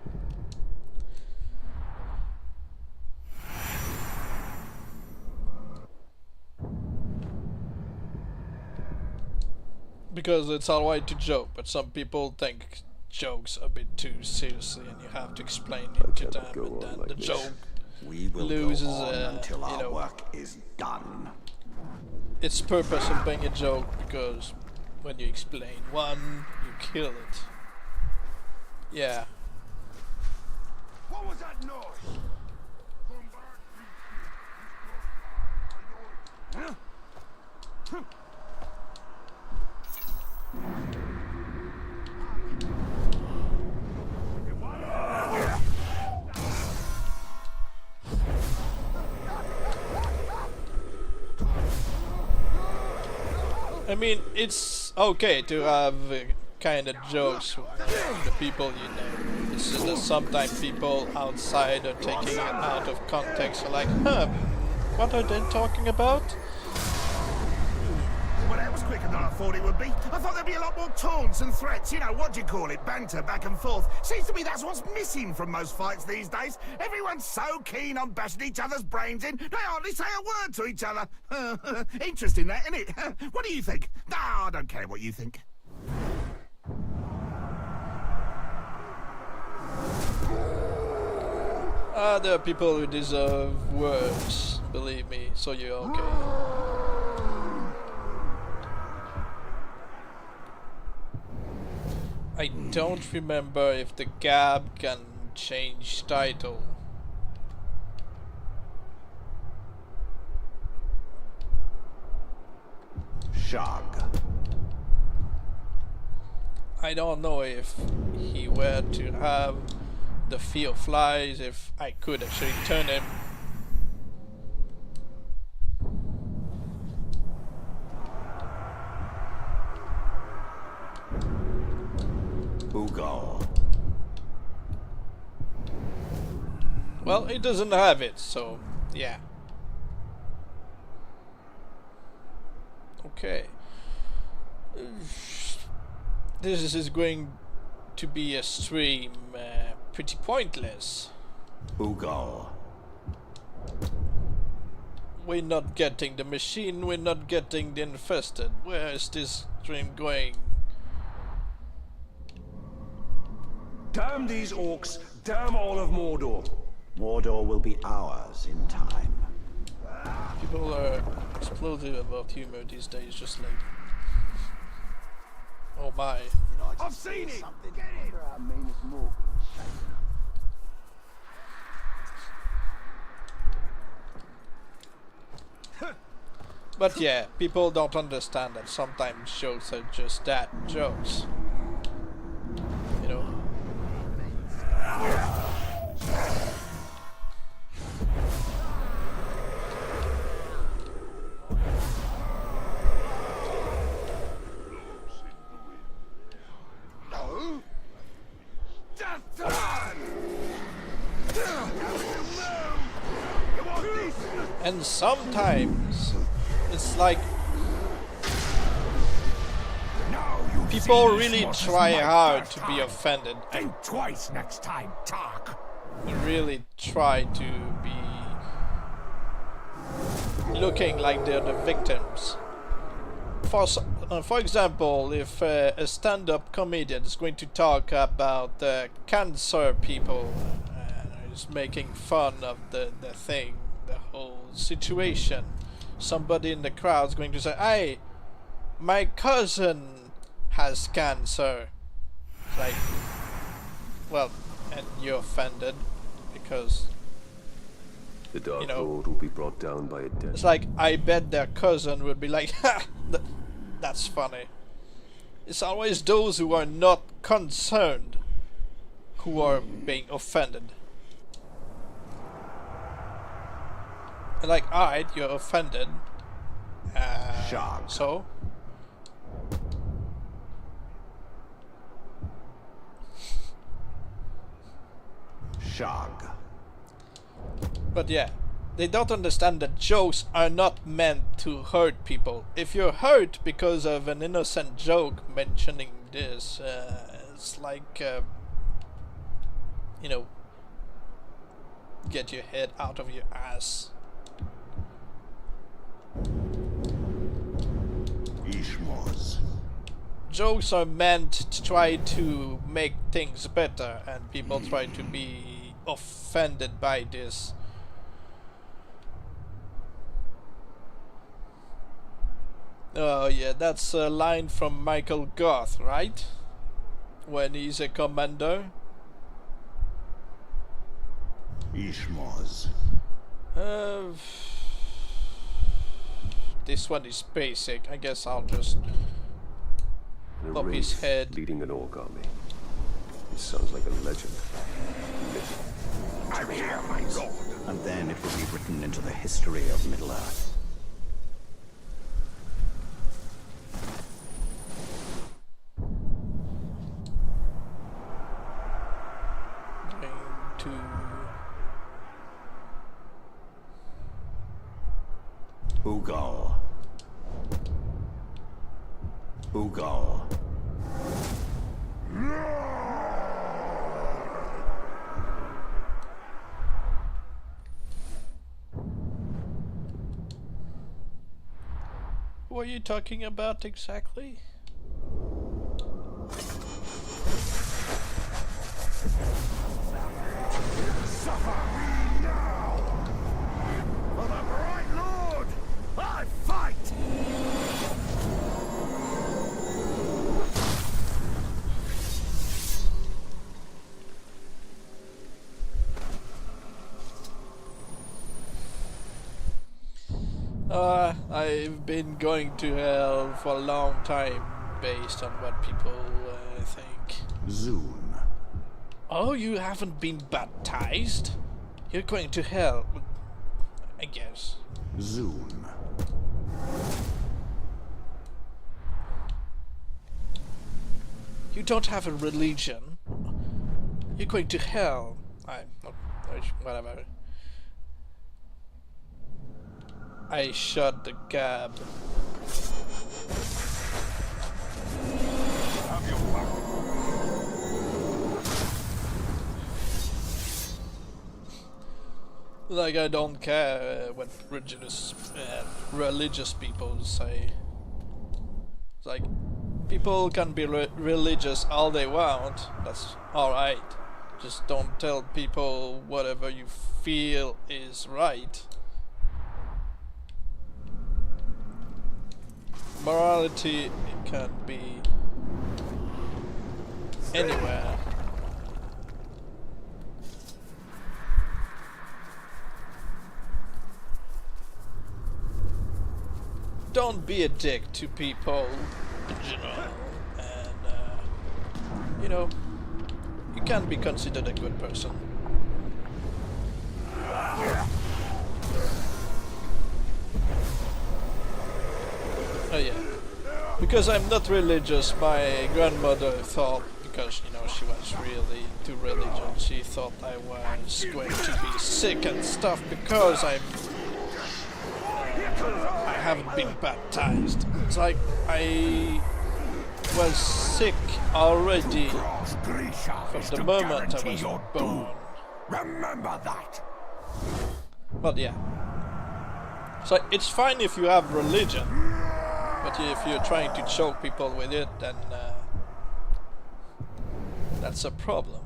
Because it's alright to joke, but some people take jokes a bit too seriously, and you have to explain it to them, and then the joke We will loses, go on until you our know, work is done. its purpose of being a joke, because when you explain one, you kill it. Yeah. What was that noise? I mean, it's okay to have kind of jokes with the people you know. It's just that sometimes people outside are taking it out of context, are like, huh, what are they talking about? Well, that was quicker than I thought it would be. I thought there'd be a lot more taunts and threats, you know, what do you call it, banter back and forth. Seems to me that's what's missing from most fights these days. Everyone's so keen on bashing each other's brains in, they hardly say a word to each other. Interesting that, isn't it? What do you think? I don't care what you think. There are people who deserve worse, believe me, so you're okay. I don't remember if the Gab can change title. Shag. I don't know if he were to have the fear of flies, if I could actually turn him. Ugal. Well, he doesn't have it, so yeah. Okay. This is going to be a stream pretty pointless. Ugal. We're not getting the machine, we're not getting the infested. Where is this stream going? Damn these orcs! Damn all of Mordor! Mordor will be ours in time. People are explosive about humor these days, just like... Oh my. I've seen it! Get it! But yeah, people don't understand that sometimes jokes are just that, jokes. You know? And sometimes it's like people really try hard to be offended. Think twice next time, Tark. Really try to be looking like they're the victims. For example, if a stand-up comedian is going to talk about cancer people, is making fun of the thing, the whole situation, somebody in the crowd is going to say, "Hey, my cousin has cancer." It's like, well, and you're offended because The Dark you know, Lord will be brought down by a death. it's like, I bet their cousin would be like, "Ha, that's funny." It's always those who are not concerned who are being offended. And like, alright, you're offended. Shag. So? Shag. But yeah, they don't understand that jokes are not meant to hurt people. If you're hurt because of an innocent joke mentioning this, it's like, you know, get your head out of your ass. Ishmoz. Jokes are meant to try to make things better, and people try to be offended by this. Oh yeah, that's a line from Michael Goth, right? When he's a commander. Ishmoz. This one is basic. I guess I'll just And a pop his wraith head. leading an orc army. It sounds like a legend. I'm here, my lord. And then it will be written into the history of Middle-earth. Going to Ugal. Ugal. What are you talking about exactly? Suffer me now! For the Bright Lord, I fight! I've been going to hell for a long time, based on what people think. Zoon. Oh, you haven't been baptized? You're going to hell, I guess. Zoon. You don't have a religion. You're going to hell. Whatever. I shot the cab. Have your back. Like, I don't care what religious people say. It's like, people can be religious all they want. That's alright. Just don't tell people whatever you feel is right. Morality, it can be anywhere. Don't be a dick to people in general, and you know, you can be considered a good person. Oh yeah, because I'm not religious, my grandmother thought, because you know she was really into religion, she thought I was going to be sick and stuff because I haven't been baptized. It's like I was sick already from the moment I was born. Remember that. But yeah. So it's fine if you have religion, but if you're trying to choke people with it, then that's a problem.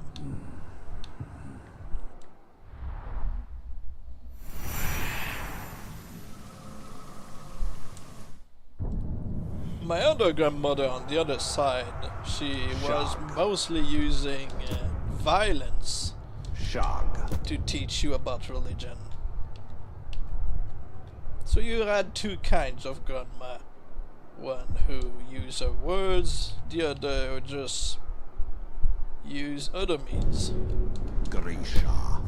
My other grandmother on the other side, she was mostly using violence to teach you about religion. So you had two kinds of grandma. One who use her words, the other who just use other means. Grisha.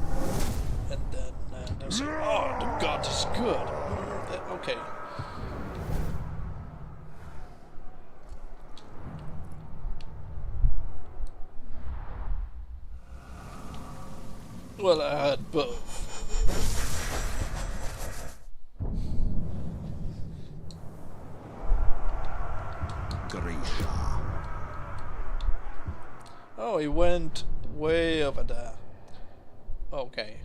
And then they'll say, oh, the god is good. Okay. Well, I had both. Grisha. Oh, he went way over there. Okay.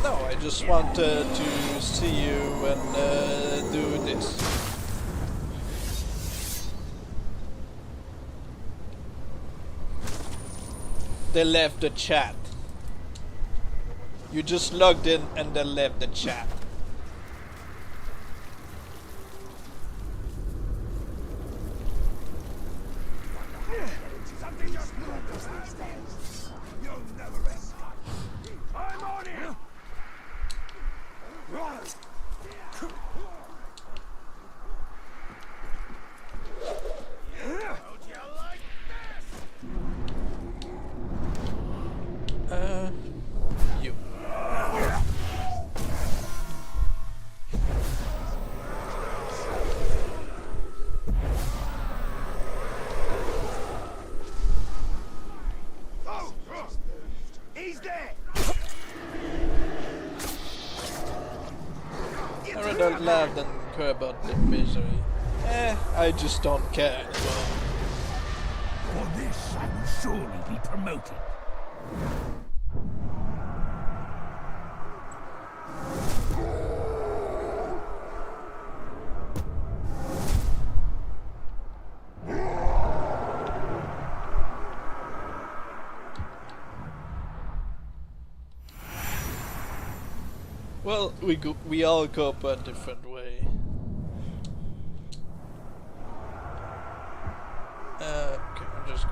No, I just wanted to see you and do this. They left the chat. You just logged in and they left the chat. I'm on it. You. He's there. I rather laugh than care about the misery. I just don't care anymore. For this, I will surely be promoted. Well, we all cope a different way.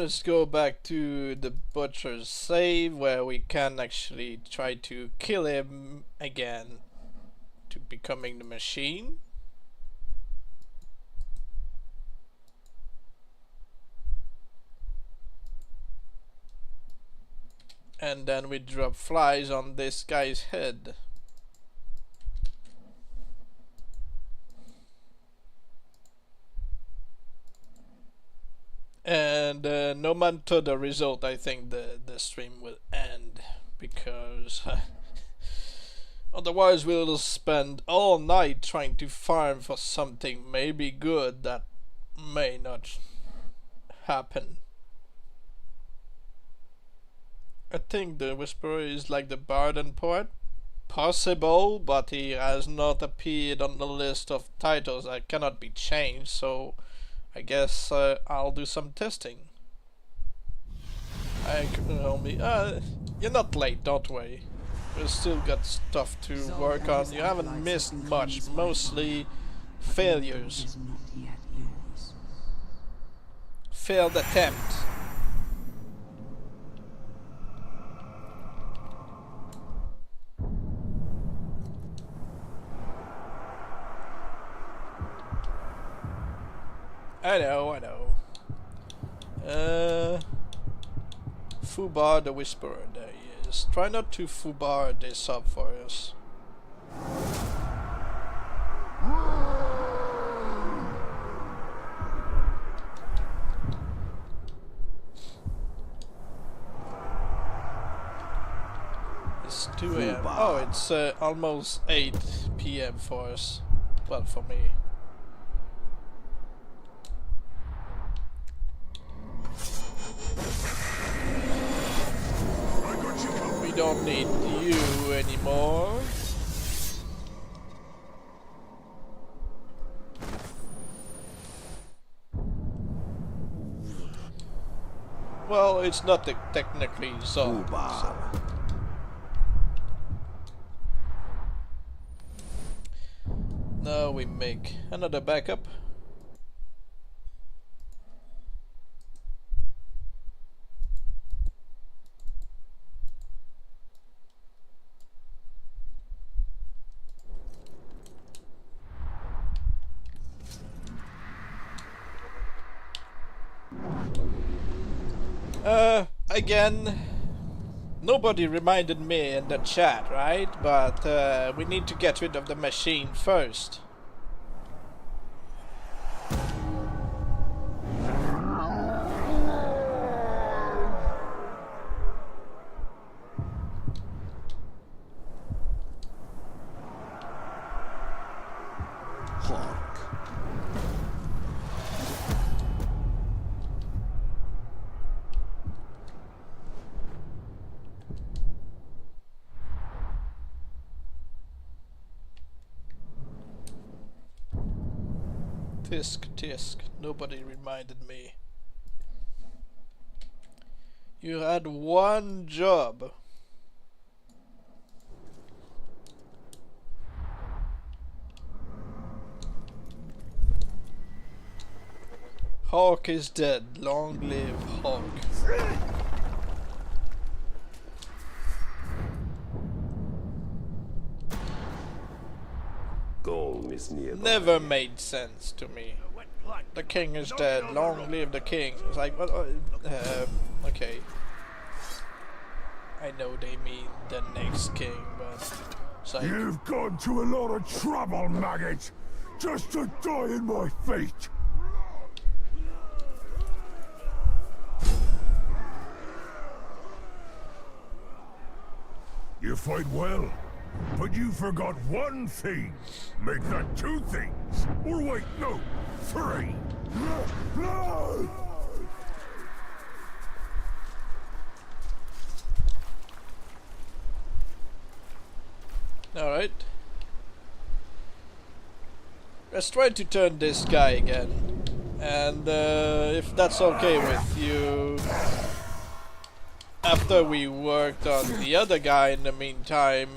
let's go back to the butcher's save where we can actually try to kill him again to becoming the machine. And then we drop flies on this guy's head. And no matter the result, I think the stream will end, because otherwise we'll spend all night trying to farm for something maybe good that may not happen. I think the Whisperer is like the bard and poet. Possible, but he has not appeared on the list of titles that cannot be changed, so I guess I'll do some testing. I can only... you're not late, don't worry. We've still got stuff to work on. You haven't missed much, mostly failures. Failed attempt. I know. Fubar the Whisperer, there he is. Try not to Fubar this up for us. It's 2 AM. Oh, it's almost 8 PM for us. Well, for me. We don't need you anymore. Well, it's not technically so. Now we make another backup. Again, nobody reminded me in the chat, right? But we need to get rid of the machine first. Tisk, nobody reminded me. You had one job. Hawk is dead. Long live Hawk. Golem is nearby. Never made sense to me. The king is dead. Long live the king. It's like, what? Okay. I know they mean the next king, but it's like, You've gone to a lot of trouble, maggot, just to die in my fate. You fight well, but you forgot one thing. Make that 2 things. Or wait, no, 3. alright. Let's try to turn this guy again. And if that's okay with you, after we worked on the other guy in the meantime,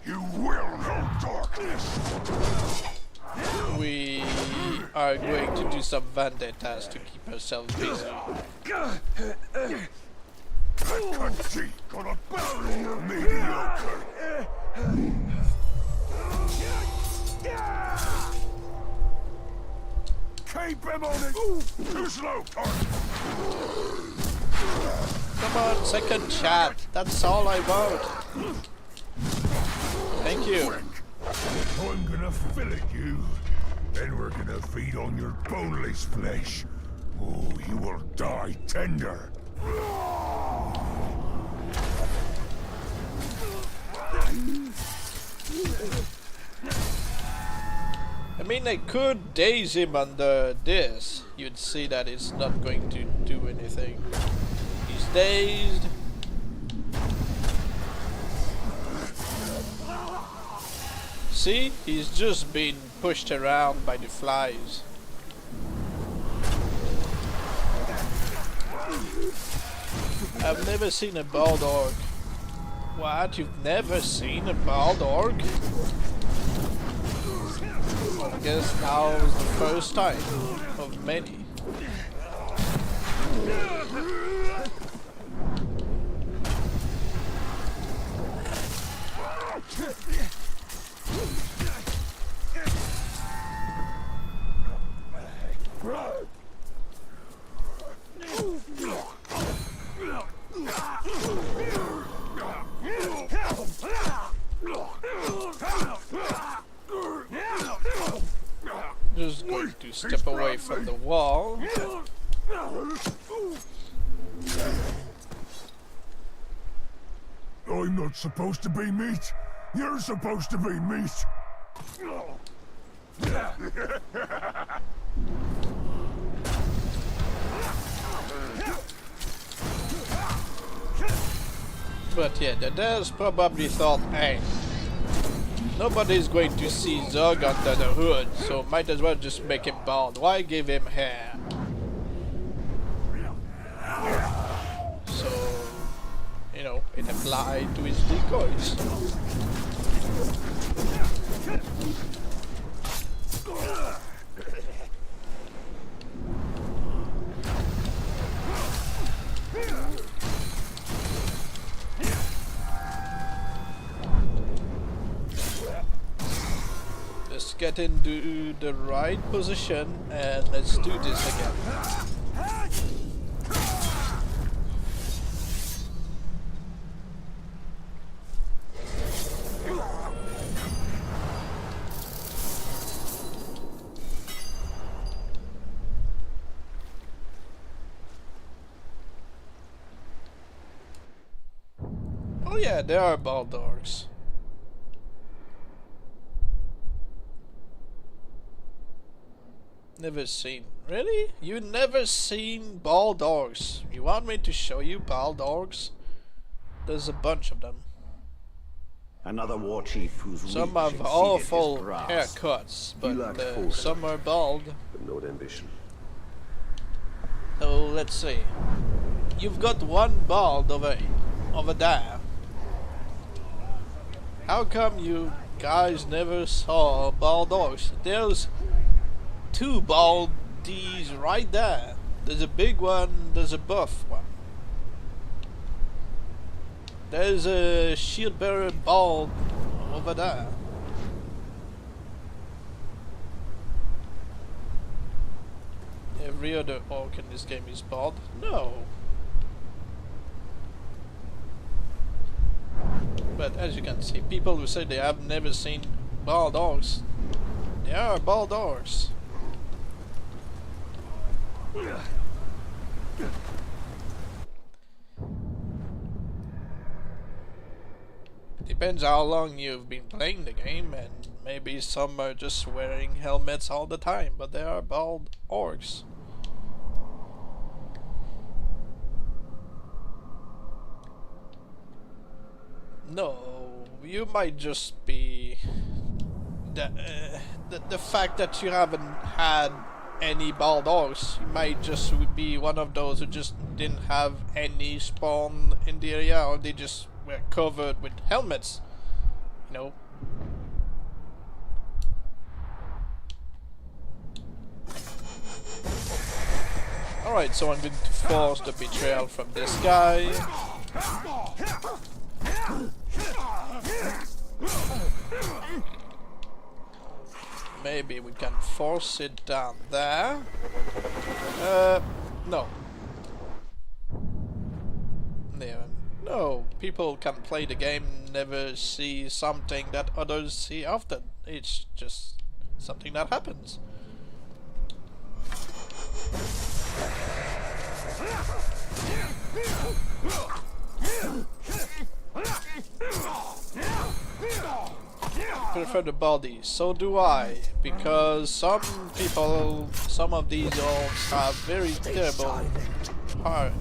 You will know darkness. we are going to do some vendettas to keep ourselves busy. That country got a barrel mediocre. Keep him on it. Too slow, Tark. Come on, second chat. That's all I want. Thank you. I'm gonna fillet you. Then we're gonna feed on your boneless flesh. Oh, you will die tender. I mean, I could daze him under this. You'd see that it's not going to do anything. He's dazed. See? He's just being pushed around by the flies. I've never seen a bald orc. What? You've never seen a bald orc? I guess now's the first time of many. Just going to step away from the wall. I'm not supposed to be meat. You're supposed to be meat. But yeah, the devs probably thought, hey, nobody's going to see Zog under the hood, so might as well just make him bald. Why give him hair? So, you know, it applied to his decoys. Let's get into the right position and let's do this again. Oh yeah, there are bald orcs. Never seen. Really? You never seen bald orcs? You want me to show you bald orcs? There's a bunch of them. Another war chief whose Some reach have exceeded awful his grasp. haircuts, He lacked but foresight. some are bald. But no ambition. So let's see. You've got one bald over there. How come you guys never saw bald orcs? There's two baldies right there. There's a big one, there's a buff one. There's a shield bearer bald over there. Every other orc in this game is bald? No. But as you can see, people who say they have never seen bald orcs, they are bald orcs. Depends how long you've been playing the game, and maybe some are just wearing helmets all the time, but they are bald orcs. No, you might just be the fact that you haven't had any bald orcs. You might just be one of those who just didn't have any spawn in the area, or they just were covered with helmets. You know. Alright, so I'm going to force the betrayal from this guy. Maybe we can force it down there. No. No, people can play the game, never see something that others see often. It's just something that happens. Prefer the body, so do I, because some people, some of these orcs have very terrible hair.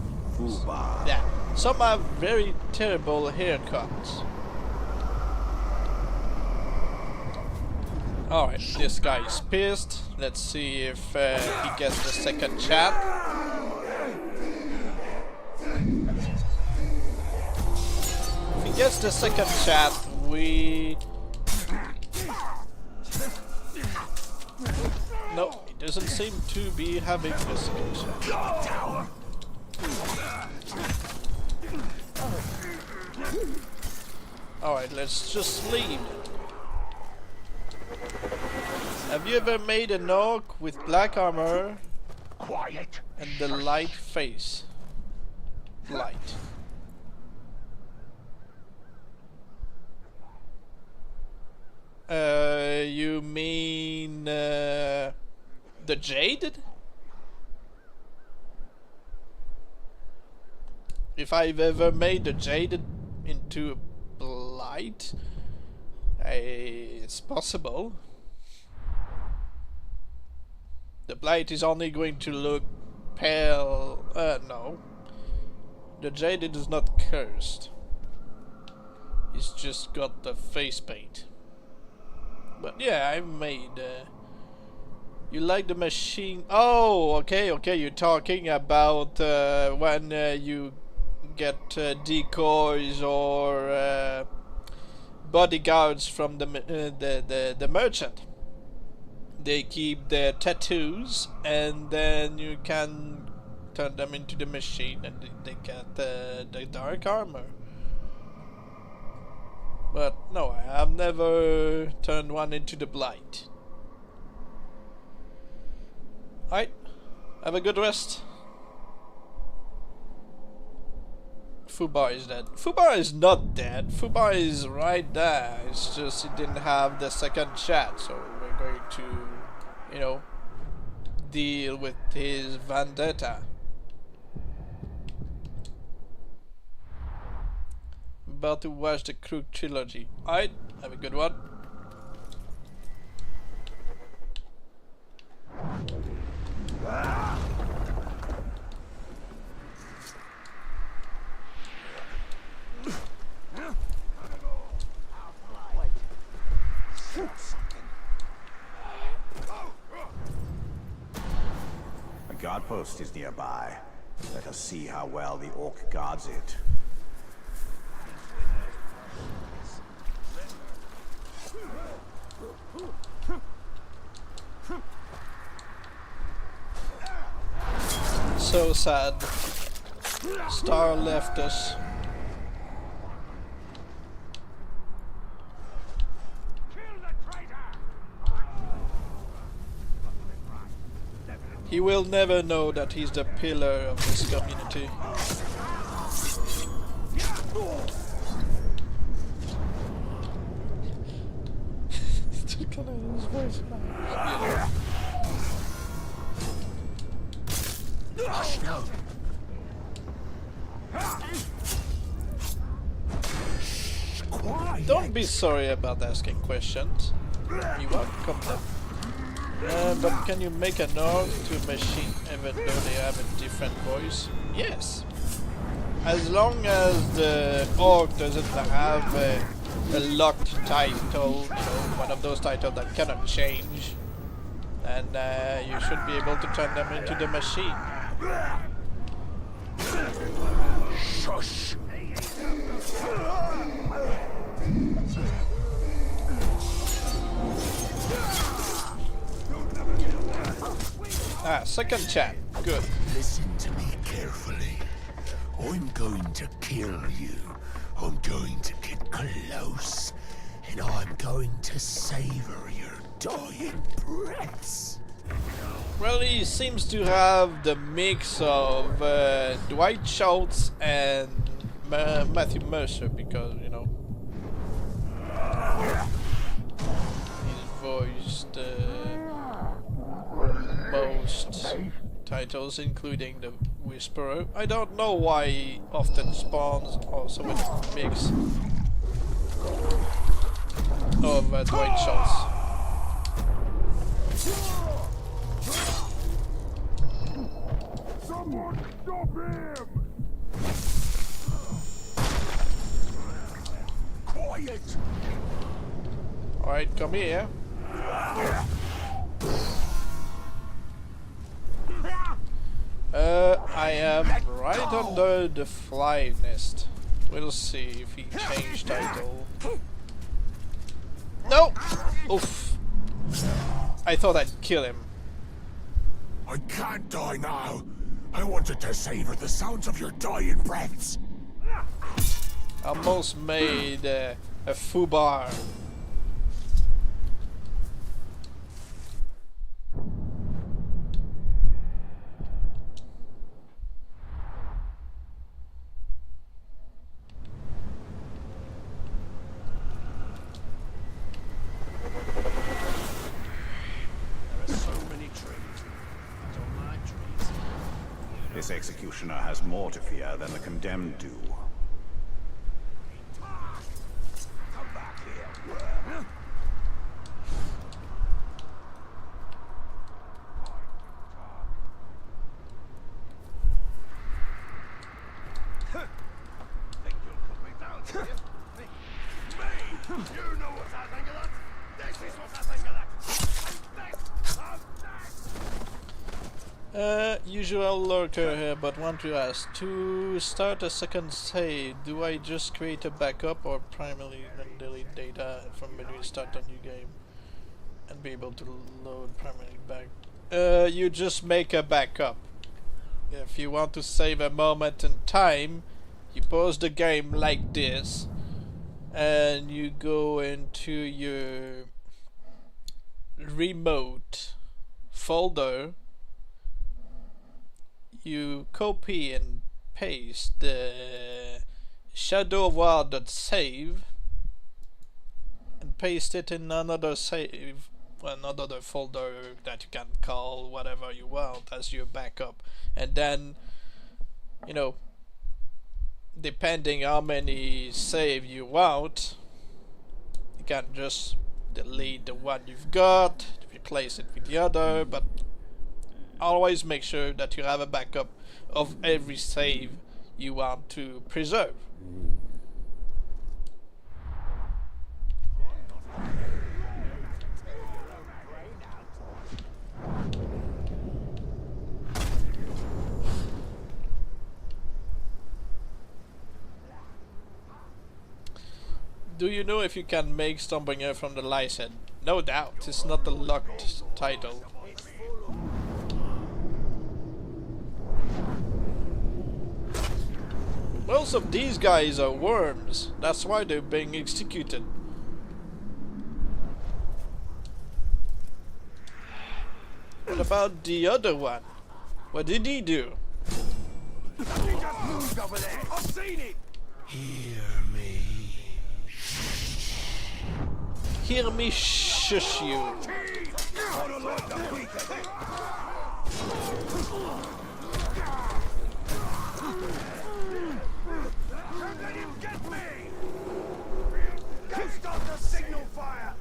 Yeah, some have very terrible haircuts. Alright, this guy is pissed. Let's see if he gets the second chat. If he gets the second chat, we... No, he doesn't seem to be having the second chat. Alright, let's just leave. Have you ever made an orc with black armor and the light face? Light. You mean the jaded? If I've ever made the jaded into light, it's possible. The blight is only going to look pale. No. The jaded is not cursed. He's just got the face paint. But yeah, I've made... You like the machine? Oh, okay, you're talking about when you get decoys or bodyguards from the merchant. They keep their tattoos, and then you can turn them into the machine, and they get the dark armor. But no, I have never turned one into the blight. Alright, have a good rest. Fubar is dead. Fubar is not dead. Fubar is right there. It's just he didn't have the second chat, so we're going to, you know, deal with his vendetta. About to watch the Crook trilogy. Alright, have a good one. A guard post is nearby. Let us see how well the orc guards it. So sad. Star left us. He will never know that he's the pillar of this community. Don't be sorry about asking questions. You welcome them. But can you make an orc to a machine even though they have a different voice? Yes. As long as the orc doesn't have a locked title, you know, one of those titles that cannot change, then you should be able to turn them into the machine. Shush! Ah, second chat. Good. Listen to me carefully. I'm going to kill you. I'm going to get close. And I'm going to savor your dying breaths. Well, he seems to have the mix of Dwight Schultz and Matthew Mercer, because, you know, he's voiced most titles, including The Whisperer. I don't know why he often spawns also with a mix of Dwight Schultz. Someone stop him! Quiet! Alright, come here. I am right under the fly nest. We'll see if he changed title. No! Oof. I thought I'd kill him. I can't die now. I wanted to savor the sounds of your dying breaths. Almost made a foobar. This executioner has more to fear than the condemned do. Come back here. Think you'll put me down, do you? Me? You know what I think of that? This is what I think of that. Usual lurker here, but want to ask, to start a second save, do I just create a backup or primarily then delete data from when we start a new game and be able to load primarily back? You just make a backup. If you want to save a moment in time, you pause the game like this and you go into your remote folder. You copy and paste the shadowwar.save and paste it in another save, another folder that you can call whatever you want as your backup, and then, you know, depending how many save you want, you can just delete the one you've got, replace it with the other, but always make sure that you have a backup of every save you want to preserve. Do you know if you can make Stormbringer from the license? No doubt, it's not a locked title. Most of these guys are worms, that's why they're being executed. What about the other one? What did he do? He just moved over there. I've seen it. Hear me. Hear me shush you. I don't like the weak. Let him get me. Go stop the signal fire.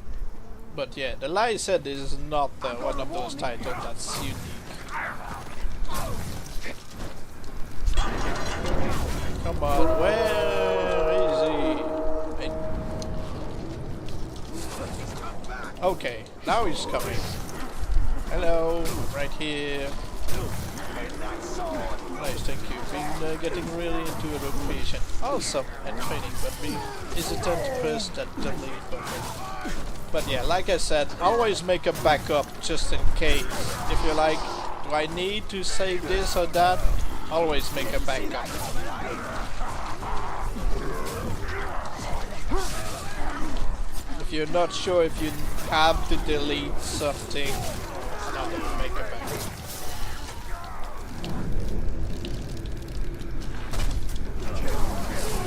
But yeah, the lie said is not one of those titles that's unique. Come on, where is he? Okay, now he's coming. Hello, right here. Nice, thank you. Been getting really into a rotation. Awesome, and training, but we hesitant to press that delete button. But yeah, like I said, always make a backup just in case. If you like, Do I need to save this or that? Always make a backup. If you're not sure if you have to delete something, make a backup.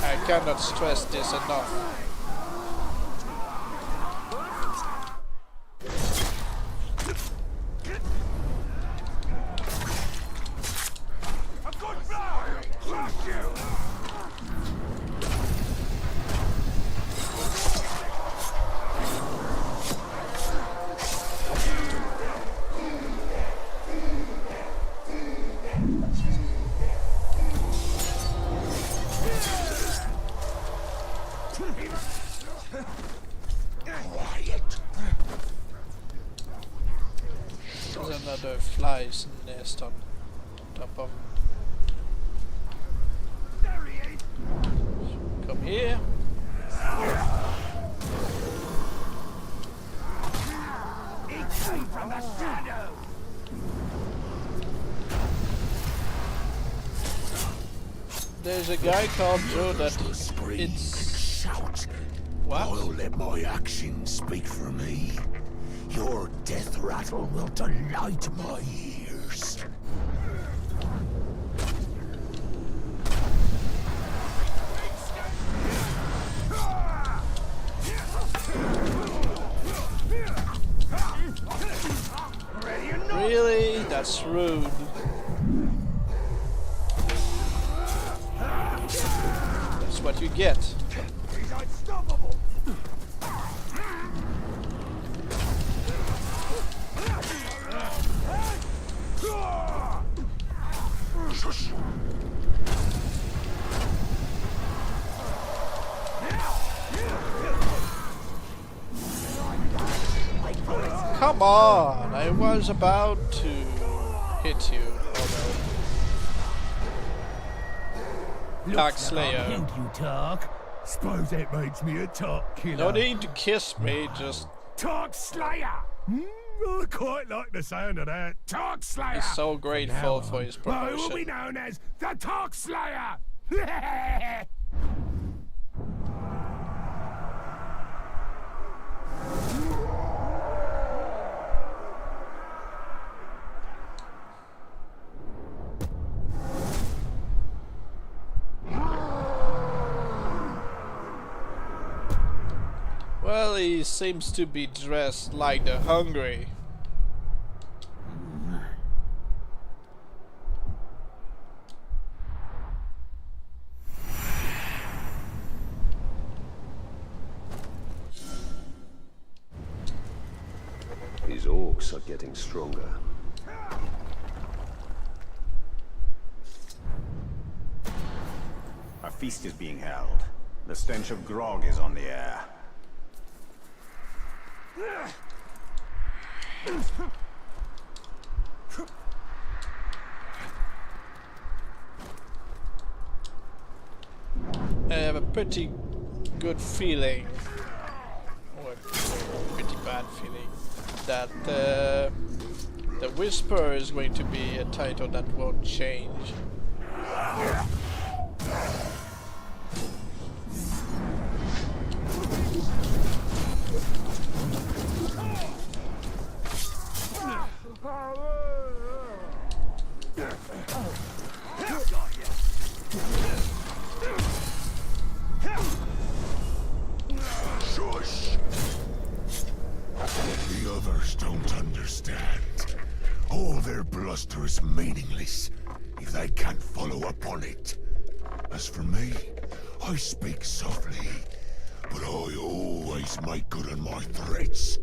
I cannot stress this enough. There's another fly's nest on top of him. Come here. It came from the shadow. There's a guy called Joe that it's... Shout. What? I'll let my actions speak for me. Your death rattle will delight my ears. Really? That's rude. That's what you get. He's unstoppable. Come on! I was about to hit you. Dark Slayer. Killed you, Tark. Suppose that makes me a Tark killer. No need to kiss me, just... Tark Slayer! I quite like the sound of that. Tark Slayer! He's so grateful for his I will be promotion. known as the Tark Slayer! Well, he seems to be dressed like the Hungry. These orcs are getting stronger. A feast is being held. The stench of grog is on the air. I have a pretty good feeling, or a pretty bad feeling, that the Whisper is going to be a title that won't change. Shush! The others don't understand. All their bluster is meaningless if they can't follow up on it. As for me, I speak softly, but I always make good on my threats.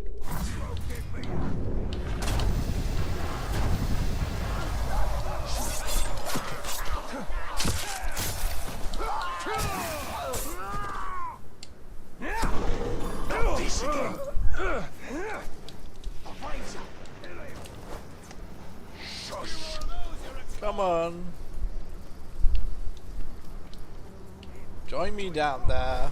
This again. Come on. Join me down there.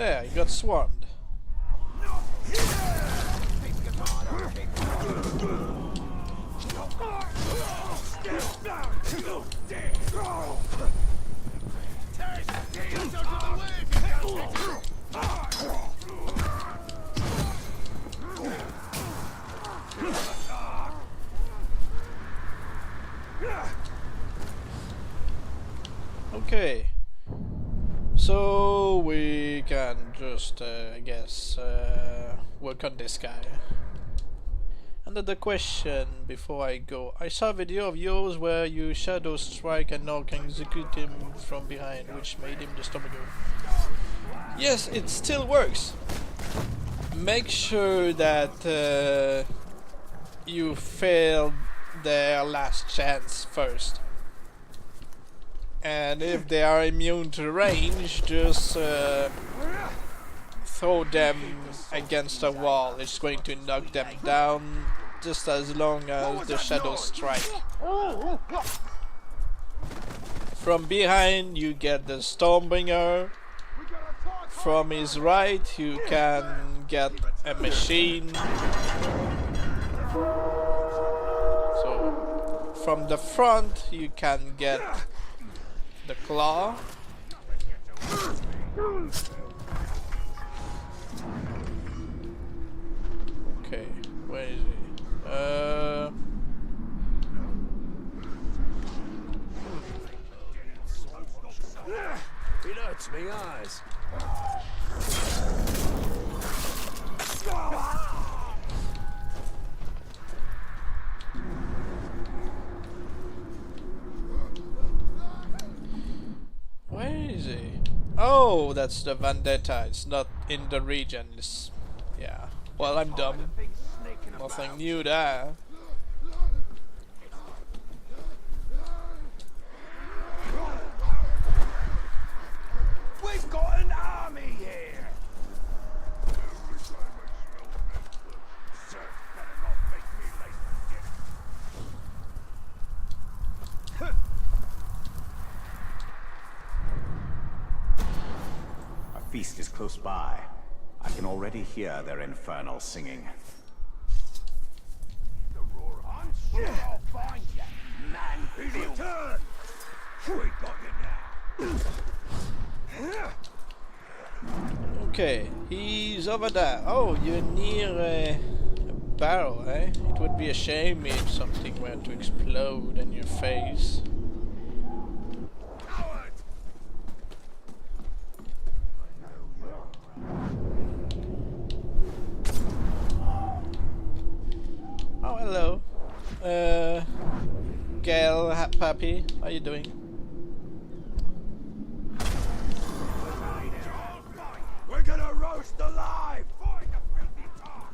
There, he got swarmed. Okay, so we can just, I guess, work on this guy. Another question before I go. I saw a video of yours where you shadow strike an orc and execute him from behind, which made him the stomach. Yes, it still works. Make sure that you fail their last chance first. And if they are immune to range, just throw them against a wall. It's going to knock them down just as long as the shadow strike. From behind you get the Stormbringer. From his right you can get a machine. So from the front you can get the claw. Okay, where is he? It hurts me eyes. Where is he? Oh, that's the Vendetta. It's not in the region. It's, yeah. Well, I'm dumb. Nothing new there. We've got an army here. A feast is close by. I can already hear their infernal singing. I'm sure I'll find you, man. Return. We got you now. Okay, he's over there. Oh, you're near a barrel, eh? It would be a shame if something were to explode in your face. Oh, hello. Gail, Pappy, how you doing? We're gonna roast alive. Find the filthy dog.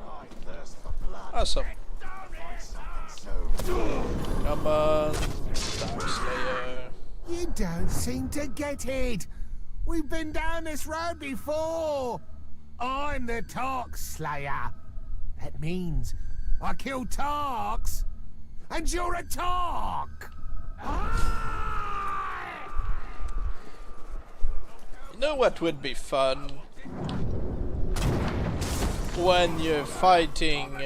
I thirst for blood. Awesome. Find something so Come on, Dark Slayer. You don't seem to get it. We've been down this road before. I'm the Tark Slayer. That means I kill Tarks, and you're a Tark. You know what would be fun? When you're fighting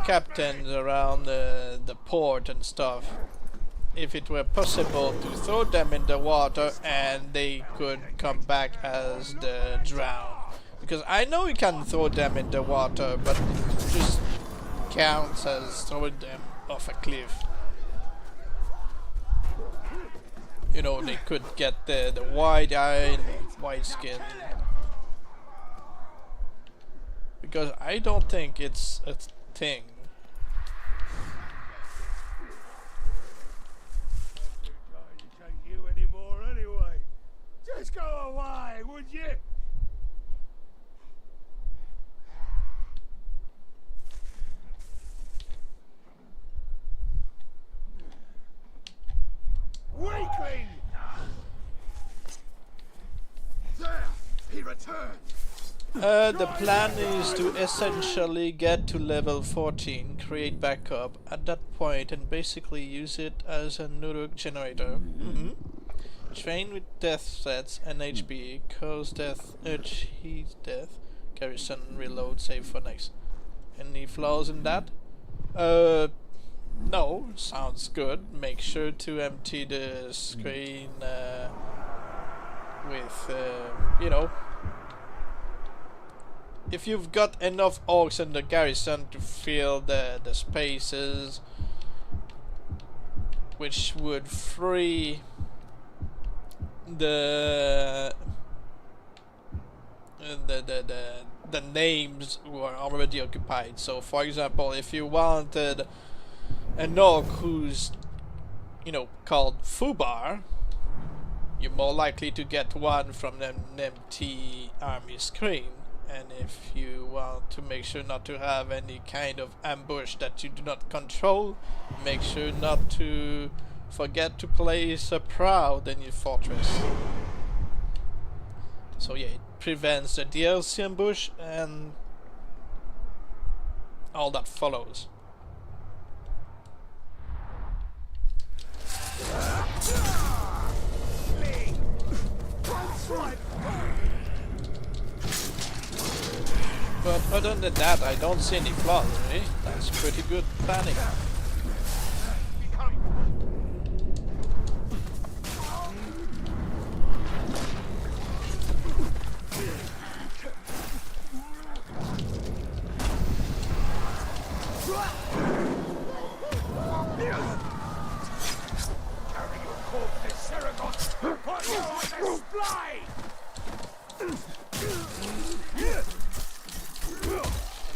captains around the port and stuff. If it were possible to throw them in the water and they could come back as the drown. Because I know you can throw them in the water, but it just counts as throwing them off a cliff. You know, they could get the white eye and white skin. Because I don't think it's a thing. Can't you anymore anyway. Just go away, would you? Weakling! There! He returned! The plan is to essentially get to level 14, create backup at that point, and basically use it as a Nuruk generator. Train with death sets and HP, cause death, heat death, garrison, reload, save for next. Any flaws in that? No, sounds good. Make sure to empty the screen with, you know, if you've got enough orcs in the garrison to fill the spaces, which would free the names who are already occupied. So for example, if you wanted an orc who's, you know, called Fubar, you're more likely to get one from an empty army screen. And if you want to make sure not to have any kind of ambush that you do not control, make sure not to forget to place a Proud in your fortress. So yeah, it prevents the DLC ambush and all that follows. But other than that, I don't see any flaws, really. That's pretty good planning.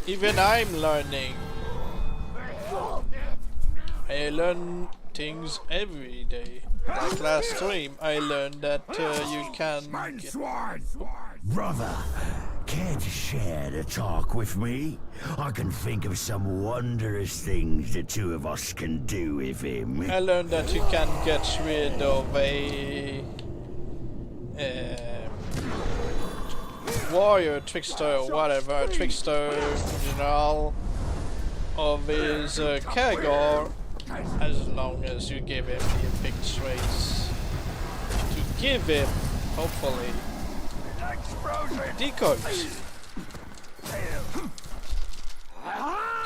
Even I'm learning. I learn things every day. Like last stream, I learned that you can get... Brother, care to share the talk with me? I can think of some wondrous things the two of us can do with him. I learned that you can get rid of a... warrior, trickster, or whatever, trickster, general of his Kagor, as long as you give him the epic traits to give him, hopefully, decoys.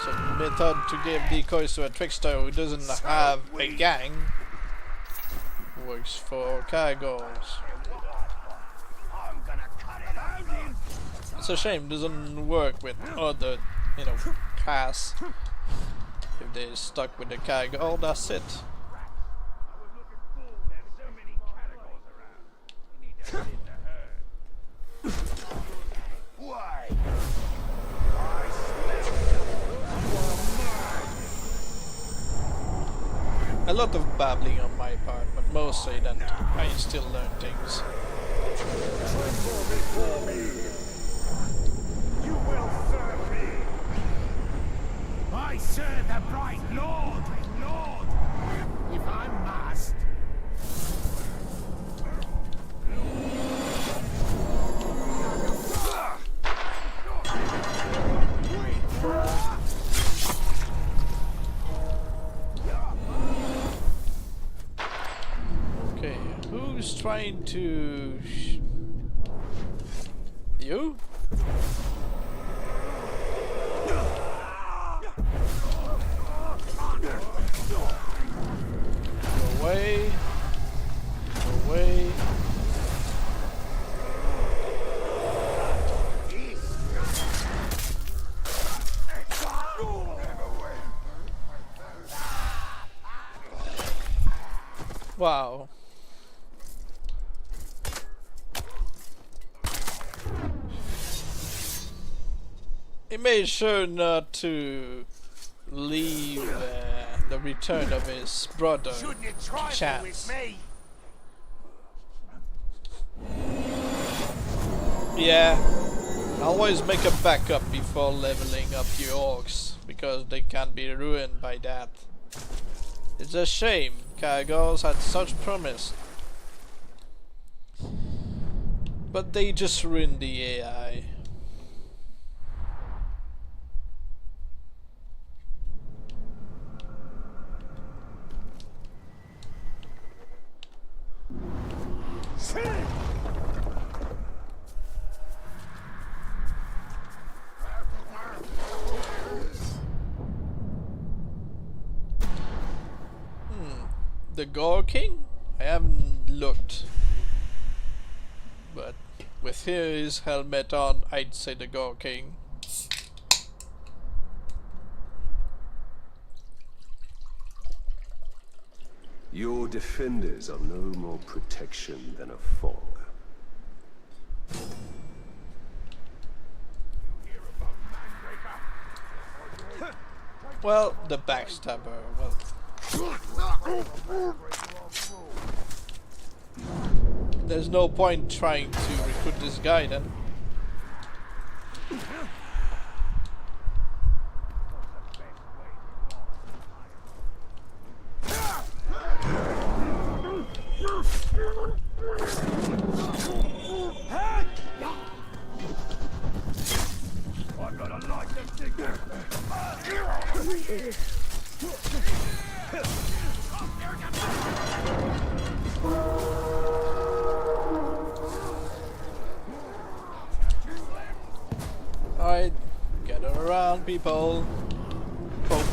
So the method to give decoys to a trickster who doesn't have a gang works for Kagors. It's a shame it doesn't work with other, you know, casts. If they're stuck with the Kagor, that's it. A lot of babbling on my part, but mostly that I still learn things. You will serve me. I serve the bright lord, if I must. Okay, who's trying to... You? Go away. Go away. Wow. He made sure not to leave the return of his brother to chance. Yeah, always make a backup before leveling up your orcs, because they can be ruined by that. It's a shame, Kagors had such promise. But they just ruined the AI. the Gore King? I haven't looked. But with his helmet on, I'd say the Gore King. Your defenders are no more protection than a fog. Well, the backstabber, well... There's no point trying to recruit this guy then. Alright, gather around, people. Oh.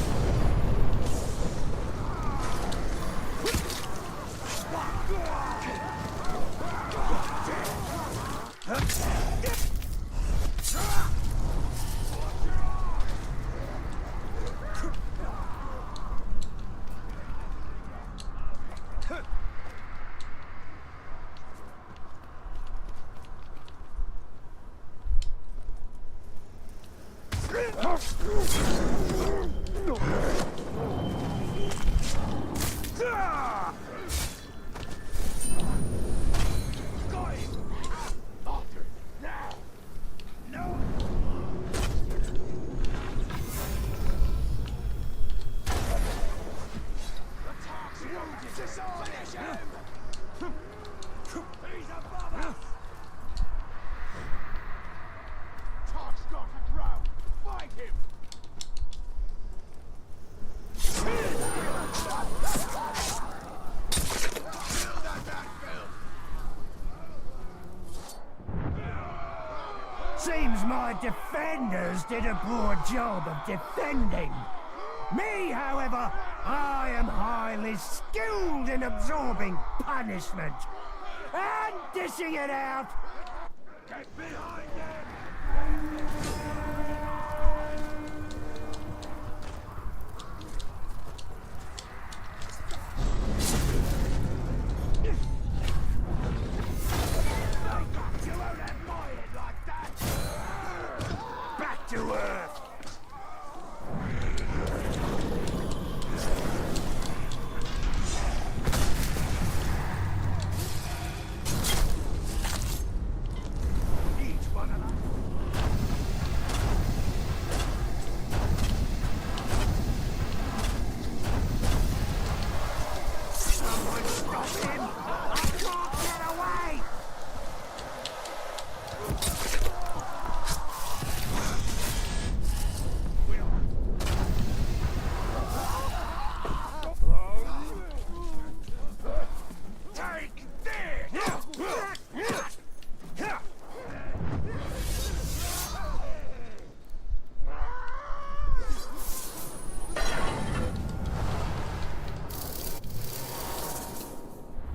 Seems my defenders did a poor job of defending. Me, however, I am highly skilled in absorbing punishment and dishing it out. Get behind them! Back to earth!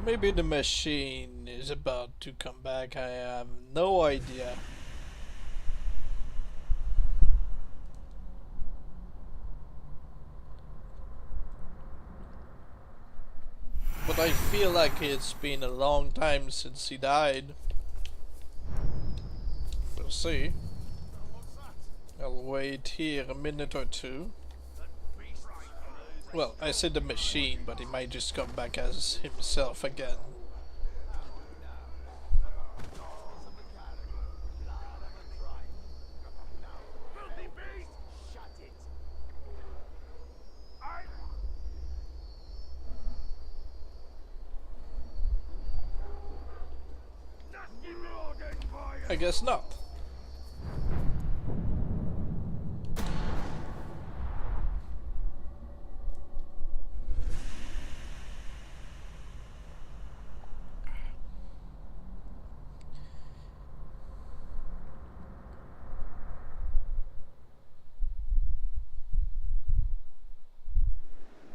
Maybe the machine is about to come back, I have no idea. But I feel like it's been a long time since he died. We'll see. I'll wait here a minute or two. Well, I said the machine, but he might just come back as himself again. I guess not.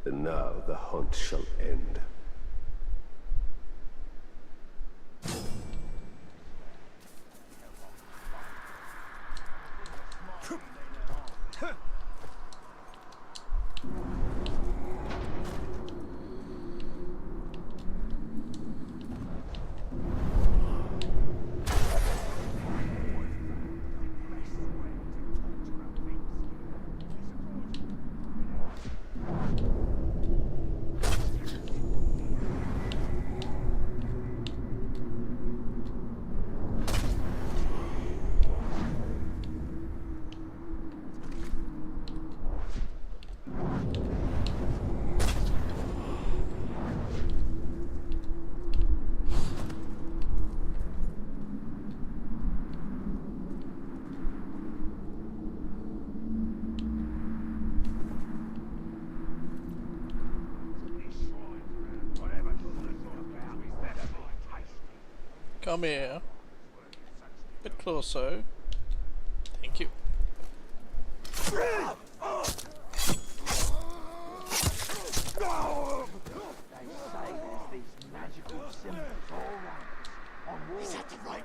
And now the hunt shall end. Come here. A bit closer. Thank you. Is that the right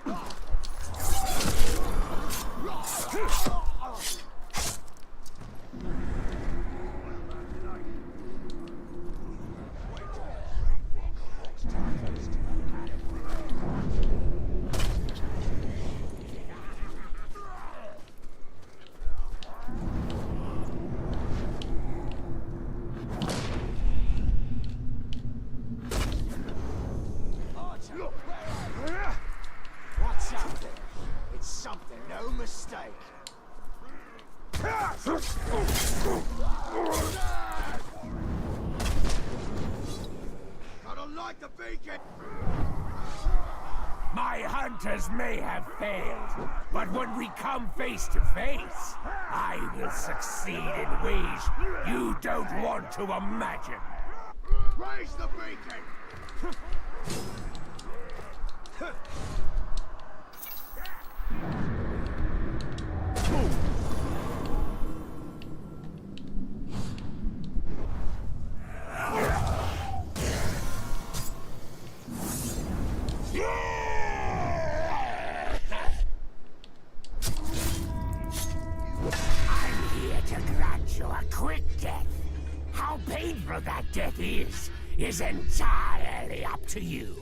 What's up there? It's something, no mistake. I don't like the beacon. My hunters may have failed, but when we come face to face, I will succeed in ways you don't want to imagine. Raise the beacon. I'm here to grant you a quick death. How painful that death is entirely up to you.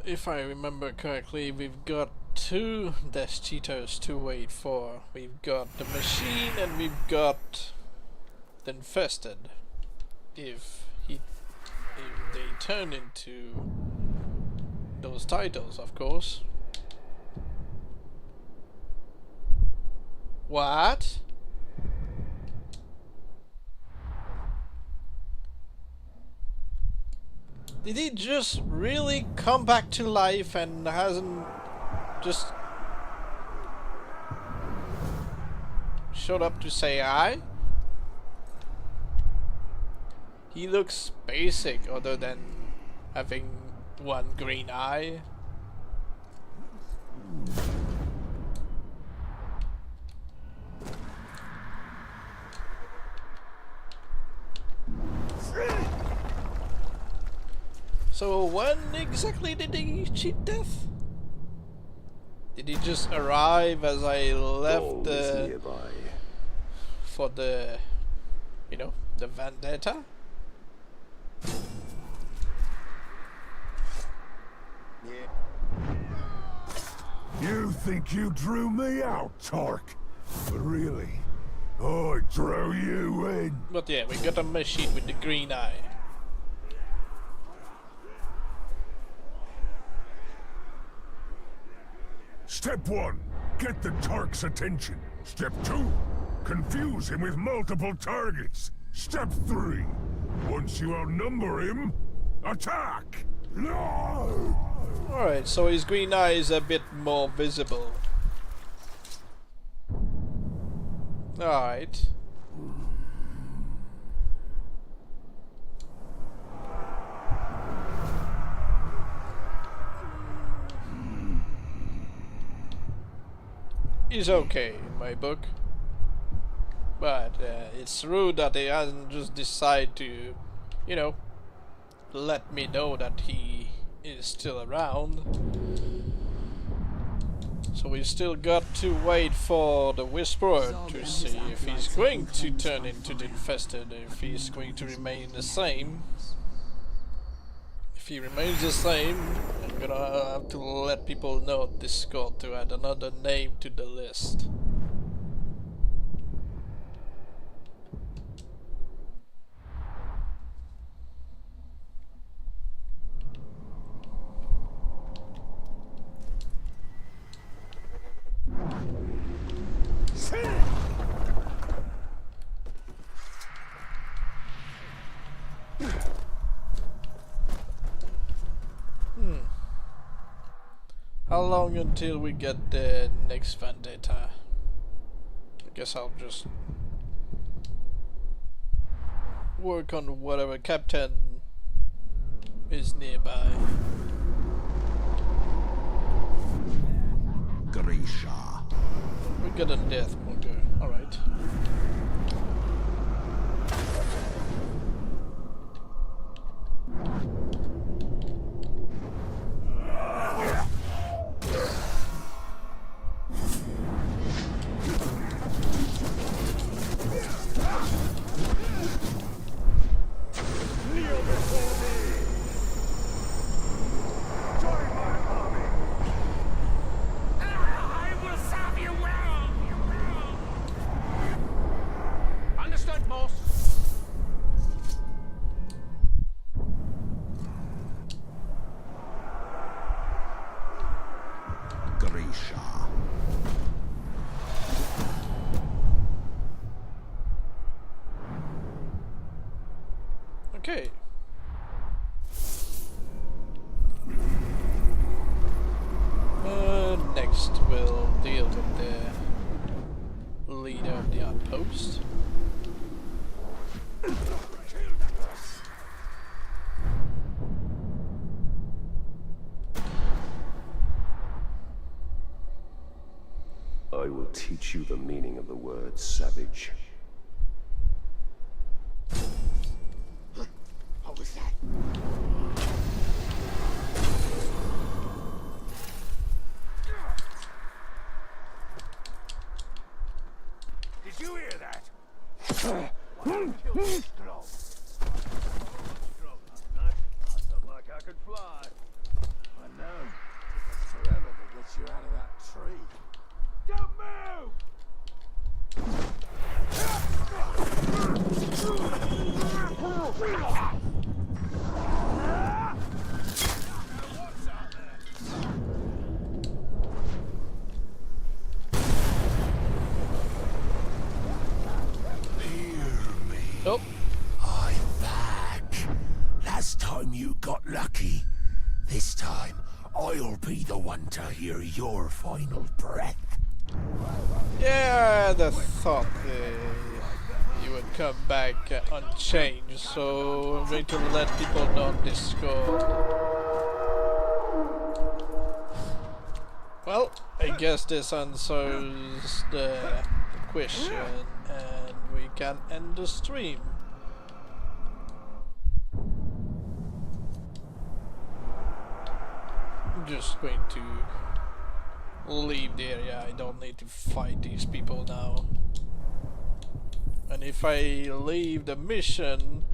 If I remember correctly, we've got 2 Death Cheaters to wait for. We've got the Machine and we've got the Infested. If they turn into those titles, of course. What? Did he just really come back to life and hasn't just showed up to say hi? He looks basic other than having one green eye. So when exactly did he cheat death? Did he just arrive as I left for the, you know, the vendetta? You think you drew me out, Tark? But really, I drew you in. But yeah, we got a machine with the green eye. Step 1, get the Tark's attention. Step 2, confuse him with multiple targets. Step 3, once you outnumber him, attack! No! Alright, so his green eye is a bit more visible. Alright. He's okay in my book. But it's rude that he hasn't just decided to, you know, let me know that he is still around. So we still got to wait for the Whisperer to see if he's going to turn into the Infested, if he's going to remain the same. If if he remains the same, I'm gonna have to let people know on Discord to add another name to the list. How long until we get the next vendetta? I guess I'll just work on whatever captain is nearby. Grisha. We got a death bunker, alright. Okay. Next we'll deal with the leader of the outpost. I will teach you the meaning of the word savage. What was that? Did you hear that? Like I could fly. I know. It took us forever to get you out of that tree. Don't move! Oh. I'm back. Last time you got lucky. This time, I'll be the one to hear your final breath. Yeah, I thought you would come back unchanged, so I'm going to let people know on Discord. Well, I guess this answers the question, and we can end the stream. I'm just going to leave the area. I don't need to fight these people now. And if I leave the mission,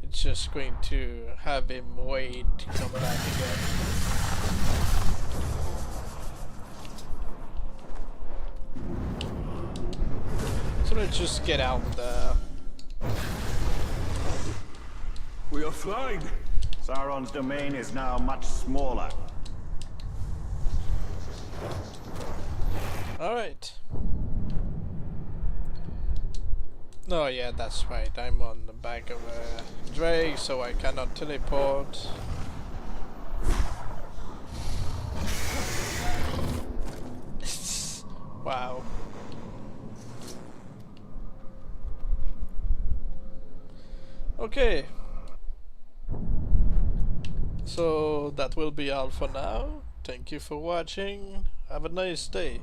it's just going to have him wait to come back again. So let's just get out there. We are flying. Sauron's domain is now much smaller. Alright. Oh yeah, that's right. I'm on the back of a drake, so I cannot teleport. Wow. Okay. So that will be all for now. Thank you for watching. Have a nice day.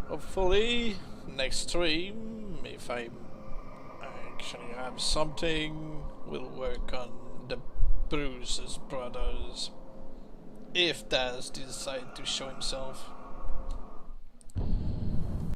Hopefully, next stream, if I actually have something, we'll work on the Bruce's brothers. If Daz decides to show himself.